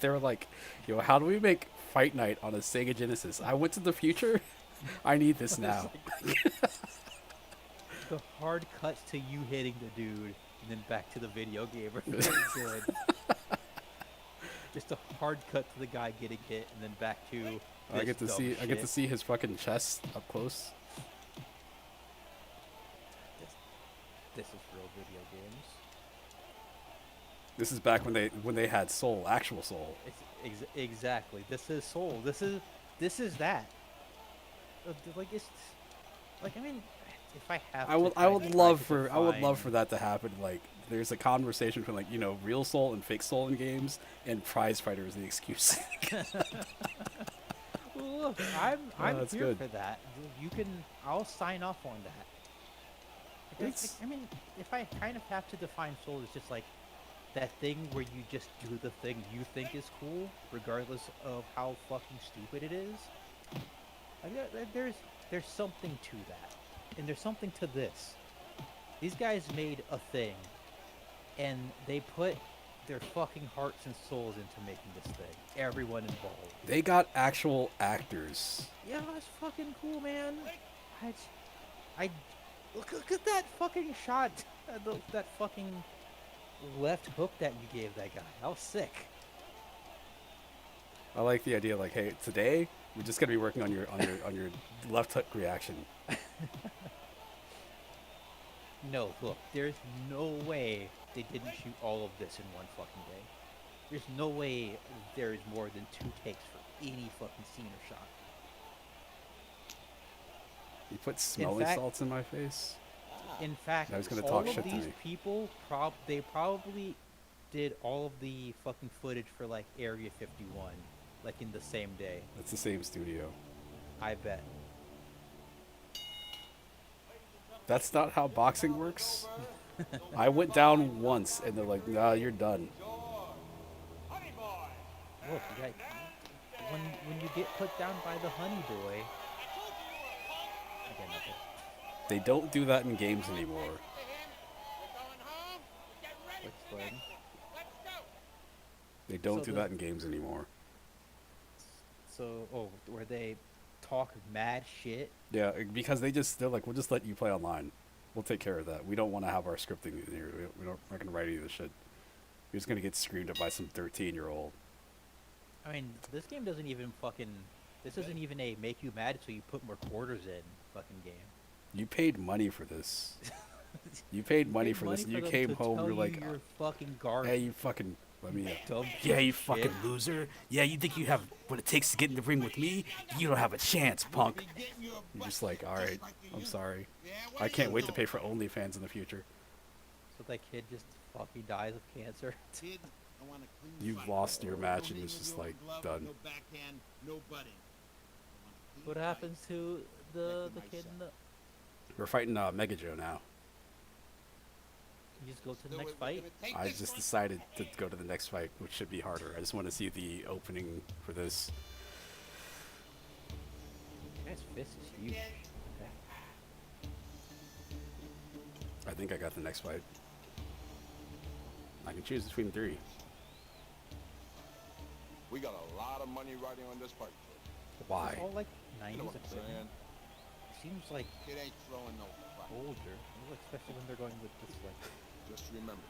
They were like, yo, how do we make Fight Night on a Sega Genesis? I went to the future. I need this now. The hard cuts to you hitting the dude, and then back to the video game are very good. Just a hard cut to the guy getting hit, and then back to. I get to this see. dumb I get to shit. see his fucking chest up close. This is real video games. This is back when they had Soul, actual Soul. It's exactly. This is Soul. This is that. Like it's like I mean, if I have. I would to I kind would of love try to for that to happen. Like there's a conversation between like real Soul and fake Soul in games, and Prize Fighter is the excuse. Look, I'm that's here good. for that. You can. I'll sign off on that. It's- I mean, if I kind of have to define Soul as just like that thing where you just do the thing you think is cool, regardless of how fucking stupid it is. Like there's something to that, and there's something to this. These guys made a thing, and they put their fucking hearts and souls into making this thing. Everyone involved. They got actual actors. Yeah, that's fucking cool, man. I look at that fucking shot. That fucking left hook that you gave that guy. That was sick. I like the idea, like, hey, today we're just gonna be working on your left hook reaction. No, look, there's no way they didn't shoot all of this in one fucking day. There's no way there is more than 2 takes for any fucking scene or shot. You put smelling fact- salts in my face. In fact, I was gonna all talk of shit to these me. people, they probably did all of the fucking footage for like Area 51, like in the same day. It's the same studio. I bet. That's not how boxing works. I went down once, and they're like, "Nah, you're done." Honey boy. Look, you got, when you get put down by the honey boy. Again, nothing. They don't do that in games anymore. We're going home. Get ready. Let's go ahead. Let's go. They don't So do that in games anymore. So, where they talk mad shit. Yeah, because they're like, we'll just let you play online. We'll take care of that. We don't want to have our scripting in here. We're not going to write any of this shit. You're just going to get screamed at by some 13-year-old. I mean, this game doesn't even fucking. This isn't even a make you mad so you put more quarters in fucking game. You paid money for this. You paid money for this, and you them came to home, tell you're you like, you're fucking garbage. hey, you fucking, let me Dumb Yeah, you shit. fucking loser. Yeah, you think you have what it takes to get in the ring with me? You don't have a chance, punk. You're just like, all right, I'm sorry. I can't wait to pay for OnlyFans in the future. So that kid just fucking dies of cancer. Kid, I want a clean You've fight. lost your No match, and knee it's with just the old like, glove, done. No backhand, no butting. I want a clean What fight. happens to the kid in the? We're fighting Mega Joe now. You just go to the Do next it. We're fight. gonna take I this just one. decided to go to the next fight, which should be harder. I just want to see the opening for this. Guy's fist is huge. Okay. I think I got the next fight. I can choose between 3. We got a lot of money riding on this fight. Why? It's all like 90s You know what I'm equipment. saying? Seems like Kid ain't throwing no fight. older, especially when they're going with this like Just remember,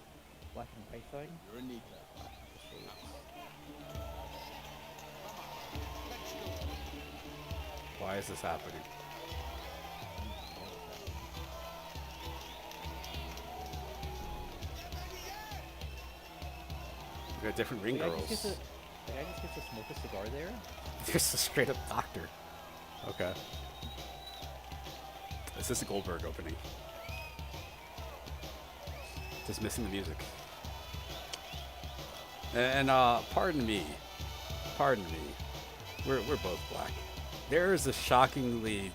black and white thing. you're in need. The shades. Why is this happening? We got different ring The guy just gets girls. the guy just gets to smoke a cigar there. There's a straight up doctor. Okay. Is this a Goldberg opening? Just missing the music. And pardon me. We're both black. There is a shockingly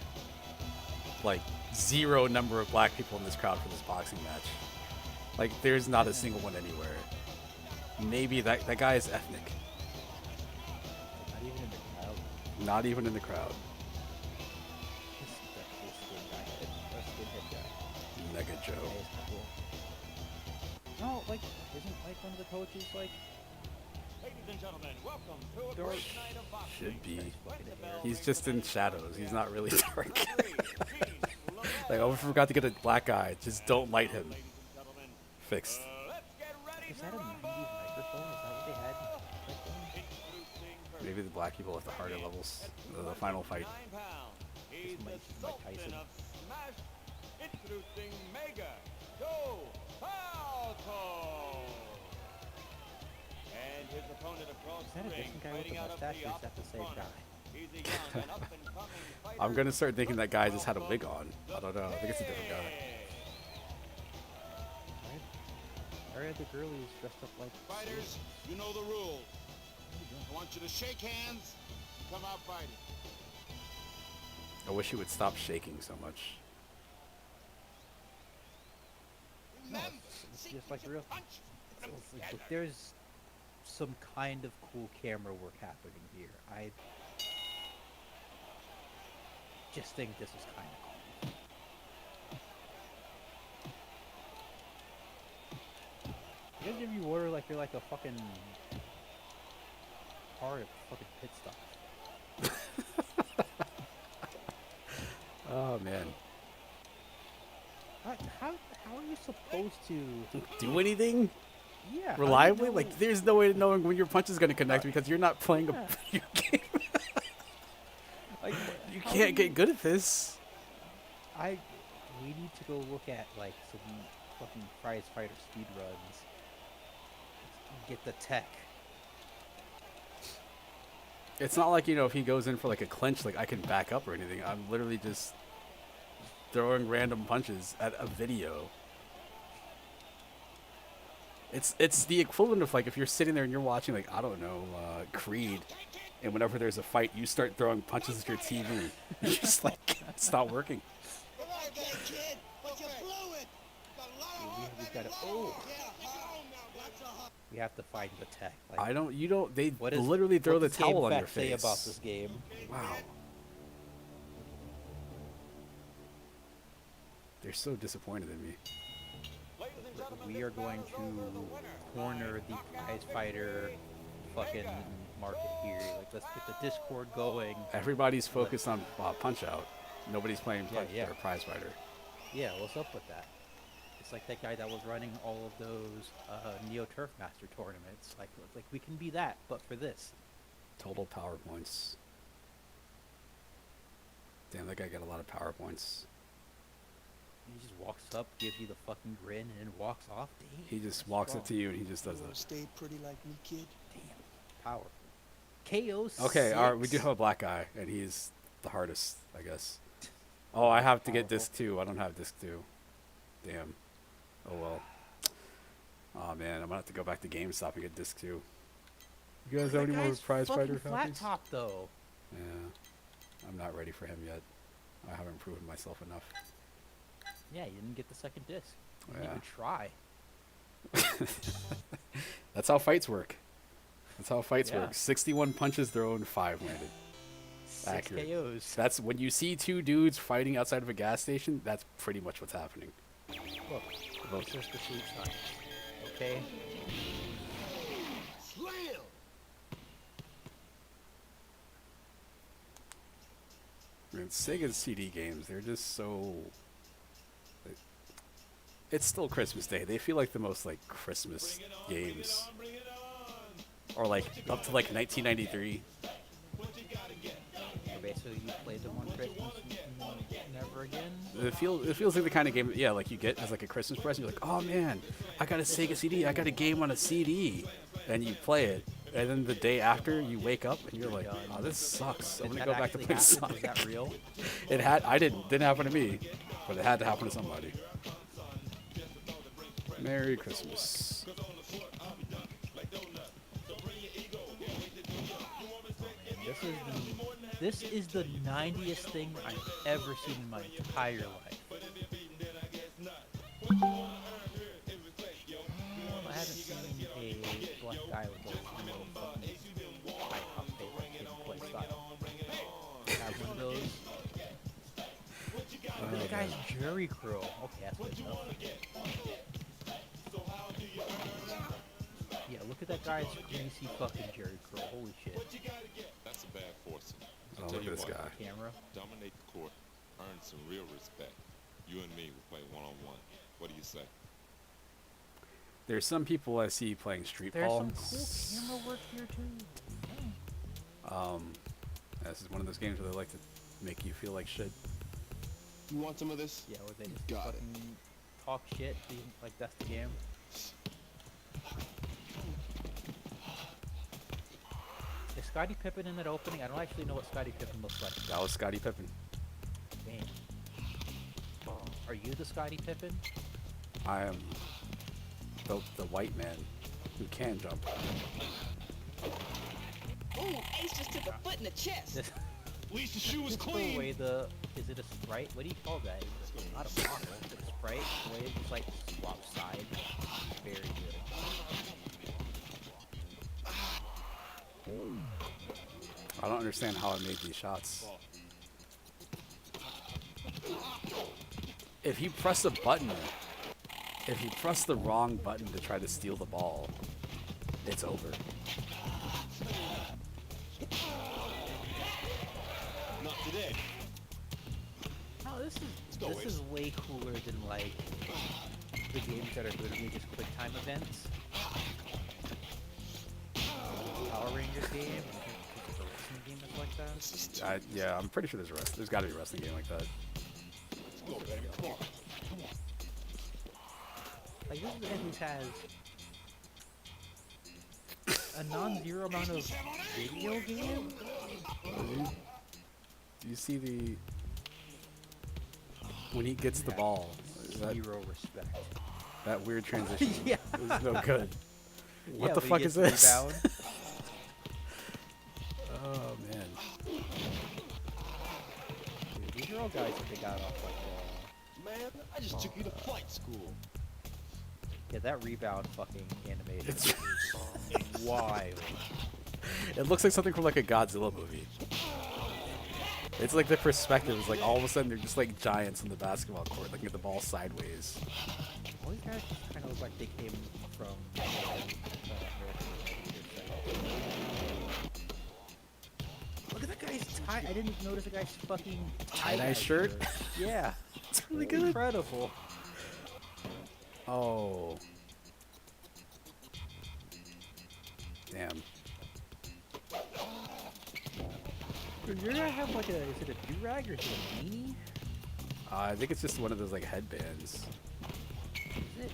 like 0 number of black people in this crowd for this boxing match. Like there's not a single one anywhere. Maybe that guy is ethnic. Not even in the crowd. Not even in the crowd. That cool skin guy, or skinhead guy. Mega Joe. That is cool. No, like, isn't like one of the coaches like? Ladies and gentlemen, welcome to a Dark great night of boxing. Should be. When the bell He's rings just the in match shadows. He's not really dark. referee, Gene Lamette. Like, oh, we forgot to get a black guy. Just don't light him. Ladies and gentlemen, Fixed. let's get ready Is to that a 90s rumble. microphone? Is that what they had? Back then? Introducing first, Maybe the black people at the harder levels. The final fight. 9 pounds. He's This the might be Mike sultan Tyson. of smash. Introducing Mega Joe Falco. And his opponent across Is that a the ring, different guy with fighting the out of mustache, the or is that the opposite same corner. guy? He's a young and up-and-coming fighter. I'm gonna start thinking that guy just had a wig on. I don't know. I think it's a different guy. I read the girl who's dressed up like. Fighters, you know the rules. I want you to shake hands and come out fighting. I wish he would stop shaking so much. No, it's just like real. It's like, there's some kind of cool camera work happening here. I just think this is kind of cool. You guys give you water like you're like a fucking car at fucking pit stop. Oh man. How are you supposed to Do anything yeah reliably? how do you know- Like, there's no way of knowing when your punch is going to connect because you're not playing a video game. like, You how can't do get good at this. we need to go look at like some fucking prize fighter speed runs. Get the tech. It's not like, you know, if he goes in for like a clinch, like I can back up or anything. I'm literally just throwing random punches at a video. It's the equivalent of like if you're sitting there and you're watching like, I don't know, Creed, and whenever there's a fight, you start throwing punches at your TV. You're just like, it's not working. Come on, kid. But you blew it. We've got to. We have to find the tech. Like, They what is- literally throw what the does Game towel on your Fact say face. about this game? Wow. They're so disappointed in me. We are going to corner the prize fighter fucking market here. Like, let's get the Discord going. Everybody's focused on Punch Out. Nobody's playing Yeah, Punch yeah. or Prize Fighter. Yeah, what's up with that? It's like that guy that was running all of those Neo Turf Master tournaments. Like we can be that, but for this. Total power points. Damn, that guy got a lot of power points. He just walks up, gives you the fucking grin, and then walks off. Damn, He just that's walks strong. up to you and he just does You wanna that. stay pretty like me, kid? Damn, powerful. KO. Okay, all right, we do 6. have a black guy, and he's the hardest, I guess. Oh, I have to get Powerful. disc 2. I don't have disc 2. Damn. Oh well. Oh man, I'm gonna have to go back to GameStop and get disc 2. You guys have any more Prize Fighter flat copies? top though. Yeah. I'm not ready for him yet. I haven't proven myself enough. Yeah, you didn't get the second disc. You didn't Yeah. even try. That's how fights work. That's how fights Yeah. work. 61 punches thrown, 5 landed. 6 Accurate. KOs. That's when you see 2 dudes fighting outside of a gas station, that's pretty much what's happening. Look, Look. this is the sleep science. Okay? Slam! Man, Sega CD games, they're just so... It's still Christmas Day. They feel like the most, like, Christmas games. Or, like, up to, like, 1993. So basically, you played them on Christmas and never again. It feels like the kind of game, yeah, like you get as, like, a Christmas present. You're like, oh, man, I got a Sega CD. I got a game on a CD. And you play it. And then the day after, you wake up, and you're like, oh, this sucks. I'm Did going to that go back to actually play happen? Sonic. Is that real? Didn't happen to me, but it had to happen to somebody. Merry Christmas. This is the 90th thing I've ever seen in my entire life. I haven't seen a black guy with a real fucking high top favorite gameplay style. Have one of those. Look at the guy's jury crew. Okay, that's good enough. Yeah, look at that guy's greasy fucking jury crew. Holy shit. That's a bad force. Oh, look at this guy. Camera. Dominate the court. Earn some real respect. You and me will play one-on-one. What do you say? There's some people I see playing street There's ball. some cool camera work here too. This is one of those games where they like to make you feel like shit. You want some of this? Yeah, where they just Got it. fucking talk shit, being like that's the game. Is Scottie Pippen in that opening? I don't actually know what Scottie Pippen looks like. That was Scottie Pippen. Damn. Are you the Scottie Pippen? I am the white man who can jump. Ooh, Ace just took a foot in the chest. This, At least the shoe was this is the way is it a Sprite? What do you call that? It's not a bottle. Is it a Sprite? The way it just like swaps sides. Very good. I don't understand how I made these shots. If you press a button, If you press the wrong button to try to steal the ball, it's over. Not today. No, this is way cooler than like the games that are literally just quick time events. Power Rangers game, it's a wrestling game that's like that. This is too Yeah, I'm pretty sure there's got to be a wrestling game like that. Let's go, baby. Come on. Like this is a game who has a non-zero amount of video game. Do you see the when he gets the ball? Zero respect. That weird transition Yeah. is no good. What Yeah, the but he fuck gets is this? rebound. Oh man. Dude, these are all guys that they got off like Man, I just took you to flight school. yeah, that rebound fucking animation It's- is wild. It looks like something from like a Godzilla movie. It's like the perspective is like all of a sudden they're just like giants on the basketball court looking at the ball sideways. All these guys just kind of look like they came from. Look at that guy's tie. I didn't notice the guy's fucking Tie-dye shirt? Yeah, It's really good. incredible. Oh. Damn. Dude, you're gonna have like a, is it a do-rag or is it a beanie? I think it's just one of those like headbands. Is it?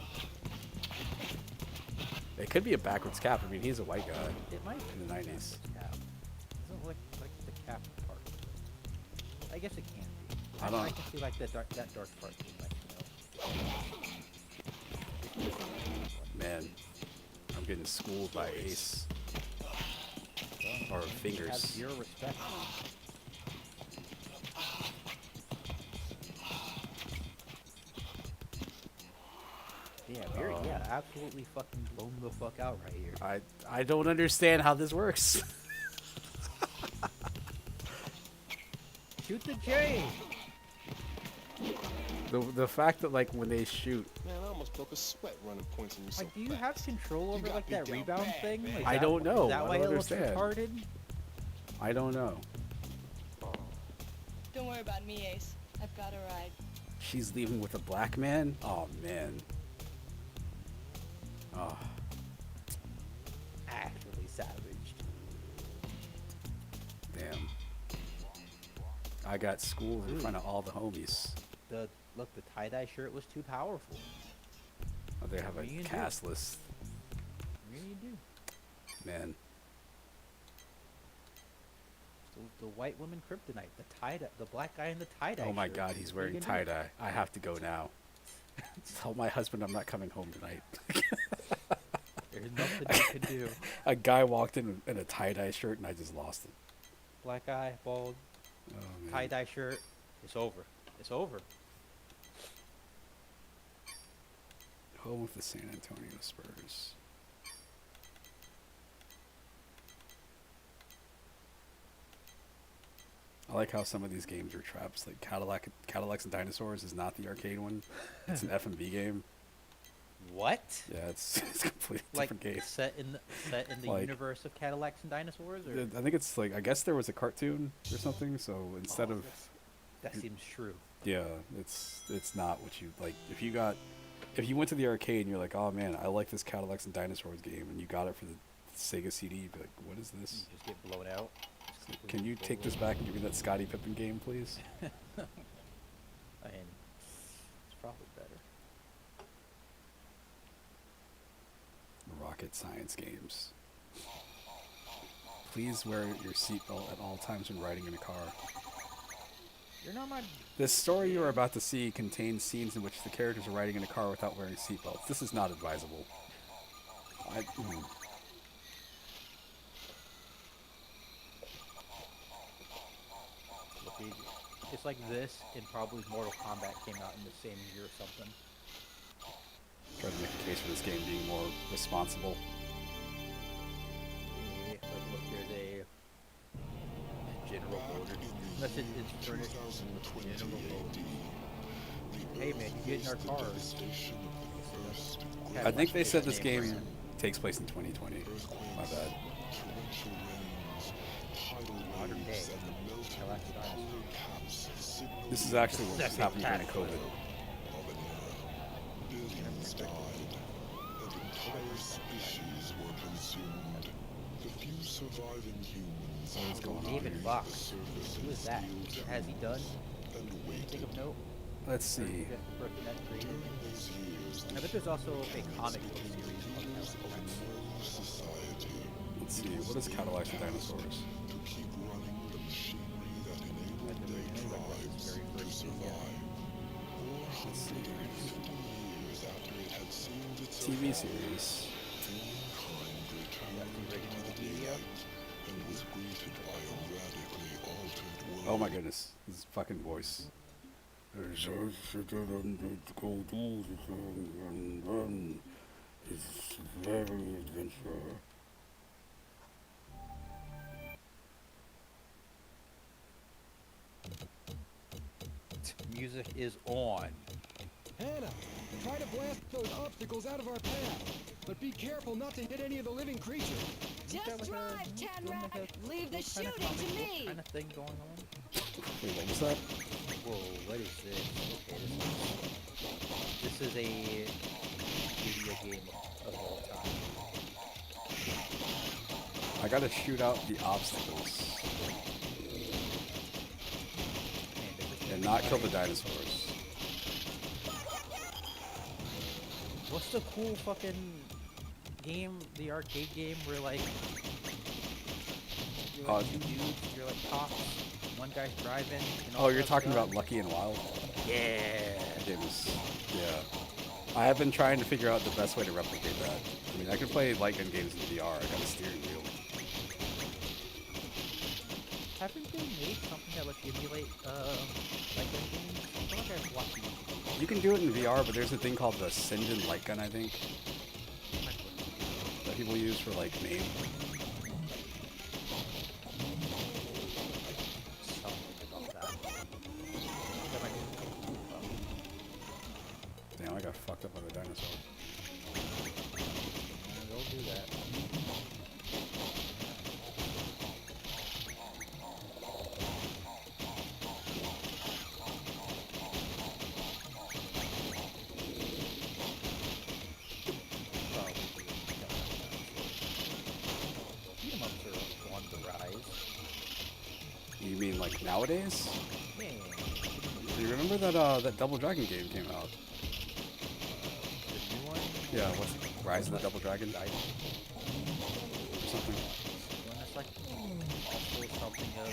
It could be a backwards cap. I mean, he's a white guy. It might be In the a 90s. backwards cap. Doesn't look like the cap part. I guess it can be. I don't- I can see like that dark part being like, you know. Man, I'm getting schooled by Ace. Or Have Fingers. zero respect. Yeah, we're absolutely fucking blown the fuck out right here. I don't understand how this works. Shoot the J! The fact that like when they shoot, Man, I almost broke a sweat running points on you so Like, do you fast. have control over got like me that down rebound bad, thing? man. Like, I that- don't know. Is that I why don't it looks understand. retarded? I don't know. Don't worry about me, Ace. I've got a ride. She's leaving with a black man? Oh man. Oh, Actually savaged. damn. I got schooled in front of all the homies. The tie-dye shirt was too powerful. Oh, they have What a are you gonna cast list. What do you do? Man. The white woman kryptonite, the black guy in the tie-dye Oh my shirt. god, he's What are you wearing gonna do? tie-dye. I have to go now. Tell my husband I'm not coming home tonight. There's nothing you can do. A guy walked in a tie-dye shirt and I just lost it. Black eye, bald, Oh, man. tie-dye shirt. It's over. It's over. Home of the San Antonio Spurs. I like how some of these games are traps. Like Cadillacs and Dinosaurs is not the arcade one. It's an F&B game. What? Yeah, it's a completely Like different game. set in the Like- universe of Cadillacs and dinosaurs, or I think it's like I guess there was a cartoon or something. So instead of that seems true. yeah, it's not what you like. If you went to the arcade and you're like, oh man, I like this Cadillacs and Dinosaurs game, and you got it for the Sega CD, you'd be like, what is You this? just get blown out. Can you take this back and give me that Scottie Pippen game, please? I mean, it's probably better. Rocket Science games. Please wear your seatbelt at all times when riding in a car. You're not my. This story you are about to see contains scenes in which the characters are riding in a car without wearing seatbelts. This is not advisable. It's like this, and probably Mortal Kombat came out in the same year or something. Try to make a case for this game being more responsible. Yeah, like look, there's a General Motors. Unless it's furnished with General Motors. Hey man, you get in our cars. I think they said this game takes place in 2020. My bad. Modern day. Galactic Dynasty. This is actually what was happening during COVID. Billions died, and entire species were consumed. The few surviving humans huddled David beneath Fox. the surface Who of is that? fields Has he done and anything waited. of note? Let's see. During those years, I bet there's also a comic book series called Cadillac. no society Let's see. What is Cadillacs and Dinosaurs? to keep running the machinery that enabled their tribes to survive. 450 years after it had seemed its TV fall, series. mankind returned to the daylight and was greeted by a radically altered world. Oh my goodness. His fucking voice. It's very adventure. Music is on. Hannah, try to blast those obstacles out of our path, but be careful not to hit any of the living creatures. Just drive, Tan Rabbit. Leave the shooting to me. Kind of thing going on. Wait, what was that? Whoa, what is this? Okay, this is a video game of all time. I gotta shoot out the obstacles and not kill the dinosaurs. What's the cool fucking game, the arcade game where like you're like two dudes, you're like cops, one guy's driving. And all Oh, you're stuff's talking done? about Lucky and Wild? Yeah. That game is, yeah. I have been trying to figure out the best way to replicate that. I mean, I can play light gun games in VR. I got a steering wheel. Haven't they made something that lets you emulate like gun games? I feel like I've watched it. You can do it in VR, but there's a thing called the Sinden light gun, I think, that people use for like MAME. Something about that. That might be Damn, I got fucked up by the dinosaur. they'll do that. Beat 'em ups are on the rise. You mean like nowadays? Man, Do you remember that that Double Dragon game came out? the new one? Yeah, what's it? Rise of the Double Dragon? I Or something. one that's like also something of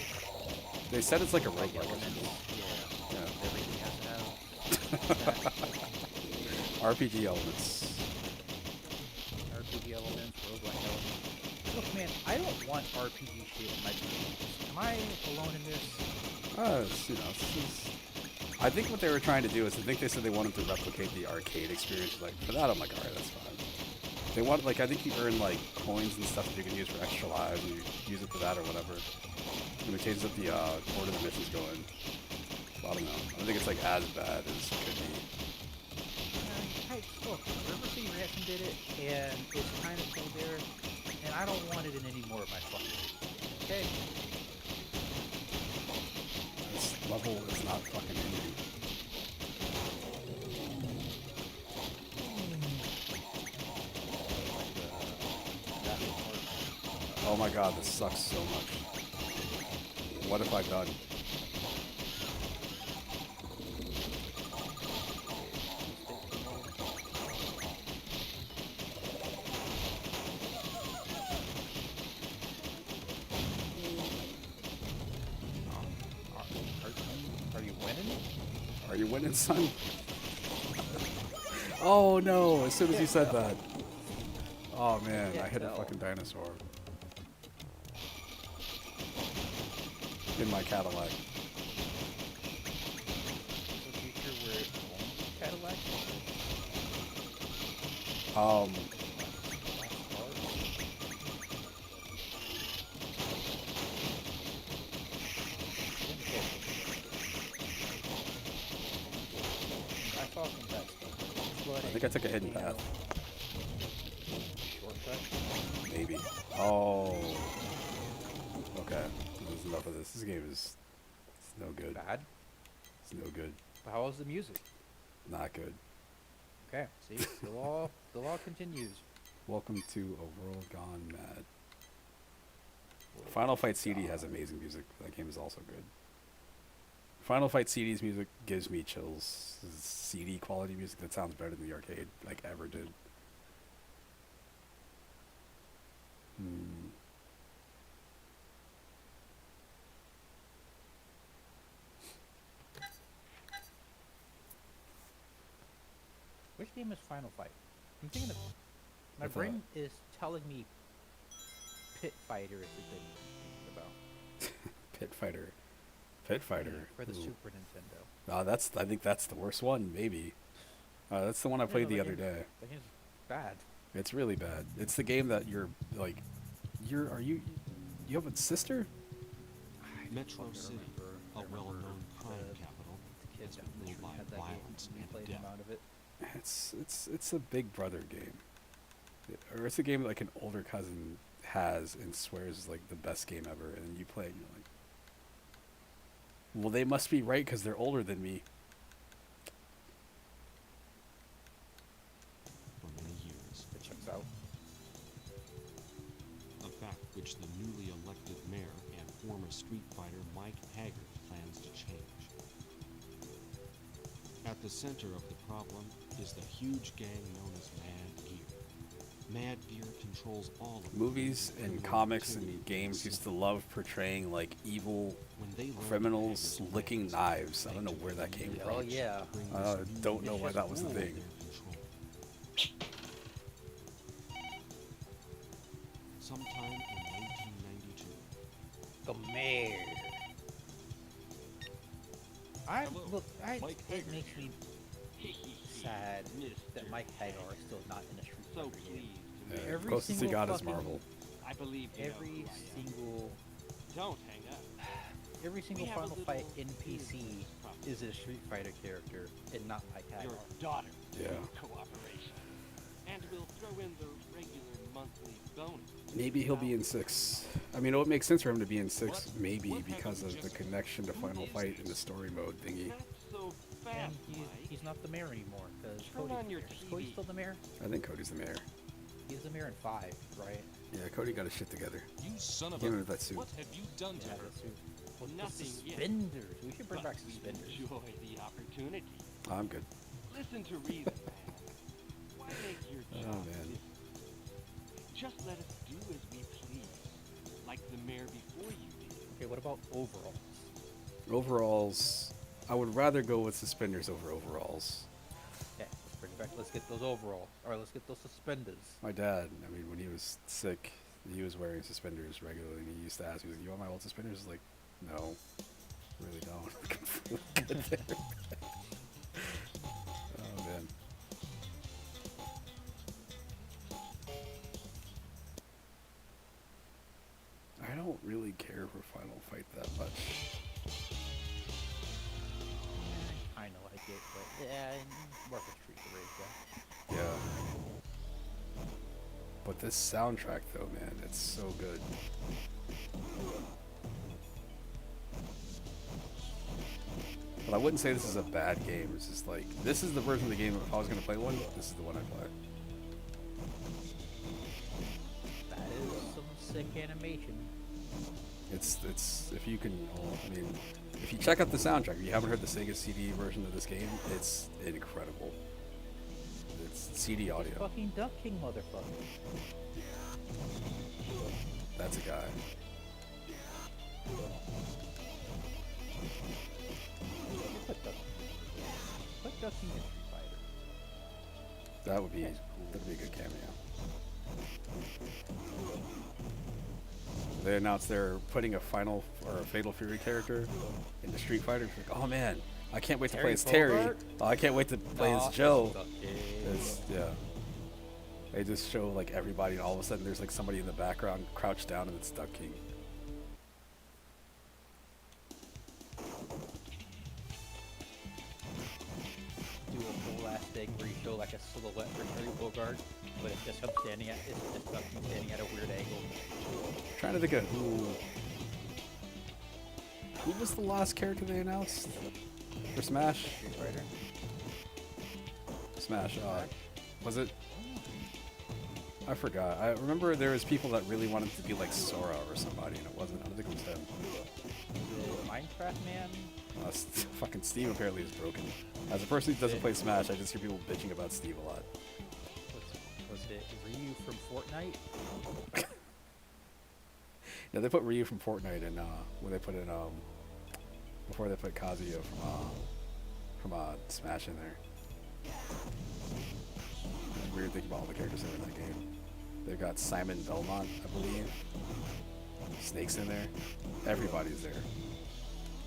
They said it's like a like roguelike. elements. Yeah. Yeah. Everything has to have RPG elements. RPG elements, roguelike elements. Look, man, I don't want RPG shit in my games. Am I alone in this? You know, I think what they were trying to do is, I think they said they wanted to replicate the arcade experience. Like, for that, I'm like, alright, that's fine. They want, like, I think you earn, like, coins and stuff that you can use for extra lives, and you use it for that or whatever. And it changes up the order the missions go in. So, I don't know. I don't think it's, like, as bad as it could be. Hey, look, River City Ransom did it, and it's kind of cool there, and I don't want it in any more of my fucking games. Okay? This level is not fucking ending. Oh my god, this sucks so much. What have I done? Are you winning? Are you winning, son? Oh no, as soon as you said that. Oh man, I hit a fucking dinosaur. In my Cadillac. Is the future where it owns Cadillac? I saw some bad stuff. I think I took a hidden path. Maybe. Oh. Okay. There's enough of this. This game is it's no good. Bad. It's no good. But how was the music? Not good. Okay. See, the law continues. Welcome to a world gone mad. Final Fight CD has amazing music. That game is also good. Final Fight CD's music gives me chills. This is CD quality music that sounds better than the arcade like ever did. Which game is Final Fight? I'm thinking of. My I thought- brain is telling me Pit Fighter is the thing I'm thinking about. Pit Fighter. Pit Fighter. For the Ooh. Super Nintendo. I think that's the worst one, maybe. That's the one I played the other day. That game's bad. It's really bad. It's the game that you have a sister? Metro City, a I remember well-known crime the capital, kids has down the been street ruled by had that violence game. We and played death. them out of it. It's a Big Brother game. Or it's a game that like an older cousin has and swears is like the best game ever, and you play it and you're like, well, they must be right because they're older than me. For many years. It checks out. A fact which the newly elected mayor and former Street Fighter Mike Haggard plans to change. At the center of the problem is the huge gang known as Mad Gear. Mad Gear controls all of Movies the and criminal comics activity and games in used the to love portraying like evil When they learned criminals Haggard's licking plans, knives. I they don't know took where that the came lead from. Oh, yeah. to bring I this new don't know why that was the rule thing. under control. Sometime in 1992, The mayor. It makes me sad that Mike Hagar is still not in a Street So Fighter game. pleased. Yeah, closest he got is Marvel. I believe you know Every who I am. single Don't hang up. Every single We have a Final little Fight NPC business problem. is a Street Fighter character and not Mike Hagar. Your daughter Yeah. needs cooperation. And we'll throw in the regular monthly bonus. Maybe he'll be in 6. I mean, it would make sense for him to be in 6, maybe because of the connection to Final Fight and the story mode thingy. Not so fast, And Mike. he's not the mayor anymore because Turn Cody's on the your mayor. Is Cody TV. still the mayor? I think Cody's the mayor. He's the mayor in 5, right? Yeah, Cody got his shit together. you son of Came in a... with that suit. What have you done to Yeah, her? that's who. Well, the Nothing yet. suspenders. We should bring But back we suspenders. enjoy the opportunity. I'm good. Listen to reason, man. Why make your Oh, job man. difficult? Just let us do as we please, like the mayor before you did. Okay, what about overalls? Overalls, I would rather go with suspenders over overalls. Yeah, let's bring back. Let's get those overalls. Or let's get those suspenders. My dad, I mean, when he was sick, he was wearing suspenders regularly, and he used to ask me, "You want my old suspenders?" I was like, "No, really don't." Good there. Oh man. I don't really care for Final Fight that much. I know I get, but yeah, more of a Street Fighter. Yeah. But this soundtrack, though, man, it's so good. But I wouldn't say this is a bad game. It's just like, this is the version of the game, if I was going to play one, this is the one I play. That is some sick animation. It's if you can, I mean, if you check out the soundtrack, if you haven't heard the Sega CD version of this game, it's incredible. It's CD audio. Fucking Duck King, motherfucker. That's a guy. Put Duck King in Street Fighter. That would be, That's cool. that'd be a good cameo. They announced they're putting a Fatal Fury character into Street Fighter. It's like, oh man, I can't wait to play as Terry. Bogard? Oh, I can't wait to play Aw, as Joe. Duck King. It's, yeah. They just show like everybody, and all of a sudden there's like somebody in the background crouched down, and it's Duck King. Do a full last thing where you show like a silhouette for Terry Bogard, but it's just him standing at a weird angle. Trying to think of who was the last character they announced for Smash? Street Fighter. Smash. Was it? I forgot. I remember there was people that really wanted to be like Sora or somebody, and it wasn't. I don't think it was him. The Minecraft Man. Fucking Steve apparently is broken. As a person who doesn't play Smash, I just hear people bitching about Steve a lot. Was it Ryu from Fortnite? Yeah, they put Ryu from Fortnite in when they put in before they put Kazuya from Smash in there. It's weird thinking about all the characters that are in that game. They've got Simon Belmont, I believe. Snake's in there. Everybody's there.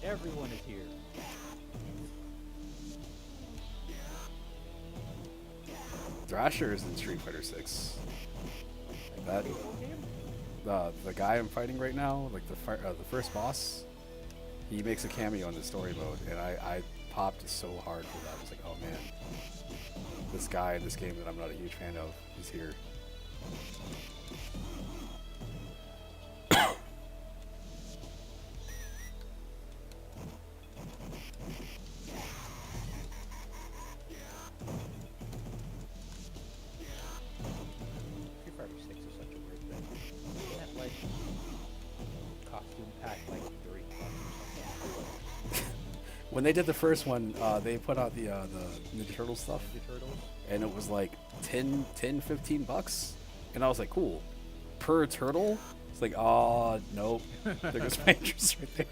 Everyone is here. Thrasher is in Street Fighter 6. That the guy I'm fighting right now, like the first boss, he makes a cameo in the story mode, and I popped so hard for that. I was like, oh man, this guy in this game that I'm not a huge fan of is here. When they did the first one, they put out the Ninja Turtle stuff, and it was like 10, 15 bucks, and I was like, cool, per turtle. It's like, oh nope, there goes my interest right there.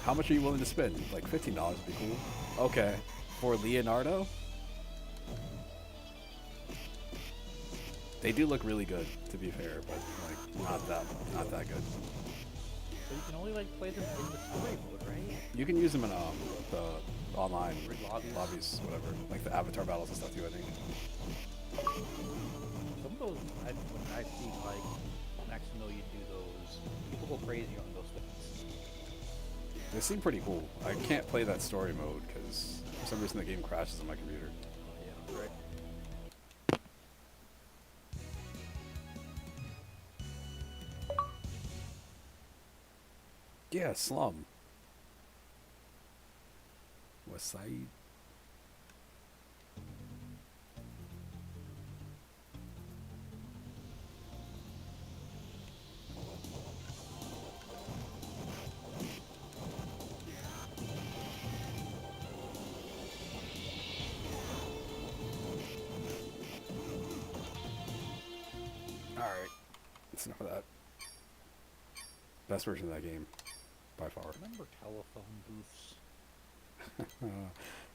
How much are you willing to spend? Like $15 would be cool. Okay, for Leonardo, they do look really good, to be fair, but like not that good. So you can only like play them in the story mode, right? You can use them in the online lobbies, whatever, like the avatar battles and stuff too, I think. Some of those, when I've seen like Maximo, you do those, people go crazy on those things. They seem pretty cool. I can't play that story mode because for some reason the game crashes on my computer. Yeah, right. Yeah, Slum. West Side. Alright. That's enough of that. Best version of that game. By far. Remember telephone booths?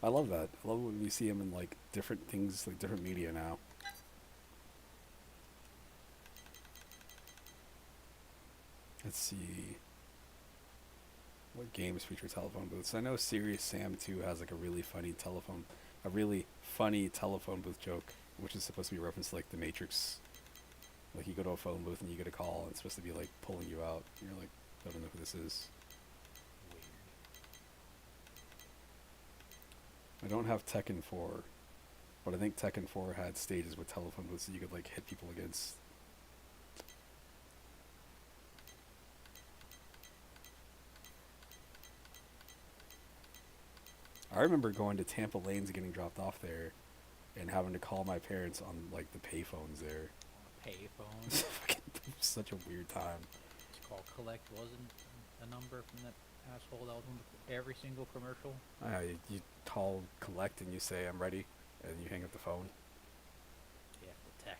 I love that. I love when we see them in like different things, like different media now. Let's see. What games feature telephone booths? I know Serious Sam 2 has like a really funny telephone booth joke, which is supposed to be a reference to like the Matrix. Like you go to a phone booth and you get a call and it's supposed to be like pulling you out. You're like, I don't know who this is. I don't have Tekken 4, but I think Tekken 4 had stages with telephone booths that you could like hit people against. I remember going to Tampa Lanes and getting dropped off there and having to call my parents on like the payphones there. Payphones? Such a weird time. It's called Collect, wasn't a number from that asshole that was on every single commercial? You call Collect and you say, I'm ready, and you hang up the phone. Yeah, the tech.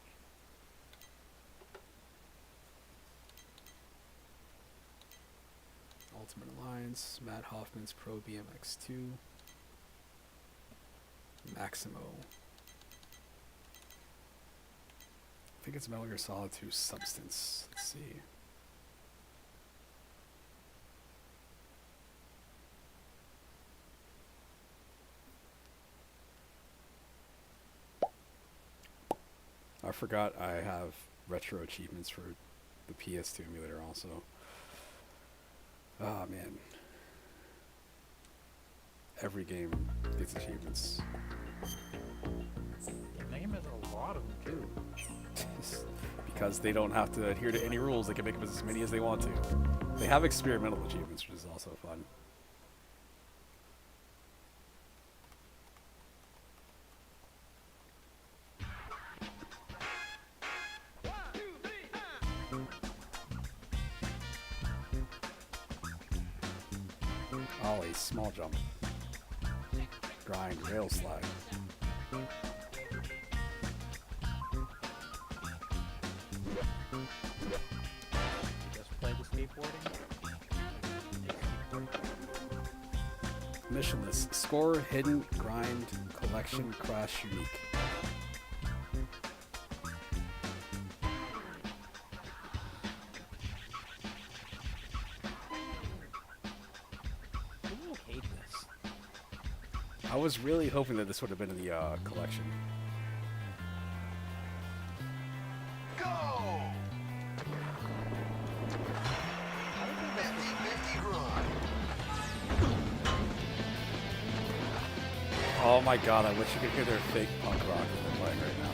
Ultimate Alliance, Matt Hoffman's Pro BMX 2, Maximo. I think it's Metal Gear Solid 2 Substance. Let's see. I forgot I have retro achievements for the PS2 emulator also. Oh man. every game gets achievements. That game has a lot of them too. Because they don't have to adhere to any rules, they can make them as many as they want to. They have experimental achievements, which is also fun. Ollie, small jump. Grind, rail slide. Just play the skateboarding. Missionless. Score, hidden, grind, collection, crash, unique. Who will hate this? I was really hoping that this would have been in the collection. Oh my god, I wish you could hear their fake punk rock that they're playing right now.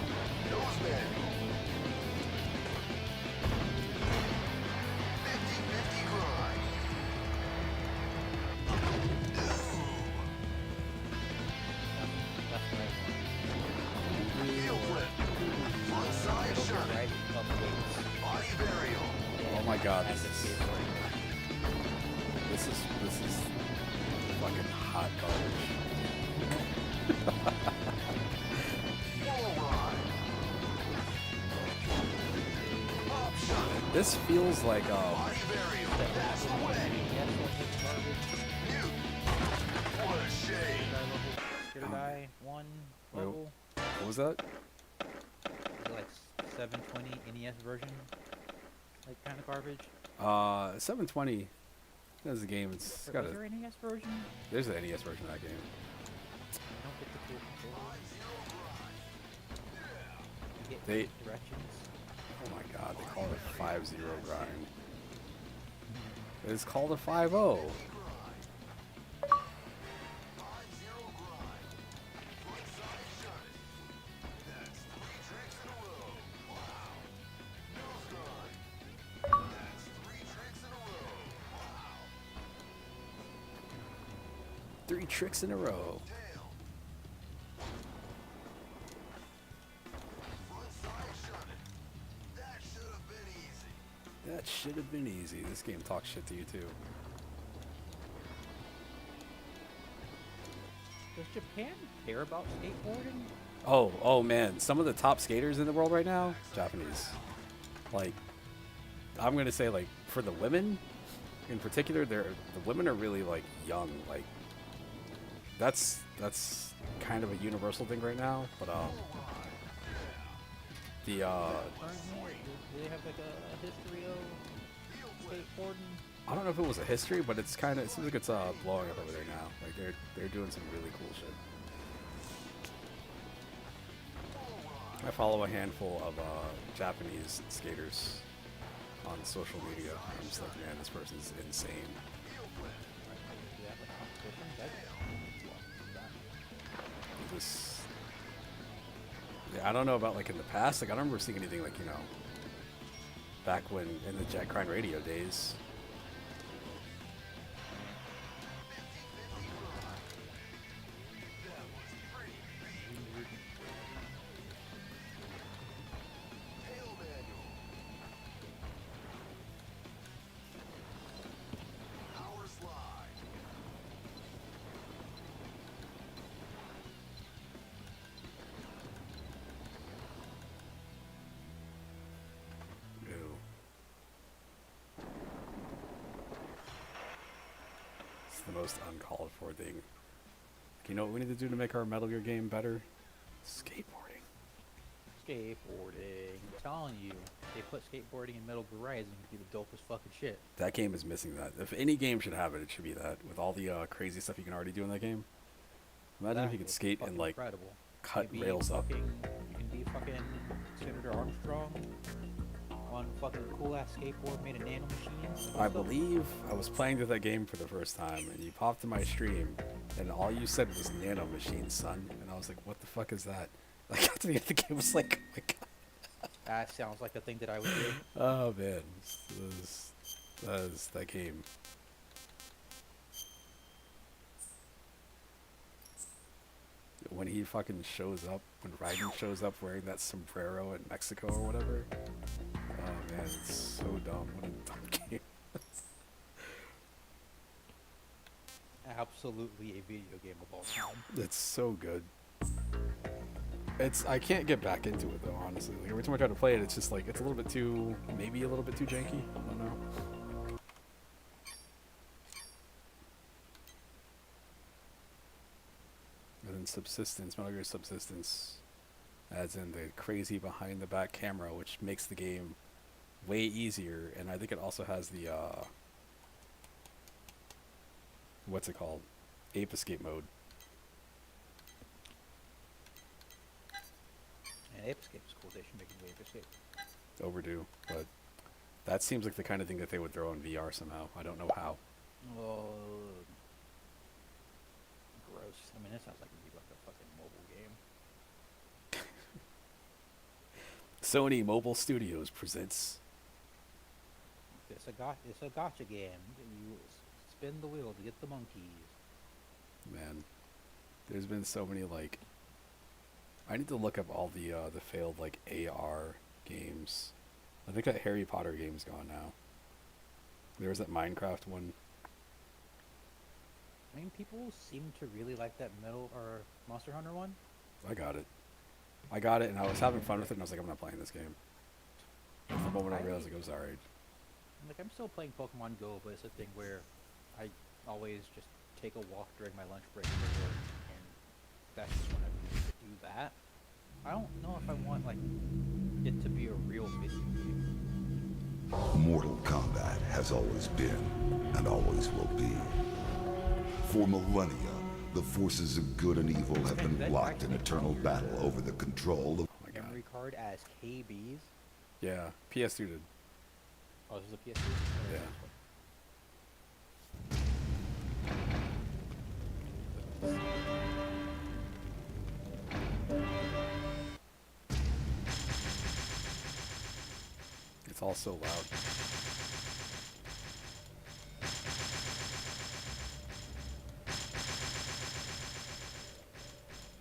Oh my god, this is fucking hot garbage. This feels like Guy one level. What was that? Like 720 NES version. Like kind of garbage. 720. That's a game. It's got Was there an NES version? There's an NES version of that game. I don't get the cool controls. You get They- directions. Oh my god, they call it 5-0 grind. It's called a 5-0. Three tricks in a row. That should have been easy. This game talks shit to you too. Does Japan care about skateboarding? Oh man, some of the top skaters in the world right now, Japanese. Like, I'm gonna say like for the women, in particular, the women are really like young. Like, that's kind of a universal thing right now. But Do they have like a history of skateboarding? I don't know if it was a history, but it seems like it's blowing up over there now. Like they're doing some really cool shit. I follow a handful of Japanese skaters on social media. I'm just like, man, this person's insane. Yeah, I don't know about like in the past. Like I don't remember seeing anything like, you know, back when in the Jack Grind Radio days. The most uncalled for thing. You know what we need to do to make our Metal Gear game better? Skateboarding. Skateboarding. I'm telling you, they put skateboarding in Metal Gear Rising to be the dopest fucking shit. That game is missing that. If any game should have it, it should be that. With all the crazy stuff you can already do in that game. Imagine if you could skate and like cut rails up. You can be fucking Senator Armstrong on fucking cool ass skateboard made of nanomachines. I believe I was playing through that game for the first time, and you popped in my stream, and all you said was nano machine, son. And I was like, what the fuck is that? Like, at the end of the game, I was like, oh my god. That sounds like a thing that I would do. Oh man, that game. When he fucking shows up, when Raiden shows up wearing that sombrero in Mexico or whatever. Oh man, it's so dumb. What a dumb game. Absolutely a video game of all time. It's so good. I can't get back into it though, honestly. Like, every time I try to play it, it's just like, it's a little bit too, maybe a little bit too janky. I don't know. And then Subsistence, Metal Gear Subsistence adds in the crazy behind the back camera, which makes the game way easier. And I think it also has the, what's it called? Ape Escape mode. And Ape Escape is cool. They should make a Ape Escape. Overdue, but that seems like the kind of thing that they would throw in VR somehow. I don't know how. Oh, gross. I mean, it sounds like it'd be like a fucking mobile game. Sony Mobile Studios presents. It's a gotcha game. You spin the wheel to get the monkeys. Man, there's been so many, like, I need to look up all the failed, like, AR games. I think that Harry Potter game's gone now. There was that Minecraft one. I mean, people seem to really like that Metal or Monster Hunter one. I got it, and I was having fun with it, and I was like, I'm not playing this game. At the moment I realized, like, it was alright. Like, I'm still playing Pokemon Go, but it's a thing where I always just take a walk during my lunch break for work, and that's just when I do that. I don't know if I want, like, it to be a real video game. Mortal Kombat has always been, and always will be. For millennia, the forces of good and evil have been locked in eternal battle over the control of... Memory card as KBs? Yeah, PS2 did. Oh, this is a PS2? Yeah. It's all so loud.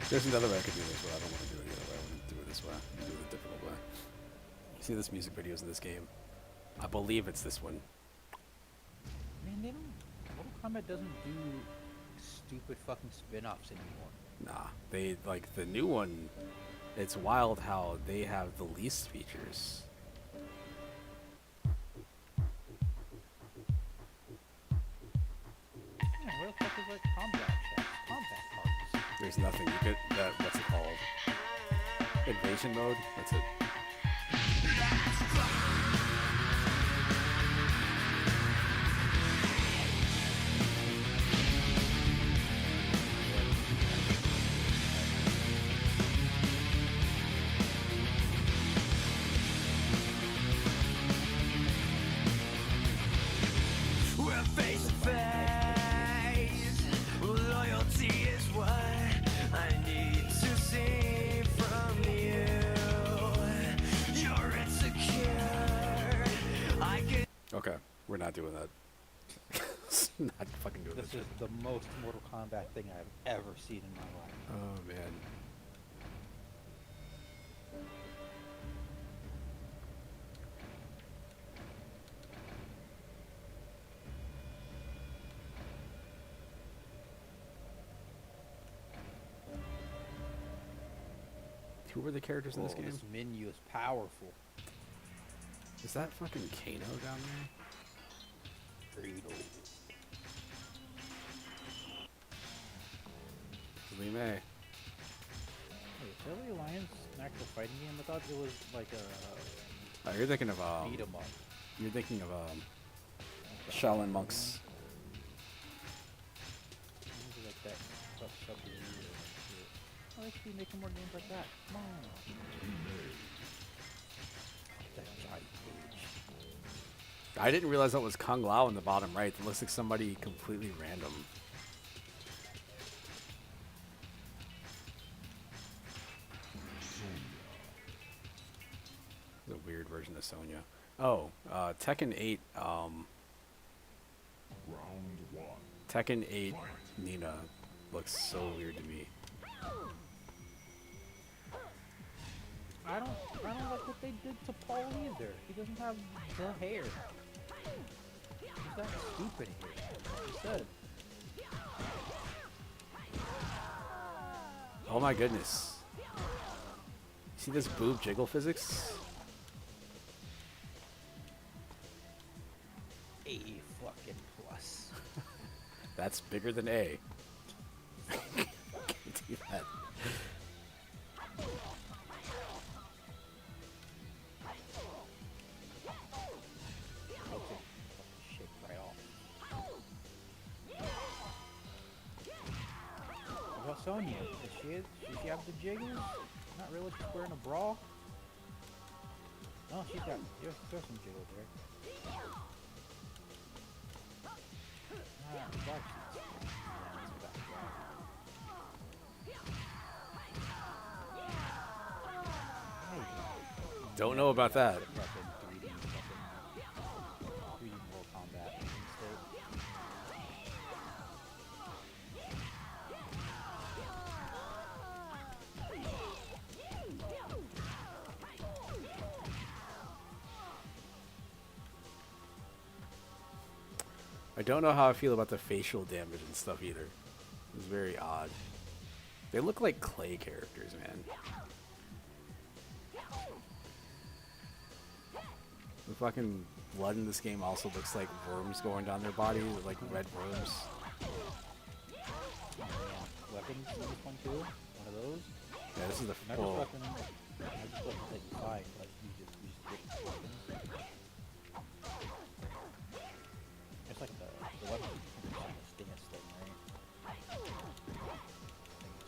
There's another way I could do this, but I don't want to do it the other way. I want to do it this way. I'm going to do it a difficult way. You see this music videos in this game? I believe it's this one. Man, they don't... Mortal Kombat doesn't do stupid fucking spin-offs anymore. Nah, they, like, the new one, it's wild how they have the least features. Yeah, where the fuck is, like, combat checks? Combat cards? There's nothing. You get that, what's it called? Invasion mode? That's it. Okay, we're not doing that. Not fucking doing this. This is the most Mortal Kombat thing I've ever seen in my life. Oh man. Who were the characters in this game? This menu is powerful. Is that fucking Kano down there? Lee May. Wait, is Deadly Alliance an actual fighting game? I thought it was like a... Oh, you're thinking of, beat 'em up. You're thinking of, Shaolin Monks. Maybe like that Oh, they should be making more games like that. Come on. That giant page. I didn't realize that was Kung Lao in the bottom right. It looks like somebody completely random. Sonya. Oh, Tekken 8. Tekken 8 Nina looks so weird to me. I don't like what they did to Paul either. He doesn't have the hair. He's got stupid hair. Like you said. Oh my goodness. See this boob jiggle physics? A fucking plus. That's bigger than A. Guarantee that. Shake right off. What about Sonya? Does she have the jiggles? Not really. She's wearing a bra. Oh, she's got there's some jiggles there. Watch. Don't know about that. I don't know how I feel about the facial damage and stuff either. It's very odd. They look like clay characters, man. The fucking blood in this game also looks like worms going down their body, like red worms. Weapons in this one too? One of those? Yeah, this is the Not full. just weapons that you fight, but you just get weapons. It's like the weapon stance thing, right? Like you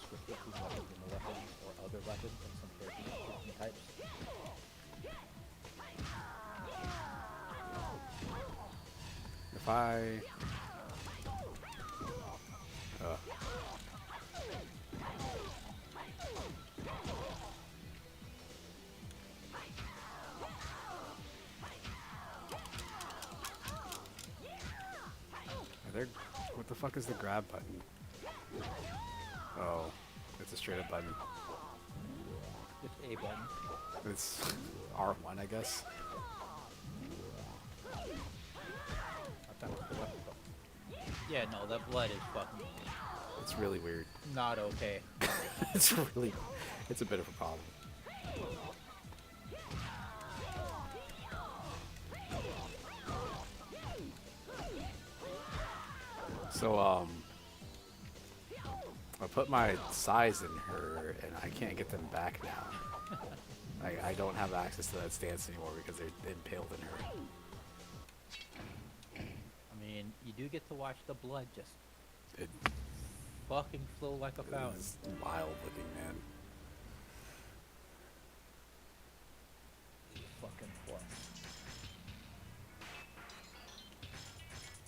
switch between weapons and the weapons or other weapons and some characters types. If I... What the fuck is the grab button? Oh, it's a straight up button. It's A button. It's R1, I guess. Yeah, no, that blood is fucking... It's really weird. Not okay. It's a bit of a problem. So, I put my size in her, and I can't get them back now. I don't have access to that stance anymore because they're impaled in her. I mean, you do get to watch the blood just It fucking flow like a fountain. is wild looking, man. Fucking plus.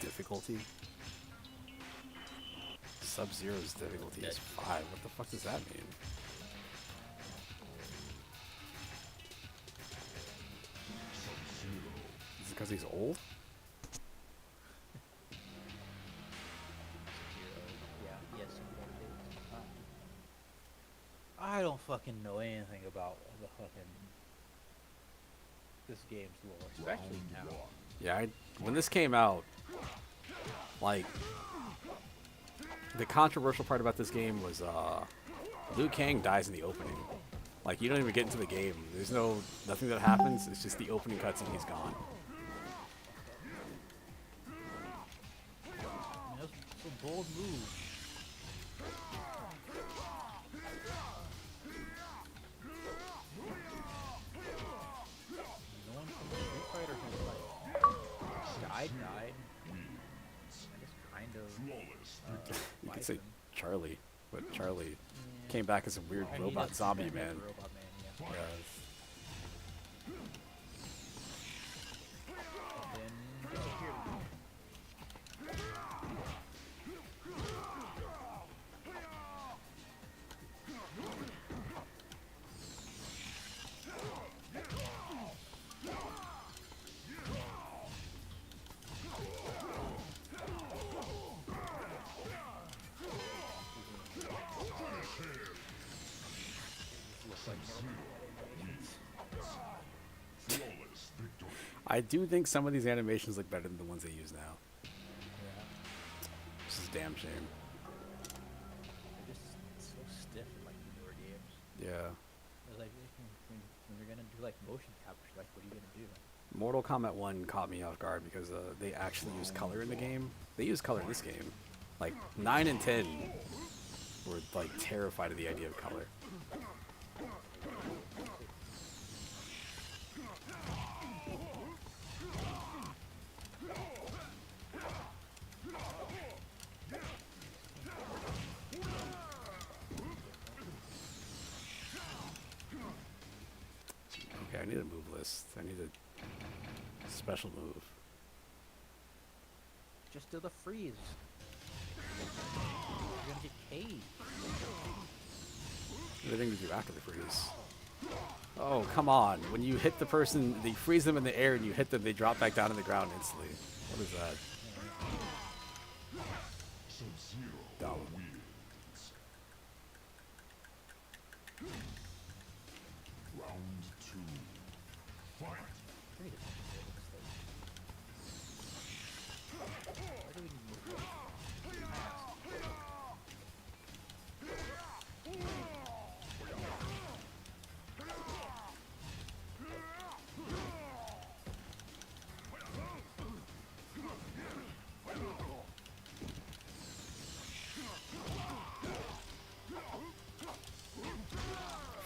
Difficulty? Sub-Zero's difficulty is 5. What the fuck does that mean? Is it because he's old? Yeah, yes, I don't fucking know anything about the fucking this game's lore, especially now. Yeah, when this came out, like, the controversial part about this game was Liu Kang dies in the opening. Like, you don't even get into the game. There's nothing that happens. It's just the opening cutscene. He's gone. I mean, that's a bold move. No one from the Street Fighter has like died. I guess kind of. You could say Charlie, but Charlie came back as a weird robot zombie man. Robot man, yeah. Yeah. Then disappeared. I do think some of these animations look better than the ones they use now. Yeah. Which is a damn shame. They're just so stiff in like the newer games. Yeah. It's like when you're gonna do like motion capture, like what are you gonna do? Mortal Kombat 1 caught me off guard because they actually use color in the game. They use color in this game. Like 9 and 10 were like terrified of the idea of color. Okay, I need a move list. I need a special move. Just do the freeze. You're gonna get caged. Everything to do after the freeze. Oh, come on. When you hit the person, they freeze them in the air and you hit them, they drop back down to the ground instantly. What is that? Dumb. Round 2. Fight.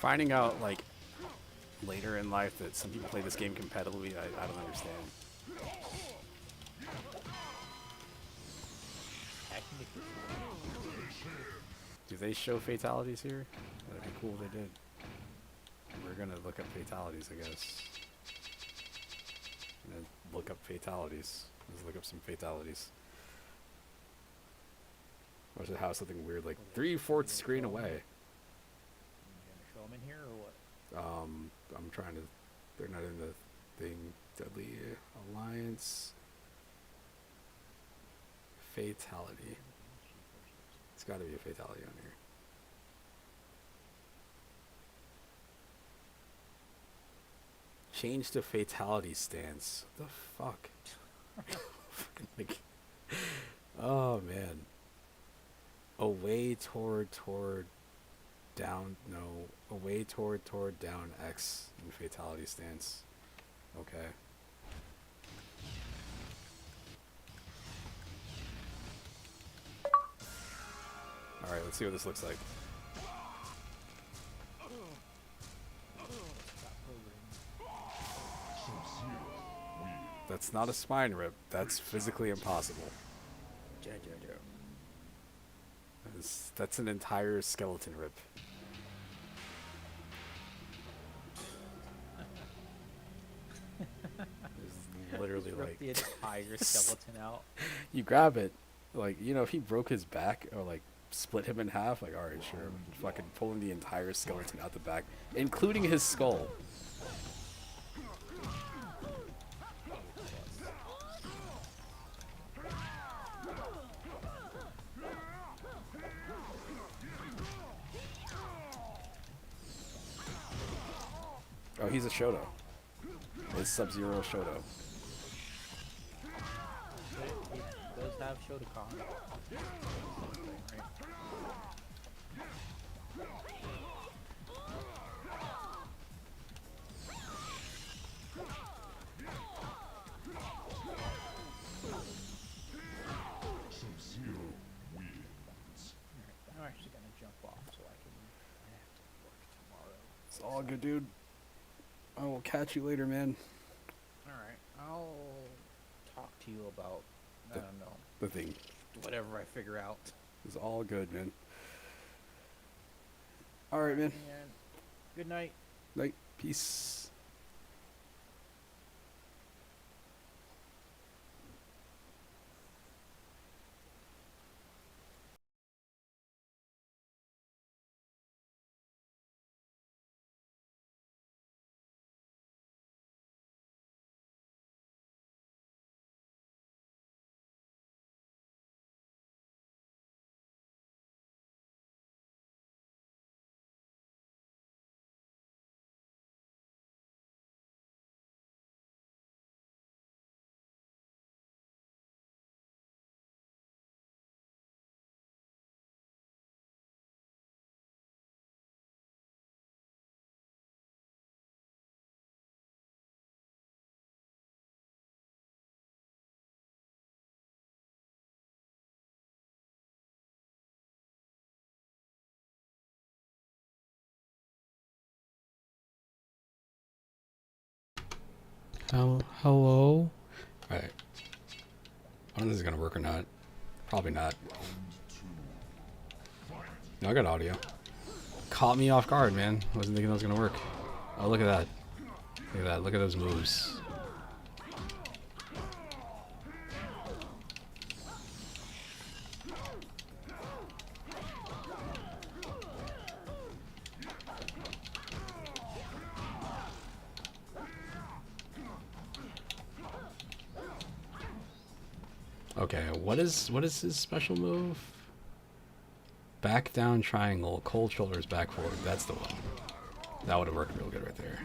Finding out, like, later in life that some people play this game competitively, I don't understand. Do they show fatalities here? That'd be cool if they did. We're gonna look up fatalities, I guess. And then look up fatalities. Let's look up some fatalities. Or does it have something weird like 3/4 screen away? Show them in here or what? I'm trying to. They're not in the thing. Deadly Alliance. Fatality. It's got to be a fatality on here. Change to fatality stance. What the fuck? Like, oh man. Away toward down, no, away toward down X in fatality stance. Okay. Alright, let's see what this looks like. That's not a spine rip. That's physically impossible. That's an entire skeleton rip. It's literally Just rip like the entire skeleton out. You grab it, like, you know, if he broke his back or like split him in half, like, all right, sure, I'm fucking pulling the entire skeleton out the back, including his skull. Oh, he's a Shoto. It's Sub-Zero Shoto. He does have Shotokan. Right? I'm actually gonna jump off so I have to work tomorrow. It's all good, dude. I will catch you later, man. Alright, I'll talk to you about, I don't know, The thing. whatever I figure out. It's all good, man. Alright, man. And good night. Night. Peace. Hello? Alright. I don't know if this is gonna work or not. Probably not. No, I got audio. Caught me off guard, man. I wasn't thinking that was gonna work. Oh, look at that. Look at that. Look at those moves. Okay, what is his special move? Back down triangle, cold shoulders back forward. That's the one. That would have worked real good right there.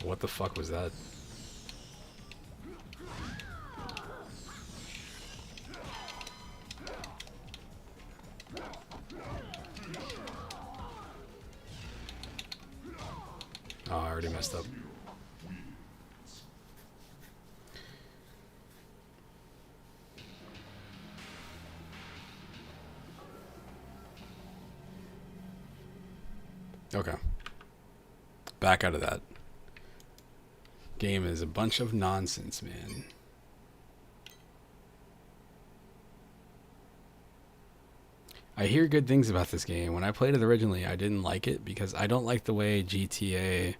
What the fuck was that? Oh, I already messed up. Okay. Back out of that. Game is a bunch of nonsense, man. I hear good things about this game. When I played it originally, I didn't like it because I don't like the way GTA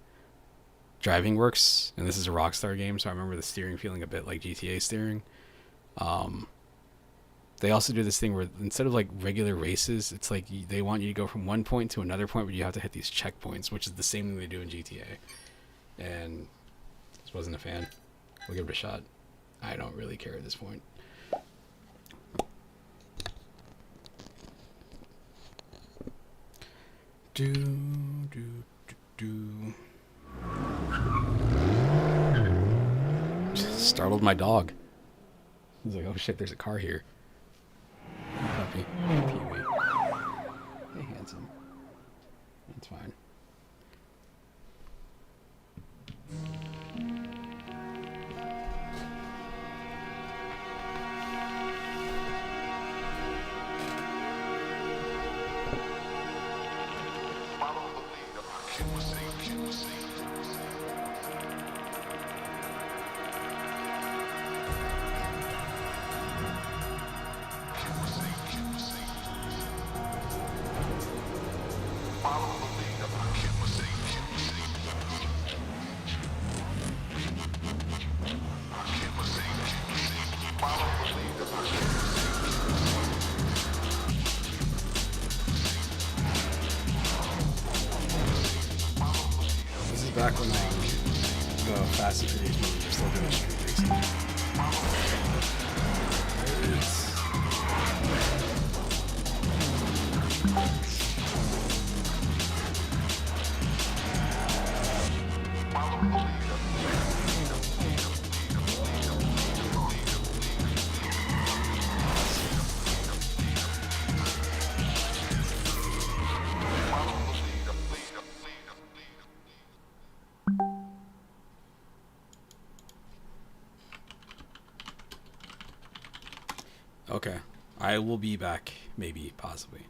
driving works. And this is a Rockstar game, so I remember the steering feeling a bit like GTA steering. They also do this thing where instead of like regular races, it's like they want you to go from one point to another point, but you have to hit these checkpoints, which is the same thing they do in GTA. And just wasn't a fan. We'll give it a shot. I don't really care at this point. Startled my dog. He's like, oh shit, there's a car here. Puppy. Pee-wee. Hey, handsome. That's fine. This is back when the Fast and Furious movies were still doing street racing. Okay, I will be back, maybe, possibly.